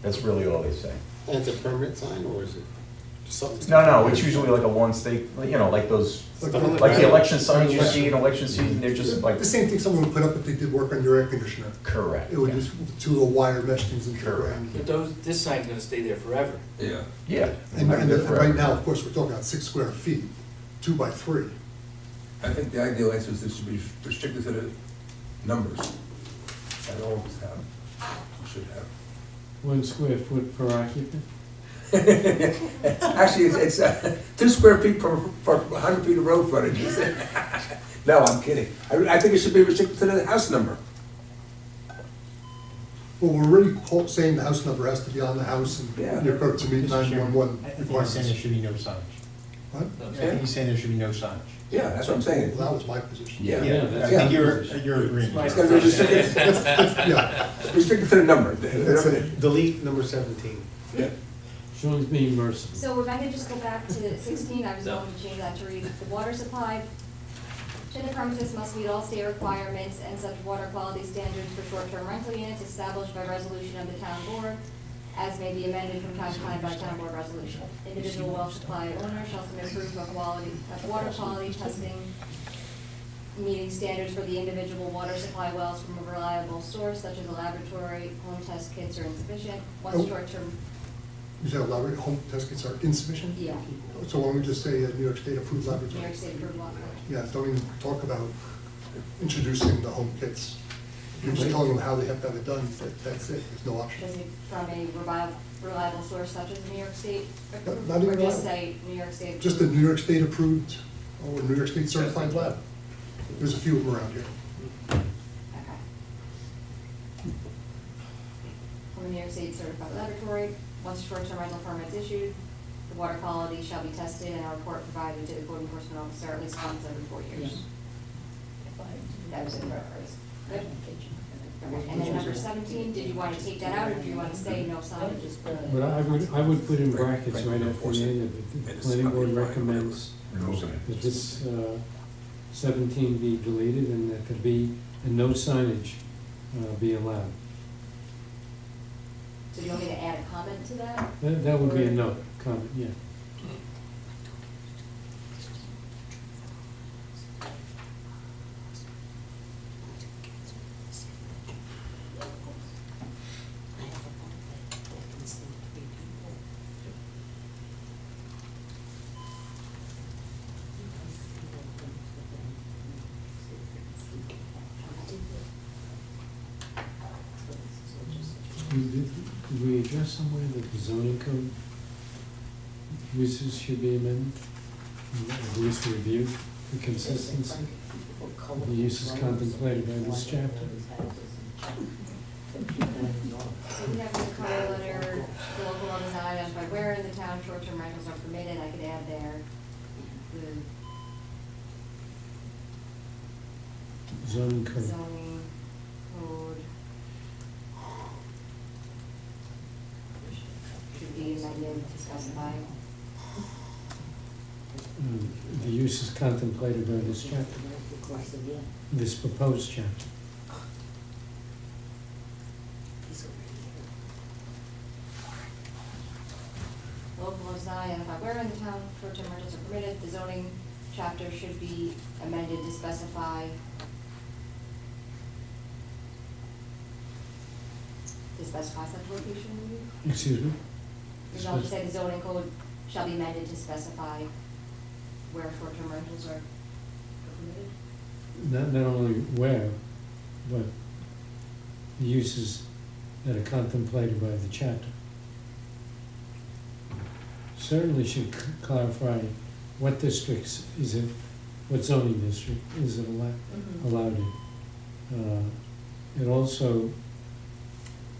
That's really all they say. And it's a permanent sign, or is it just something? No, it's usually like a one stake, you know, like those, like the election signs you see in election season, they're just like. The same thing someone would put up if they did work on your air conditioner. Correct. It would yeah. just, two little wire mesh things into the ground. But this sign's gonna stay there forever. Yeah. Yeah. And right now, of course, we're talking about 6 square feet, 2 by 3. I think the ideal answer is this should be restricted to the numbers that all of us have, should have. 1 square foot per occupant? Actually, it's 2 square feet per 100 feet of road frontage. No, I'm kidding. I think it should be restricted to the house number. Well, we're already saying the house number has to be on the house Yeah. and your code to meet Mr. Chairman, 911 I think he's saying there requirements. should be no signage. What? I think he's saying there should be no signage. Yeah, that's what I'm saying. Well, that was my position. Yeah. I think you're agreeing. It's gonna be restricted, Yeah, restricted to the number. that's it. Delete number 17. Yeah. Sean's being merciful. So if I could just go back to 16, I was going to change that to read, the water supply to the premises must meet all state requirements and such water quality standards for short-term rental units established by resolution of the town board, as may be amended from time to time by town board resolution. Individual well supply owner shall submit proof of water quality testing, meeting standards for the individual water supply wells from a reliable source such as a laboratory, home test kits are insufficient. Once Oh. short-term, You said elaborate home test kits are insufficient? yeah, So why don't we just say New York State approved New laboratory? York State approved water. Yeah, don't even talk about introducing the home kits. You're just telling them how they have to have it done, that's it, there's no option. Does it from a reliable source such as New York State? approved, Not even Or just reliable. say New York State? Just the approved? New York State approved or New York State certified lab. There's a few of them around here. Okay. From a New York State certified laboratory, once a short-term rental permit is issued, the water quality shall be tested and a report provided to the code enforcement officer at least once every 4 years. That was in reference. Good. Okay. And then number 17, did you want to take that out, or do you want to say no signage? But I would put in brackets right after the end of it, the planning board recommends that this 17 be deleted and that there be, and no signage be allowed. So do you want me to add a comment to that? That would be a no comment, yeah. Did we address somewhere that the zoning code uses should be amended? At least review for consistency? The uses contemplated by this chapter? So we have the cover letter, the local law does not identify where in the town short-term rentals are permitted, I could add there. The Zoning code. zoning code should be amended to specify. The uses contemplated by this chapter, this proposed chapter. Local law does not identify where in the town short-term rentals are permitted, the zoning chapter should be amended to specify such location, maybe? Excuse me? Because I'll just say the zoning code shall be amended to specify where short-term rentals are permitted. Not only where, but the uses that are contemplated by the chapter. Certainly should clarify what districts is it, what zoning district is it allowed in. It also,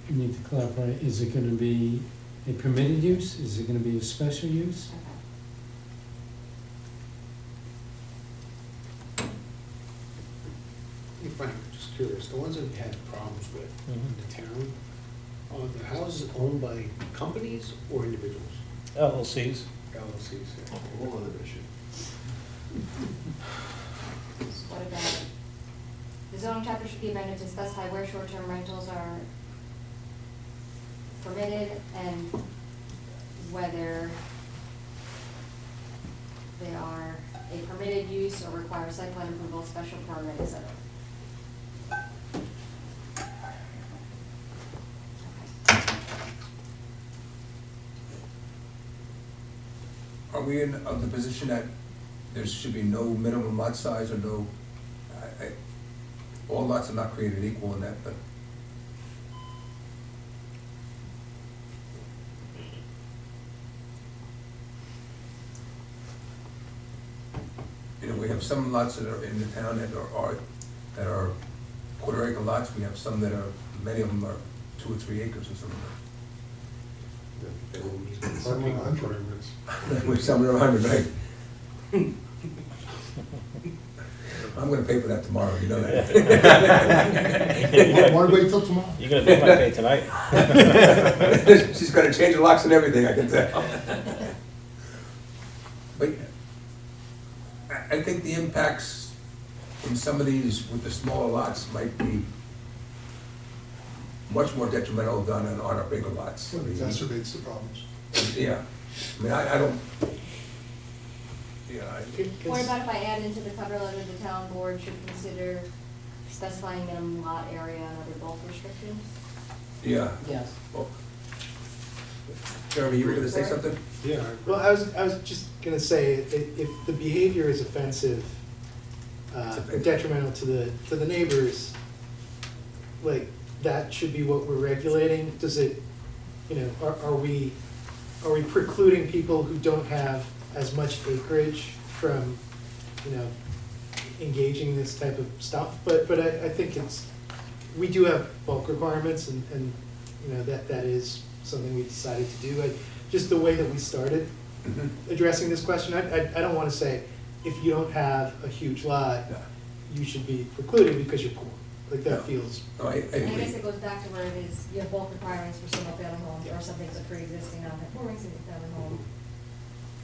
you need to clarify, is it gonna be a permitted use? Is it gonna be a special use? Frank, just curious, the ones that we had problems with in the town, are the houses owned by companies or individuals? LLCs. LLCs, yeah. A whole other issue. What about, the zoning chapter should be amended to specify where short-term rentals are permitted and whether they are a permitted use or require site plan approval, special permit, et cetera. Are we in the position that there should be no minimum lot size or no, all lots are not created equal in that, but you know, we have some lots that are in the town that are quarter acre lots, we have some that are, many of them are 2 or 3 acres or something. Some are 100. With some are 100, right? I'm gonna pay for that tomorrow, you know that. Why wait till tomorrow? You're gonna pay my pay tonight? She's gonna change the locks and everything, I can tell. But I think the impacts from some of these with the smaller lots might be much more detrimental than on our bigger lots. Well, it exacerbates the problems. Yeah, I mean, I don't, yeah, What about if I add into the cover letter, the town board should consider specifying minimum lot area and other bulk restrictions? yeah. Yes. Well, Jeremy, you were gonna say something? Yeah. Well, I was just gonna say, if the behavior is offensive, or detrimental to the neighbors, like, that should be what we're regulating. Does it, you know, are we precluding people who don't have as much acreage from, you know, engaging in this type of stuff? But I think we do have bulk requirements, and you know, that is something we decided to do. Just the way that we started addressing this question, I don't want to say, if you don't have a huge lot, you should be precluded because you're poor. Like, that feels. No, I I agree. guess it goes back to where it is, you have bulk requirements for single-family homes, or something that's a pre-existing non-conforming single-family home.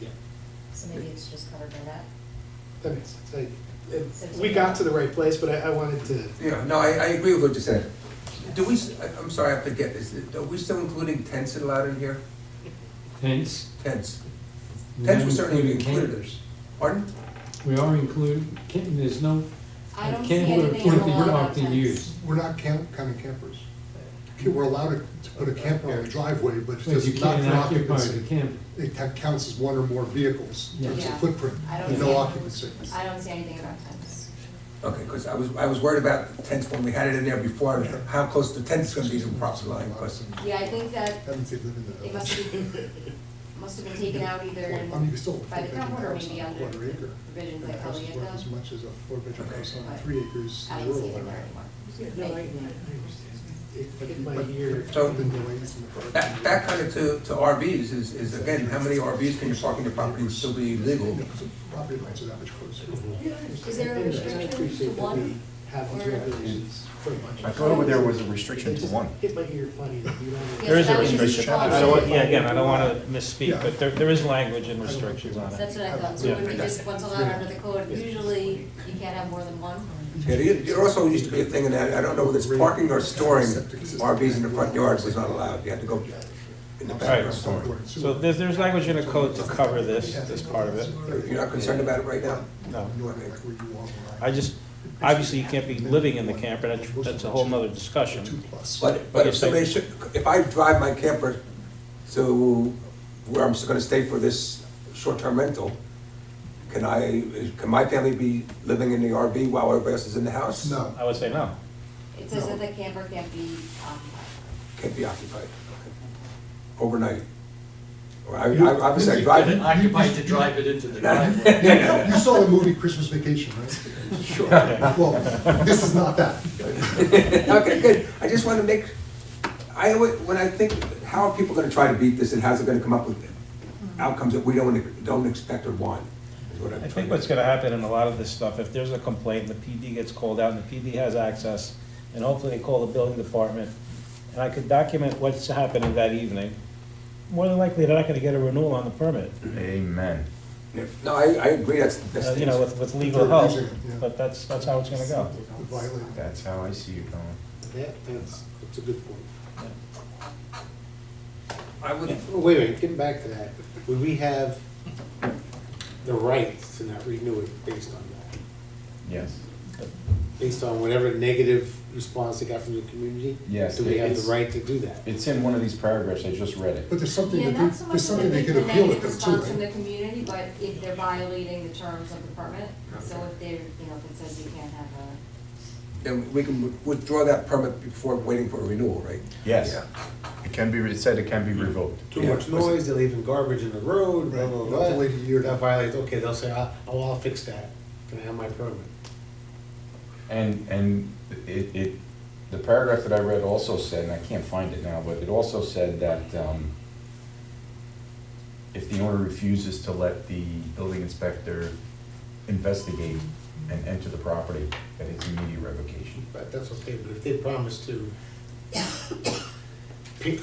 Yeah. So maybe it's just covered by that. That makes sense. We got to the right place, but I wanted to. Yeah, no, I agree with what you said. Do we, I'm sorry, I forget this, are we still including tents allowed in here? Tents? Tents. We Tents are would certainly be including included. campers. Pardon? We are including, there's no, I don't see camper anything in the law about often tents. used. We're not counting campers. We're allowed to put a camper on the driveway, but it's But you just not can't for occupy the occupancy. camper. It counts as one or more vehicles, in terms Yeah. of footprint, I don't and see no anything. occupancy. I don't see anything about tents. Okay, because I was worried about tents when we had it in there before, how close the tent's gonna be to the property line, because Yeah, I think that Haven't seen them in the. it must have been taken out either Well, I mean, you can still by the put a town board or house maybe on a under quarter acre. provisions And that the house Elliot is worth as does. much as a 4-bedroom house on Okay. 3 acres I in don't see rural anything there area. anymore. No, I hit my ear. So- The noise and the parking. back kind of to RVs is again, how many RVs can you park in your property and still be legal? Yeah, 'cause the property lines are that much closer. Is there a And I restriction to appreciate that we one? have these or- regulations for a bunch of. I thought there was a restriction They to just one. hit my ear funny that you don't. There is a Yes, that was restriction. just I don't want, one. yeah, again, I don't want to misspeak, Yeah. but there is language and restrictions on it. That's what I thought, so Yeah. it would be just what's allowed under the code, usually you can't have more than one. Yeah, there also used to be a thing in that, I don't know whether it's parking or storing RVs in the front yards was not allowed, you had to go in the back. Right. So there's language in the code to cover this part of it. You're not concerned about it right now? No. Where you are, where I just, obviously you can't be living in the camper, that's a whole nother discussion. 2+. But if somebody should, if I drive my camper to where I'm gonna stay for this short-term rental, can my family be living in the RV while everybody else is in the house? No. I would say no. It says that the camper can't be occupied. Can't be occupied, okay. Overnight. Or obviously I drive it. Occupied to drive it into the driveway. You saw the movie Christmas Vacation, right? Sure. Well, this is not that. Okay, good. I just want to make, when I think, how are people gonna try to beat this, and how's it gonna come up with outcomes that we don't expect or want? Is what I'm I trying think to- what's gonna happen in a lot of this stuff, if there's a complaint, and the PD gets called out, and the PD has access, and hopefully they call the building department, and I could document what's happening that evening, more than likely, they're not gonna get a renewal on the permit. Amen. No, I agree, that's. You know, with legal They're help, using it, yeah. but that's how it's gonna go. Violating. That's how I see it going. That's a good point. I would, Wait a minute, getting back to that, would we have the right to not renew it based on that? Yes. Based on whatever negative response they got from the community? Yes, Do we have it's- the right to do that? It's in one of these paragraphs, I just read it. But there's something Yeah, that not so much there's something they the could appeal it negative though too, response from right? the community, but if they're violating the terms of the permit, so if they're, if it says you can't have a, And we can withdraw that permit before waiting for a renewal, right? Yes. Yeah. It can be, it said it can be revoked. Too Yeah. much noise, they're leaving garbage in the road, blah, Right, blah, you blah. have to wait a year to- That violates, okay, they'll say, I'll fix that. Can I have my permit? And the paragraph that I read also said, and I can't find it now, but it also said that if the owner refuses to let the building inspector investigate and enter the property, that it's immediate revocation. But that's okay, but if they promise to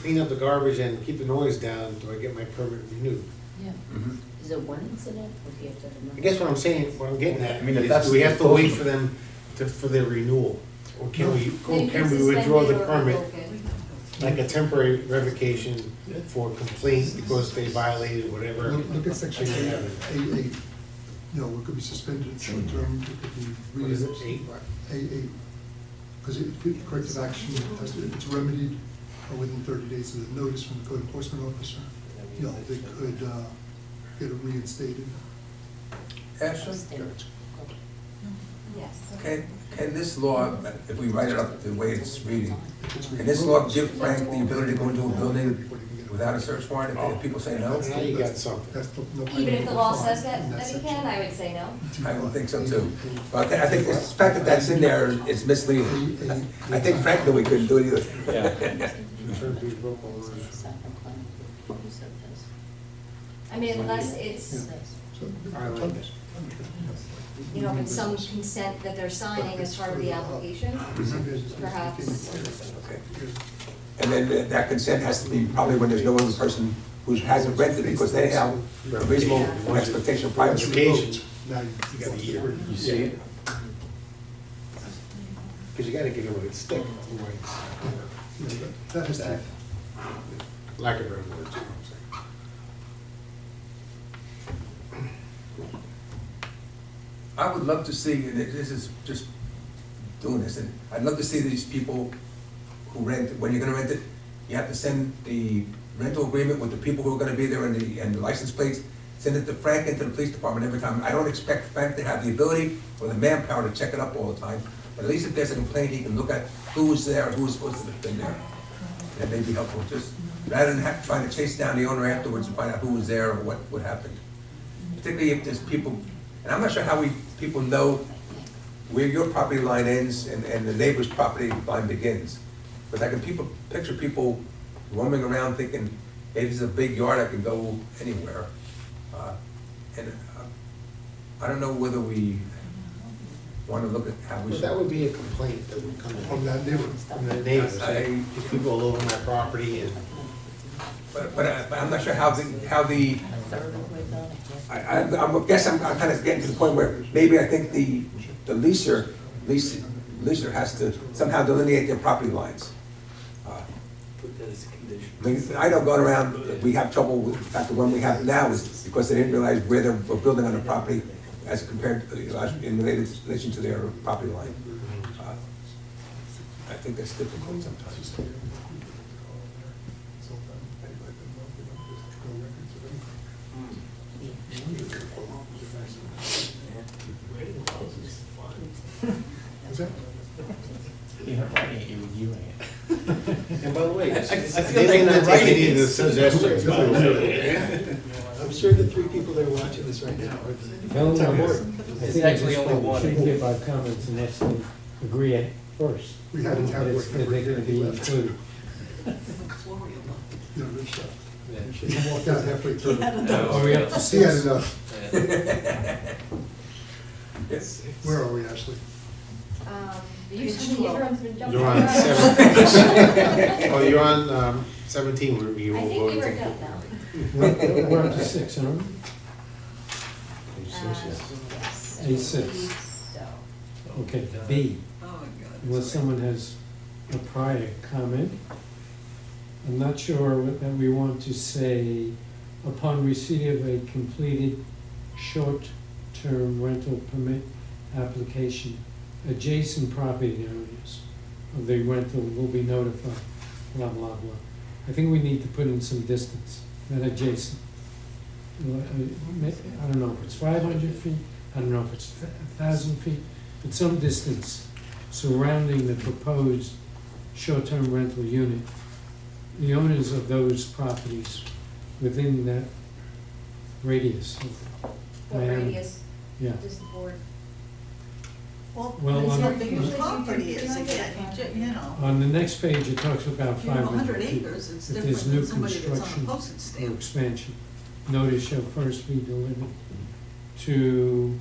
clean up the garbage and keep the noise down, do I get my permit renewed? Yeah. Mhm. Is it one incident, or do you have to have another? I guess what I'm saying, what I'm getting at, I mean, if is that's do we have to the- wait for them for their renewal? Or can we, then you can we suspend withdraw it the or permit, revoke it. like a temporary revocation for complaint because they violated whatever? Look at section A8. You know, it could be suspended short term, it could be. What is it, 8? A8. Because it could, corrective action, if it's remedied or within 30 days of the notice from the code enforcement officer, you know, they could get it reinstated. Ashley? Yes. Can this law, if we write it up the way it's reading, can this law give Frank the ability to go into a building without a search warrant if people say no? Now you got something. That's no Even if the law says in that he can, I would say no. I would think so too. But I think the fact that that's in there is misleading. I think frankly, we couldn't do it either. Yeah. I mean, unless it's, with some consent that they're signing as part of the application, perhaps. Okay. And then that consent has to be probably when there's no other person who hasn't rented because they have a reasonable expectation of privacy. Education. Now you got a year. You see it? Because you gotta give them a stick, That has to, lack of better words, you know what I'm saying? I would love to see, and this is just doing this, and I'd love to see these people who rent, when you're gonna rent it, you have to send the rental agreement with the people who are gonna be there and the license plates, send it to Frank and to the police department every time. I don't expect Frank to have the ability or the manpower to check it up all the time, but at least if there's a complaint, he can look at who was there, who was supposed to have been there. That may be helpful, just rather than trying to chase down the owner afterwards and find out who was there or what happened. Particularly if there's people, and I'm not sure how people know where your property line ends and the neighbor's property line begins. But I can picture people roaming around thinking, hey, this is a big yard, I can go anywhere. I don't know whether we want to look at how we But should. that would be a complaint that would come from that neighbor. from the neighbors, I- these people all over my property and. But I'm not sure how the I guess I'm kind of getting to the point where maybe I think the leaser has to somehow delineate their property lines. put that as a condition. I mean, I know going around, we have trouble with, in fact, the one we have now is because they didn't realize where they were building on their property as compared, in relation to their property line. I think that's difficult sometimes. What's that? You're not writing it, you're reviewing it. And by the way, I feel they may like not they're take any of the writing suggestions, by the way. I'm sure the three people that are watching this right now are Well, the town board. I It's think actually at this only point we one. shouldn't give our comments unless they agree at first. We had a town That board it's- member that they're here, gonna he be left. included. Gloria left. No, no shot. He walked out halfway through. Are we up to He had six? enough. Where are we, Ashley? Usually everyone's been jumping You're on around. 17. Oh, you're on 17, you I were think we voting. worked out now. We're up to six, aren't we? Yes. I A6. believe so. Okay, B, Oh, my God. unless someone has a prior comment. I'm not sure that we want to say, upon receipt of a completed short-term rental permit application, adjacent property owners of the rental will be notified, blah, blah, blah. I think we need to put in some distance, not adjacent. I don't know if it's 500 feet, I don't know if it's 1,000 feet, but some distance surrounding the proposed short-term rental unit. The owners of those properties within that radius of What diameter. radius Yeah. does the board? Well, Well, depends on how the- big your property is again, you know. On the next page, it talks about If you have 500 100 feet. acres, it's If different there's than new somebody that's on a construction postage or stamp. expansion, notice shall first be delivered to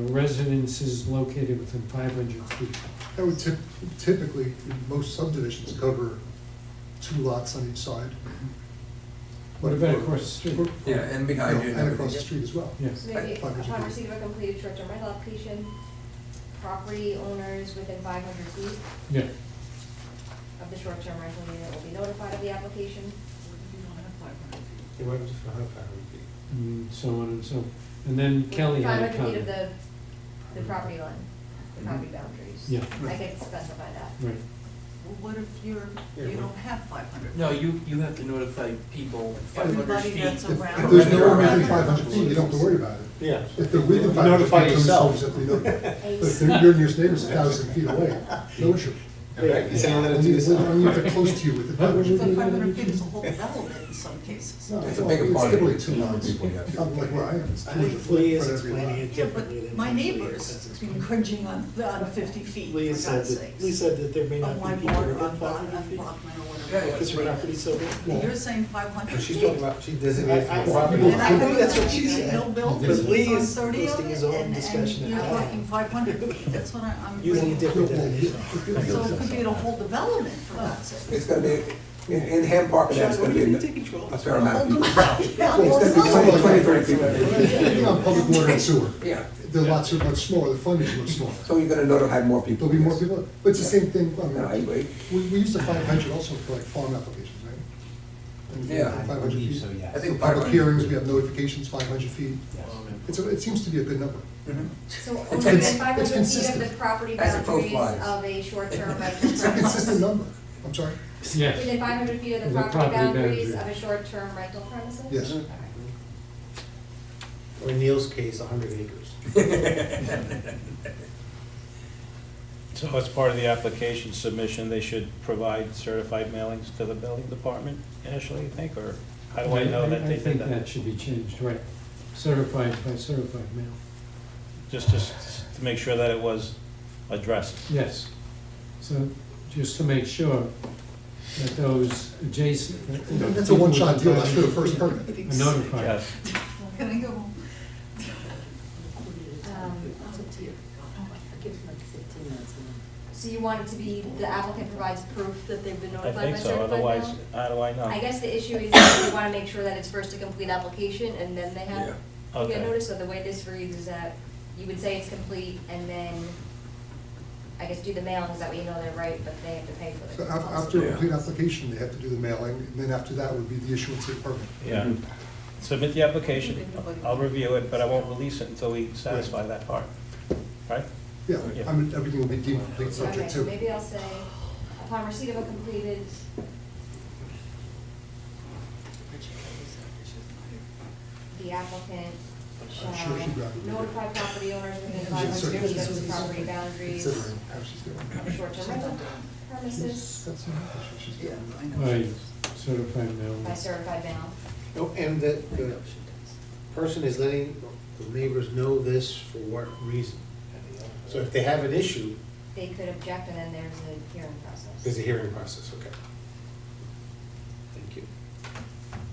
residences located within 500 feet. That would typically, most subdivisions cover 2 lots on each side. What about across the street? Yeah, and behind you. And across the street as well. Yes. So maybe 500 upon feet. receipt of a completed short-term rental application, property owners within 500 feet Yeah, of the short-term rental unit will be notified of the application. You don't have 500 feet. It went to 500 feet. and so on and so, and then Kelly had a 500 feet of comment. the property line, the property boundaries. Yeah. I can specify that. Right. Well, what if you don't have 500? No, you have to notify people 500 Everybody feet. that's If around. if there's no one within 500 feet, you don't have to worry about it. Yeah. If they're within 500 feet, Notify code yourself. says that they notify. But if they're, your nearest neighbor's 1,000 feet away, no issue. You send a letter to Only yourself. only if they're close to you within 500 feet. But 500 feet is a whole development in some cases. No, It's a bigger part of typically it. 2 lots. Not like where I am. It's I 2 think Lee is for every lot. explaining it Yeah, differently but than. my usually neighbors it's been cringing on 50 feet, Lee for said God's that, sakes. Lee said that there may Of not my be people border within on 500 feet. Brockman or Yeah, whatever. Because your property's so big. And you're saying 500 feet? She's talking about, she designated I- for I- property. And I know That's what she that said. no buildings But Lee on is 30 of posting his it, own and discussion you're of talking 500 feet, that's what I'm Using a bringing. different definition. So it could be a whole development, for God's sake. It's gonna be, in Ham Park, and that's Sean, gonna what be do you a take control? a fair amount of Whole people. development. It's gonna be 20, 30 people. Depending on public water and sewer, Yeah, the lots are much smaller, the frontage is much smaller. so you're gonna notify more people. There'll be more people, but it's the same thing, I No, I mean, agree. we used the 500 also for like farm applications, right? And Yeah. 500 I believe feet. so, yes. I think For public 500. hearings, we have notifications, 500 feet. Yes. It seems to be a good number. Mhm. So It's within cons- 500 it's feet of consistent. the property As the crow boundaries flies. of a short-term rental It's a consistent premises. number, I'm sorry, Yes. Within 500 feet of the The property property boundaries boundary. of a short-term rental premises? yes. All right. Or in Neil's case, 100 acres. So as part of the application submission, they should provide certified mailings to the building department initially, you think, or how do I know that they I think did that that? should be changed, right. Certified by certified mail. Just to make sure that it was addressed. Yes. So just to make sure that those adjacent. That's a one-shot deal, that's for the first permit. Are notified. Yes. Can I go home? So you want it to be, the applicant provides proof that they've been I notified by think so, certified otherwise, mail? how do I know? I guess the issue is that you want to make sure that it's first a complete application and then they have to get Okay. notice. So the way this reads is that you would say it's complete and then, I guess, do the mailings, that way you know they're right, but they have to pay for So it. after a complete application, they have to do the mailing, and then after that would be the issuance of the permit. Yeah. Submit the application, I'll review it, but I won't release it until we satisfy that part, right? Yeah, Yeah. I mean, everything will be deemed complete Okay, subject so to. maybe I'll say, upon receipt of a completed the applicant I'm sure she'd shall rather be notify property owners within Yeah, 500 certainly. feet of the property boundaries Considering how she's doing. of short-term rental premises That's not what she's Yeah, doing. I know. By certified mail. by certified mail. Oh, and the person is letting the neighbors know this for what reason? So if they have an issue, They could object, and then there's a hearing process. there's a hearing process, okay. Thank you.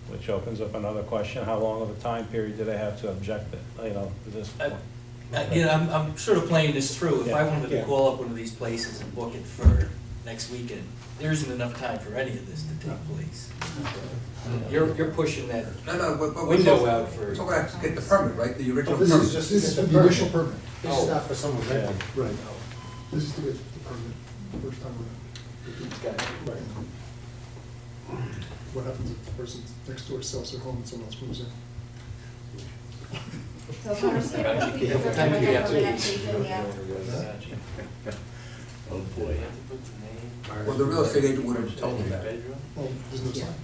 Which opens up another question, how long of a time period do they have to object, to this point? Again, I'm sort of playing this through. If I Yeah. wanted to Yeah. call up one of these places and book it for next weekend, there isn't enough time for any of this to take place. You're pushing that No, window out for. So we have to get the permit, right, the original This permit? is just to get the initial permit. This is not for someone renting. Right. This is to get the permit, first time around. Right. What happens if the person next door sells their home and someone else moves in? So upon receipt of complete Yeah, what short-term time do you rental have to permit leave? application, the app- Oh, boy. Well, the real estate agent would have told them that. Well, there's no sign.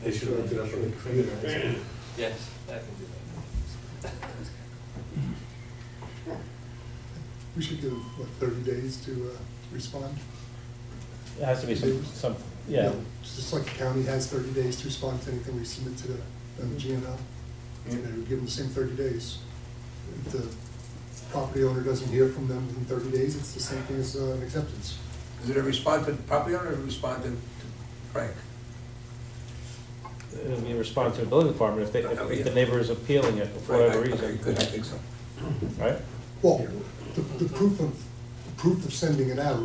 They should have looked it up on the computer. Yes, I can do that. We should give, what, 30 days to respond? It has to be some, yeah, Just like the county has 30 days to respond to anything we submit to the GNL. They would give them the same 30 days. If the property owner doesn't hear from them within 30 days, it's the same thing as an acceptance. Is it a response to the property owner or a response to Frank? it'll be a response to the building department if the neighbor is appealing it for whatever Okay, reason, good, I think so. right? Well, the proof of sending it out,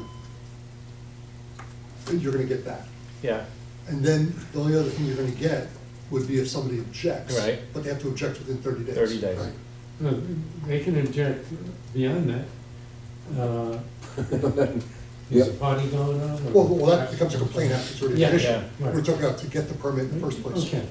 you're gonna get that. Yeah, And then the only other thing you're gonna get would be if somebody objects. Right. But they have to object within 30 days. 30 days. Right. No, they can object beyond that. Is a party going on? or- Well, that becomes a complaint after it's already Yeah, issued. yeah, right. We're talking about to get the permit in the first place. Okay.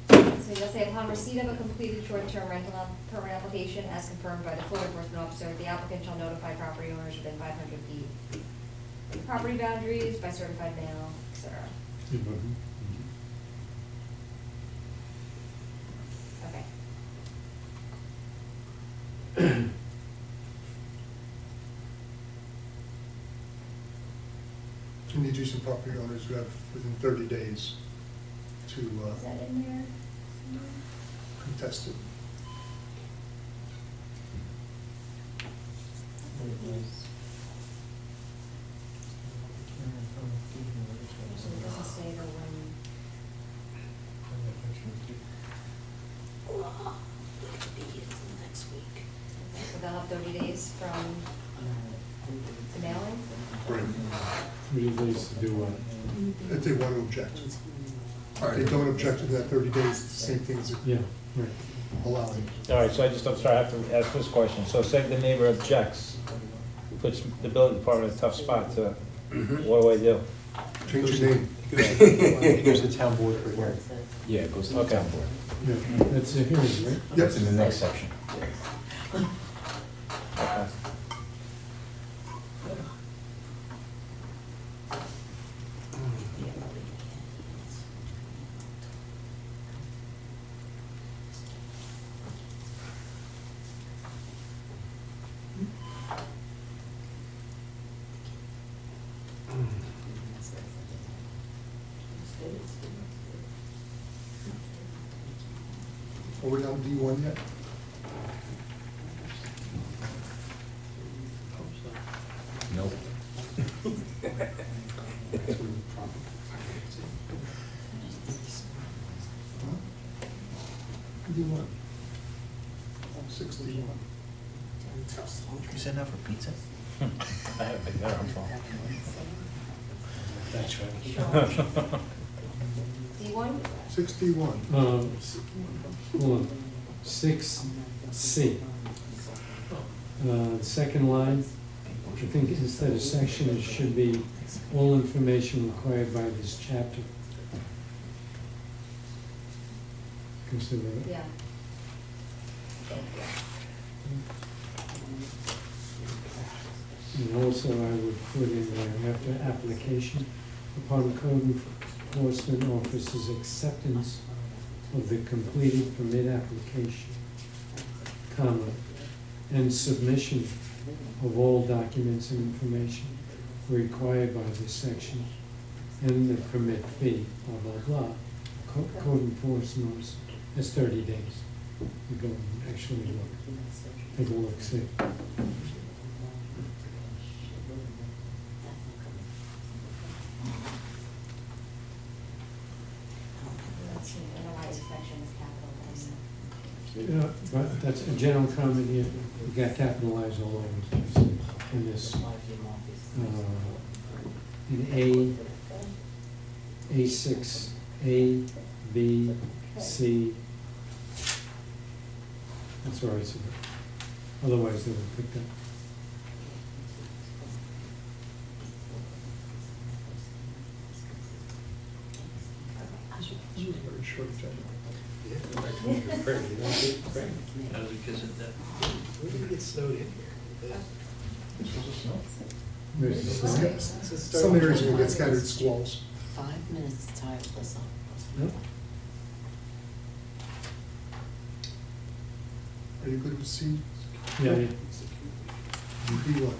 So you'll say upon receipt of a completed short-term rental permit application as confirmed by the code enforcement officer, the applicant shall notify property owners within 500 feet of the property boundaries by certified mail, et cetera. Mhm. Okay. You need to do some property owners who have within 30 days to Is that in there? contest it. So it doesn't say the when. So they'll have 30 days from the mailing? Right. 3 days to do what? If they want to object. If they don't object to that 30 days, it's the same thing as Yeah, right. allowing. all right, so I'm sorry, I have to ask this question. So say the neighbor objects, puts the building department in a tough spot to, what do I do? Change your name. It goes to town board for hearing. Yeah, it goes to the Okay. town board. Yeah, that's a hearing, right? That's in the next section. Okay. Are we on D1 yet? Nope. D1. 61. You send out for pizza? I have a big better, I'm fine. Thanks, Frank. D1? 61. Hold on, 6C. Second line, I think instead of section, it should be all information required by this chapter. Consider it. Yeah. And also I would put in there, after application, upon code enforcement officer's acceptance of the completed permit application, comma, and submission of all documents and information required by this section, and the permit fee, blah, blah, blah. Code enforcement officer, that's 30 days. You go and actually look, take a look, see. NOI inspection is capitalized. Yeah, but that's a general comment here, you got capitalized all over the place in this, in A6, A, B, C. That's where I see it. Otherwise, they would pick up. Very short agenda. Yeah, go back to your prayer, you don't get prayer. That was because of that. We're gonna get snowed in here. Where's the sign? Some areas will get scattered squalls. 5 minutes to tie this up. No? Are you good with C? Yeah, yeah. B1.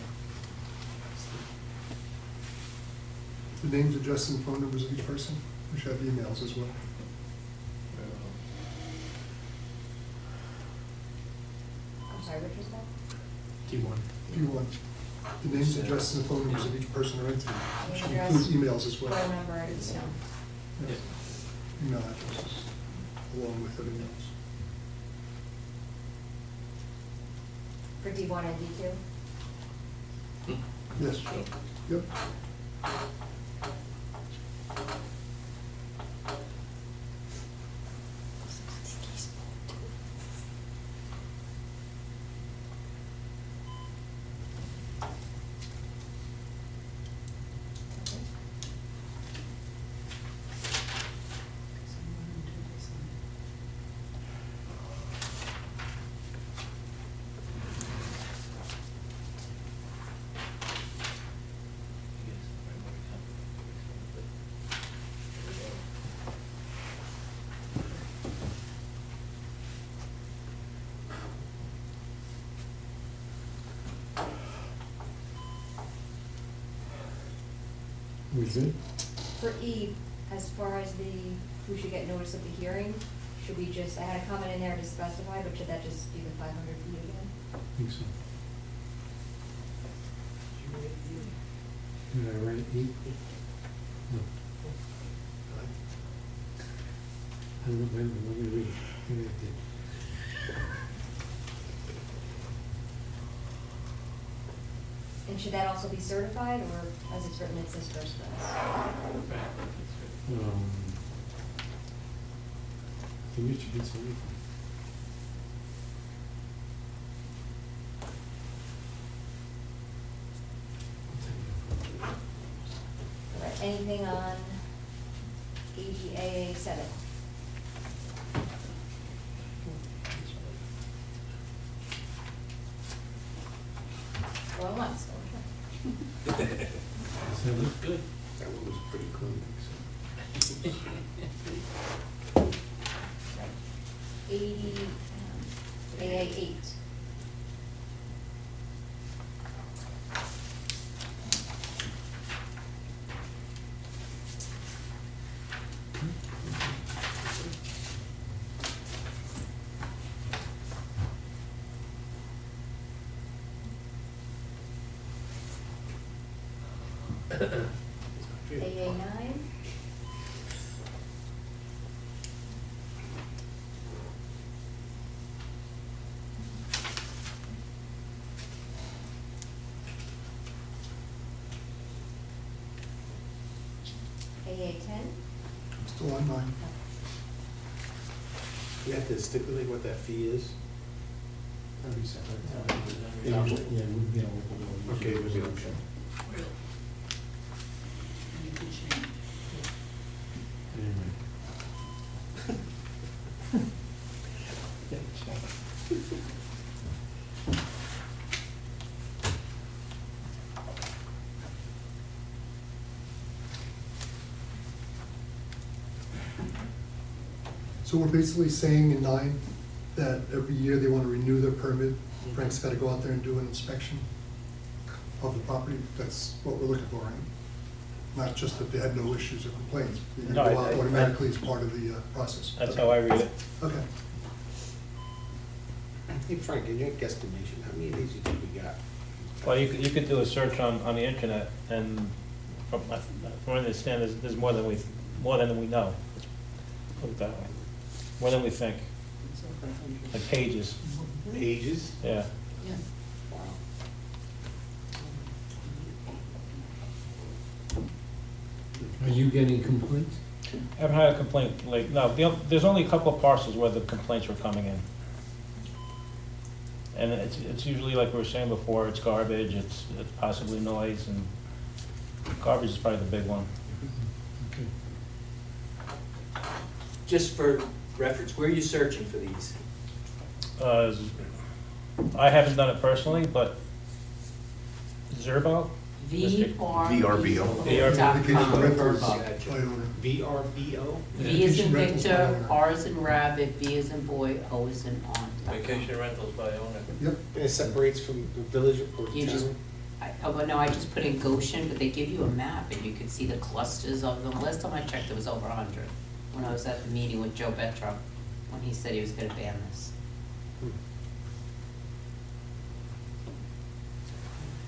The names, address, and phone numbers of each person. We should have emails as well. I'm sorry, which was that? T1. B1. The names, address, and phone numbers of each person or entity. Name, Should address, include emails as well. Phone number, and so. Yes. Email addresses, along with their emails. For D1 and D2? Yes. Yep. We good? For E, as far as who should get notice of the hearing, should we just, I had a comment in there to specify, but should that just be the 500 feet again? I think so. Did I write E? No. I don't know, wait a minute, let me read. Maybe I did. And should that also be certified, or as it's written, it says first class? I think it should be certified. All right, anything on ADAA 7? Going once, going twice. So that's Good. That one was pretty clean. AA 8. AA 9. AA 10. Still on mine. You have to stipulate what that fee is? Yeah, we'd be able to. Okay, it would be okay. Really? And you could change. Anyway. So we're basically saying in 9 that every year they want to renew their permit. Frank's got to go out there and do an inspection of the property. That's what we're looking for, right? Not just that they had no issues or complaints. They're No, going to go out I- automatically as part of the process. That's how I read it. Okay. Hey Frank, in your guesstimation, how many of these do you think we got? Well, you could do a search on the internet, and from what I understand, there's more than we know. Let's put it that way. More than we think, like pages, Pages? yeah. Yeah. Wow. Are you getting complaints? I haven't had a complaint, like, no, there's only a couple of parcels where the complaints were coming in. And it's usually, like we were saying before, it's garbage, it's possibly noise, and garbage is probably the big one. Just for reference, where are you searching for these? I haven't done it personally, but Zerbo? VRBO. Vacation rentals Gotcha. by owner. VRBO? V is in Vacation rentals by Victor, owner. R is in rabbit, B is in boy, O is in on. Vacation rentals by owner. Yep. It separates from the village or the You just, town? I just put in Goshen, but they give you a map and you could see the clusters of them. Last time I checked, it was over 100, when I was at the meeting with Joe Betra, when he said he was gonna ban this.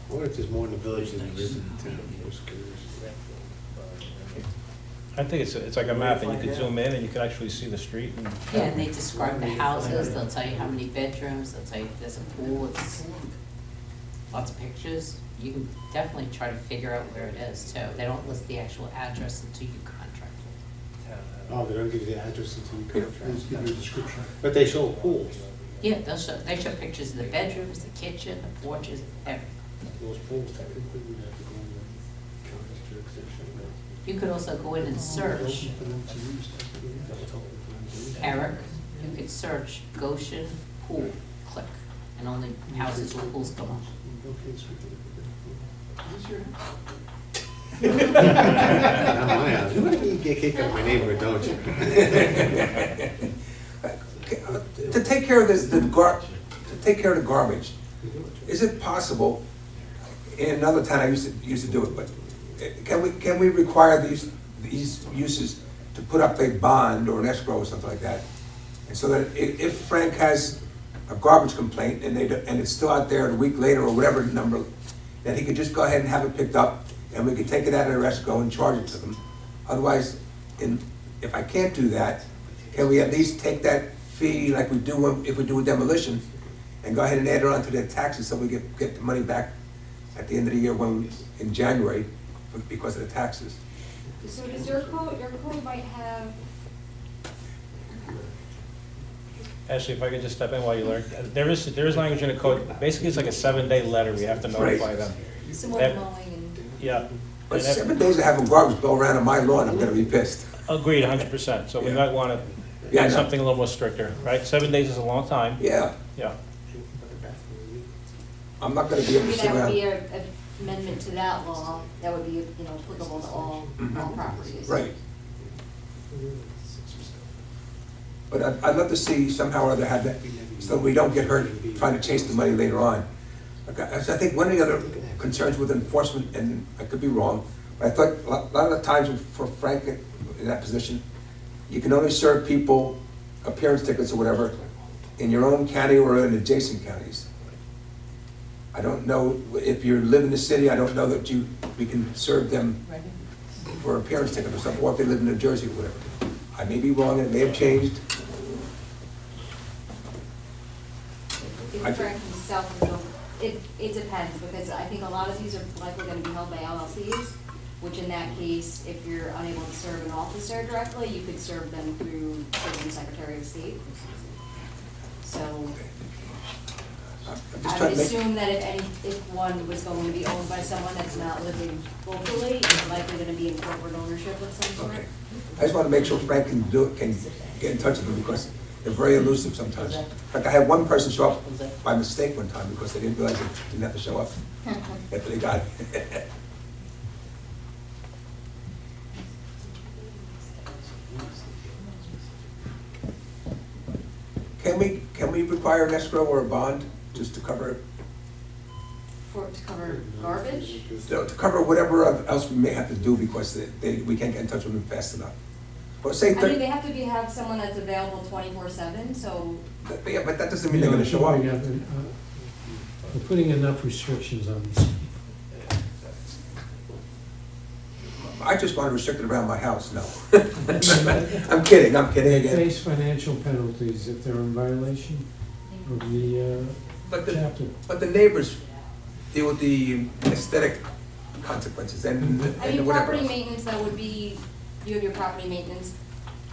I wonder if there's more in the village than there is in the town. I was curious. I think it's like a map, and you could zoom in and you could actually see the street and. Yeah, and they describe the houses, they'll tell you how many bedrooms, they'll tell you if there's a pool, it's lots of pictures. You can definitely try to figure out where it is too. They don't list the actual address until you contract with Oh, they don't give you the address until you They contract. just give you a description. But they show pools. them. Yeah, they show pictures of the bedrooms, the kitchen, the porches, everything. Those pools technically would have to go in the county's jurisdiction. You could also go in and search, For them to use. Eric, you could search Goshen pool, click, and only houses with pools come up. Not my house. You get kicked out of my neighborhood, don't you? To take care of to take care of the garbage, is it possible, in another town, I used to do it, but can we require these uses to put up a bond or an escrow or something like that? And so that if Frank has a garbage complaint and it's still out there a week later or whatever number, that he could just go ahead and have it picked up and we could take it out of the escrow and charge it to them. Otherwise, if I can't do that, can we at least take that fee like we do if we do a demolition and go ahead and add it on to their taxes so we get the money back at the end of the year in January because of the taxes? So does your code might have, Ashley, if I could just step in while you learn, there is language in the code, basically it's like a 7-day letter, we have to notify them. similar That- mowing and, Yeah. But And that- 7 days of having garbage go around on my lawn, I'm gonna be pissed. Agreed, 100%, so we Yeah. might want to Yeah, I make know. something a little more stricter, right? 7 days is a long time, Yeah, yeah. I'm not gonna be able to maybe sit that would be around. an amendment to that law, that would be, applicable to all properties. Right. But I'd love to see somehow or other have that, so we don't get hurt trying to chase the money later on. I think one of the other concerns with enforcement, and I could be wrong, but I thought a lot of the times for Frank in that position, you can only serve people appearance tickets or whatever in your own county or in adjacent counties. I don't know, if you live in the city, I don't know that we can serve them for appearance ticket or something, or if they live in New Jersey or whatever. I may be wrong, and it may have changed. If Frank himself, it depends, because I think a lot of these are likely gonna be held by LLCs, which in that case, if you're unable to serve an officer directly, you could serve them through, say, the Secretary of State. So I'm just I trying would to make, assume that if one was going to be owned by someone that's not living locally, it's likely gonna be in corporate ownership of some sort. okay. I just want to make sure Frank can get in touch with them because they're very elusive sometimes. In fact, I had one person show up by mistake one time because they didn't realize they didn't have to show up after they got it. we require an escrow or a bond just to cover, To cover garbage? to cover whatever else we may have to do because we can't get in touch with them fast enough? Or say, I mean, they have to have someone that's available 24/7, so yeah, but that doesn't mean they're gonna show up. We're putting enough restrictions on these. I just want to restrict it around my house, no. I'm kidding They again. face financial penalties if they're in violation of the chapter. But the neighbors deal with the aesthetic consequences and I mean, whatever property else. maintenance, that would be, you have your property maintenance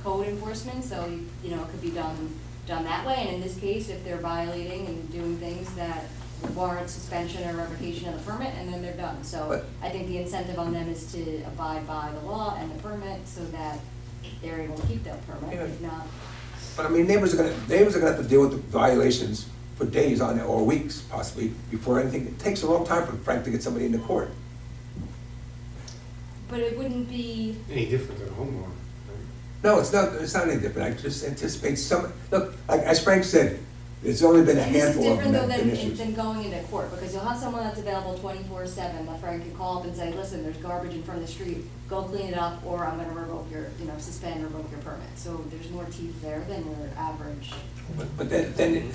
code enforcement, so, you know, it could be done that way, and in this case, if they're violating and doing things that warrant suspension or revocation of the permit, and then they're done. So But- I think the incentive on them is to abide by the law and the permit, so that they're able to keep that permit, if not. But I mean, neighbors are gonna have to deal with the violations for days on it, or weeks possibly, before anything. It takes a long time for Frank to get somebody into court. But it wouldn't be, Any different than a homeowner. No, it's not any different. I just anticipate look, like, as Frank said, it's only been a and this is handful of different though them issues. than going into court, because you'll have someone that's available 24/7, that Frank can call up and say, listen, there's garbage in front of the street, go clean it up, or I'm gonna revoke your, suspend or revoke your permit. So there's more teeth there than your average. But then,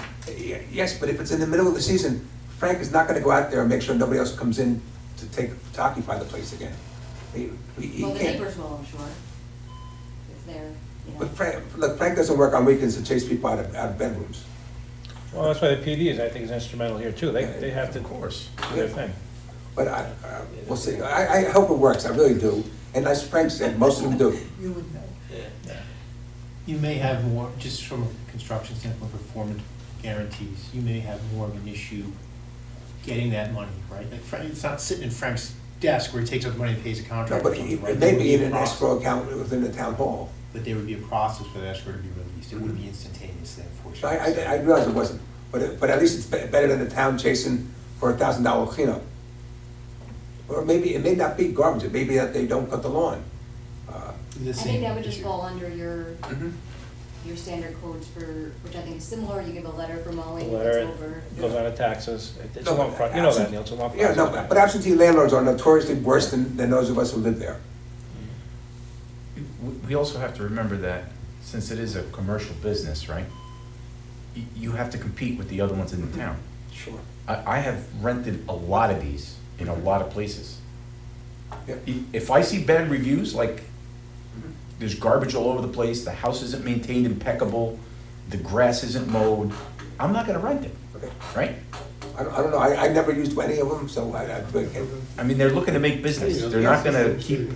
yes, but if it's in the middle of the season, Frank is not gonna go out there and make sure nobody else comes in to occupy the place again. He Well, the can't. neighbors will, I'm sure, if they're, But Frank doesn't work on weekends to chase people out of bedrooms. Well, that's why the PD is, I think, is instrumental here too. They have to, Of course. do their thing. But we'll see. I hope it works, I really do. And as Frank said, most of them do. You would know. You may have more, just from a construction standpoint, performance guarantees, you may have more of an issue getting that money, right? Like, it's not sitting in Frank's desk where he takes out the money and pays a No, contractor. but or it something, right? may There would be in a an process. escrow account within the town hall. But there would be a process for the escrow to be released. It wouldn't be instantaneously, I unfortunately. realize it wasn't, but at least it's better than the town chasing for $1,000 cleanup. Or maybe, it may not be garbage, it may be that they don't cut the lawn. The I same think that would just issue. fall under Mhm. your standard codes for, which I think is similar, you give a letter for The mowing, it's letter over. goes out of taxes. It's a No, long, but you know that, Neil, it's a long Yeah, process. no, but absentee landlords are notoriously worse than those of us who live there. We also have to remember that since it is a commercial business, right? You have to compete with the other ones in the town. Sure. I have rented a lot of these in a lot of places. Yep. If I see bad reviews, like there's garbage all over the place, the house isn't maintained impeccable, the grass isn't mowed, I'm not gonna rent it, Okay. right? I don't know, I never used any of them, so I really can't. I mean, they're looking to make business. They're not gonna keep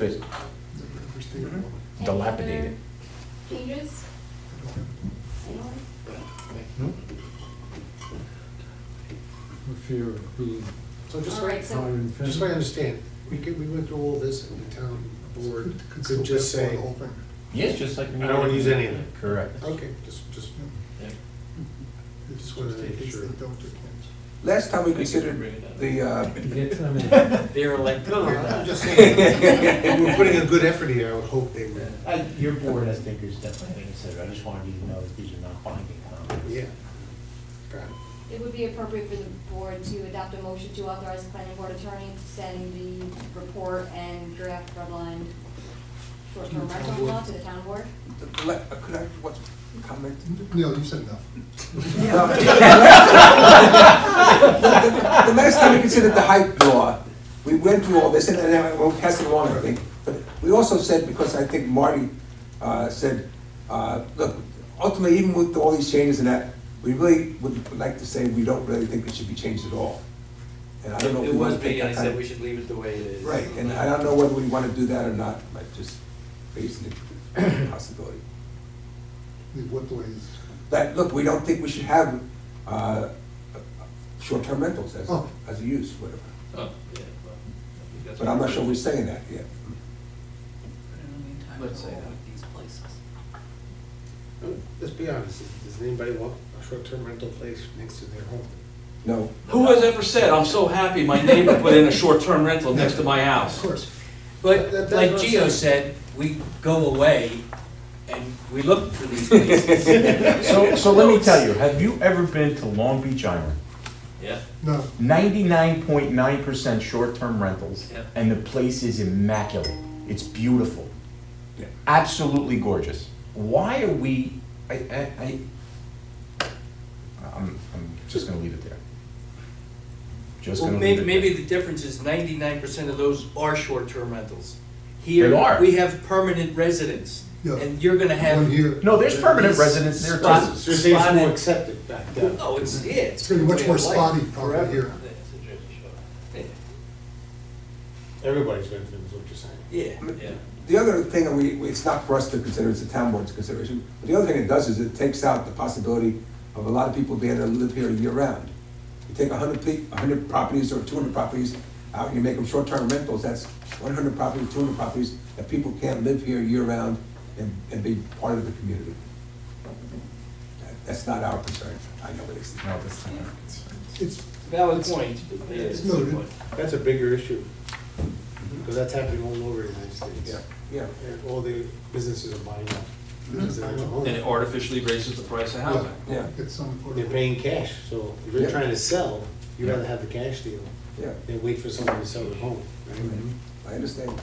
it dilapidated. Changes? Anyone? For fear of being So just All so, right, so- harmed and just so I understand, we went through all this and the town board could just The say, whole thing. Yes, just like. I don't wanna use any of it. Correct. okay, just wanted to In make case sure. they don't, they can't. Last time we considered the, get them in. They're elected. No, I'm just saying, we're putting a good effort here, I would hope they would. Your board has thinkers definitely considered. I just wanted you to know that these are not binding comments. Yeah. Got it. It would be appropriate for the board to adopt a motion to authorize the planning board attorney to send the report and draft redline short-term rental law to the town board. could I, what's comment? Neil, you said enough. The last time we considered the height law, we went through all this, and then we'll pass it along, I think. But we also said, because I think Marty said, look, ultimately, even with all these changes and that, we really would like to say we don't really think it should be changed at all. And I don't know if It we want was to take me, that I kind said of. we should leave it the way it is. Right, and I don't know whether we want to do that or not, but just basically a possibility. What the way is? That, look, we don't think we should have short-term rentals as Oh. a use, whatever. Oh, yeah, well, that's But I'm not what sure we're saying that yet. But in the meantime, Let's say go that. with these places. Let's be honest, does anybody want a short-term rental place next to their home? No. Who has ever said, I'm so happy my neighbor put in a short-term rental next to my house? Of course. But That's like what I'm Gio saying. said, we go away and We looked for these places. So let me tell you, have you ever been to Long Beach Island? Yeah. No, 99.9% short-term rentals, Yep. and the place is immaculate. It's beautiful. Yeah. Absolutely gorgeous. Why are we, I'm just gonna leave it there. Just Well, gonna leave it maybe there. the difference is 99% of those are short-term rentals. They Here, are. we have permanent residents, Yeah. and you're gonna have. one here. No, there's permanent residents there Spot- too. So you're saying it's more spotted- accepted back then? Oh, it's, yeah. It's gonna be much way more of life spotty probably forever. here. Yeah. Everybody's renting, is what you're saying. Yeah, yeah. The other thing, that it's not for us to consider, it's the town board's consideration, but the other thing it does is it takes out the possibility of a lot of people being able to live here year-round. You take 100 properties or 200 properties out and you make them short-term rentals, that's 100 properties, 200 properties that people can't live here year-round and be part of the community. That's not our concern. I know it is. No, that's not our concern. It's, Valid point. Yeah, it's it's a good noted. point. That's a bigger issue, because that's happening all over the United States. Yeah, yeah. And all the businesses are buying up residential And it homes. artificially raises the price of housing. Yeah. It's some. They're paying cash, so if you're Yeah. trying to sell, you'd rather have the cash deal Yeah, than wait for someone to sell their home, right? I understand.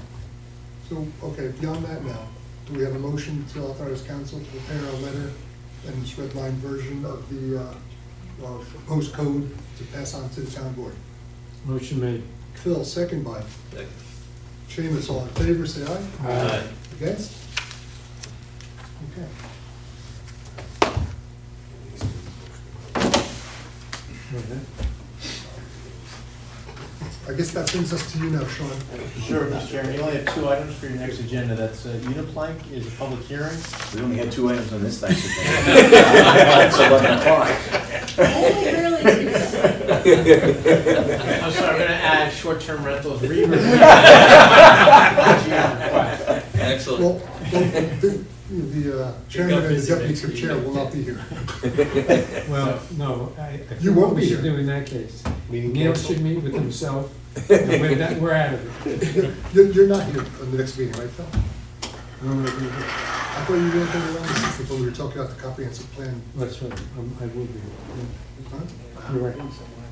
So, okay, beyond that now, do we have a motion to authorize council to prepare a letter and this red line version of the proposed code to pass on to the town board? Motion made. Phil, second by Seamus, all in favor, say aye. Aye. Against? Okay. I guess that brings us to you now, Sean. Sure, Mr. Chairman, you only have 2 items for your next agenda. That's Uniplank is a public hearing. We only had 2 items on this thing today. It's 11 o'clock. Only really I'm sorry, I'm gonna add short-term rentals re-review. Excellent. Well, the chairman and the deputy chair will not be here. Well, no, I You think won't what we be should here. do in that case, Meeting Neil canceled. should meet with himself, and we're out of it. You're not here on the next meeting, right, Phil? I thought you were going to around the 16th when we were talking about the comprehensive plan. That's right, I will be. Huh? You're right.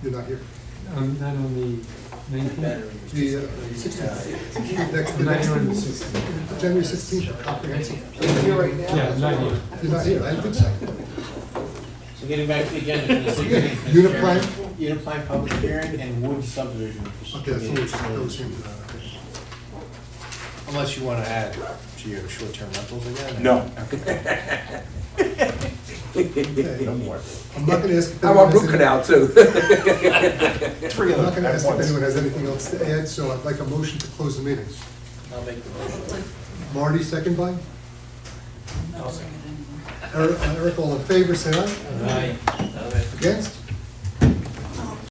You're not here. Not on the 19th. The 16th. The I'm not next here on the meeting, 16th. January 16th, comprehensive. You're here right now? Yeah, I'm not here. You're not here, I didn't think so. So getting back to the agenda for this evening, Mr. Uniplank? Chairman, Uniplank public hearing and Wood subdivision. Okay, that's what we're just goes into that, okay. Unless you want to add to your short-term rentals again? No. Okay. No more. I'm not gonna ask if I anyone want has root any- canal too. I'm not gonna ask if anyone has anything else to add, so I'd like a motion to close the meeting. I'll make the motion. Marty, second by? Not bringing it anymore. Eric, all in favor, say aye. Aye. Against?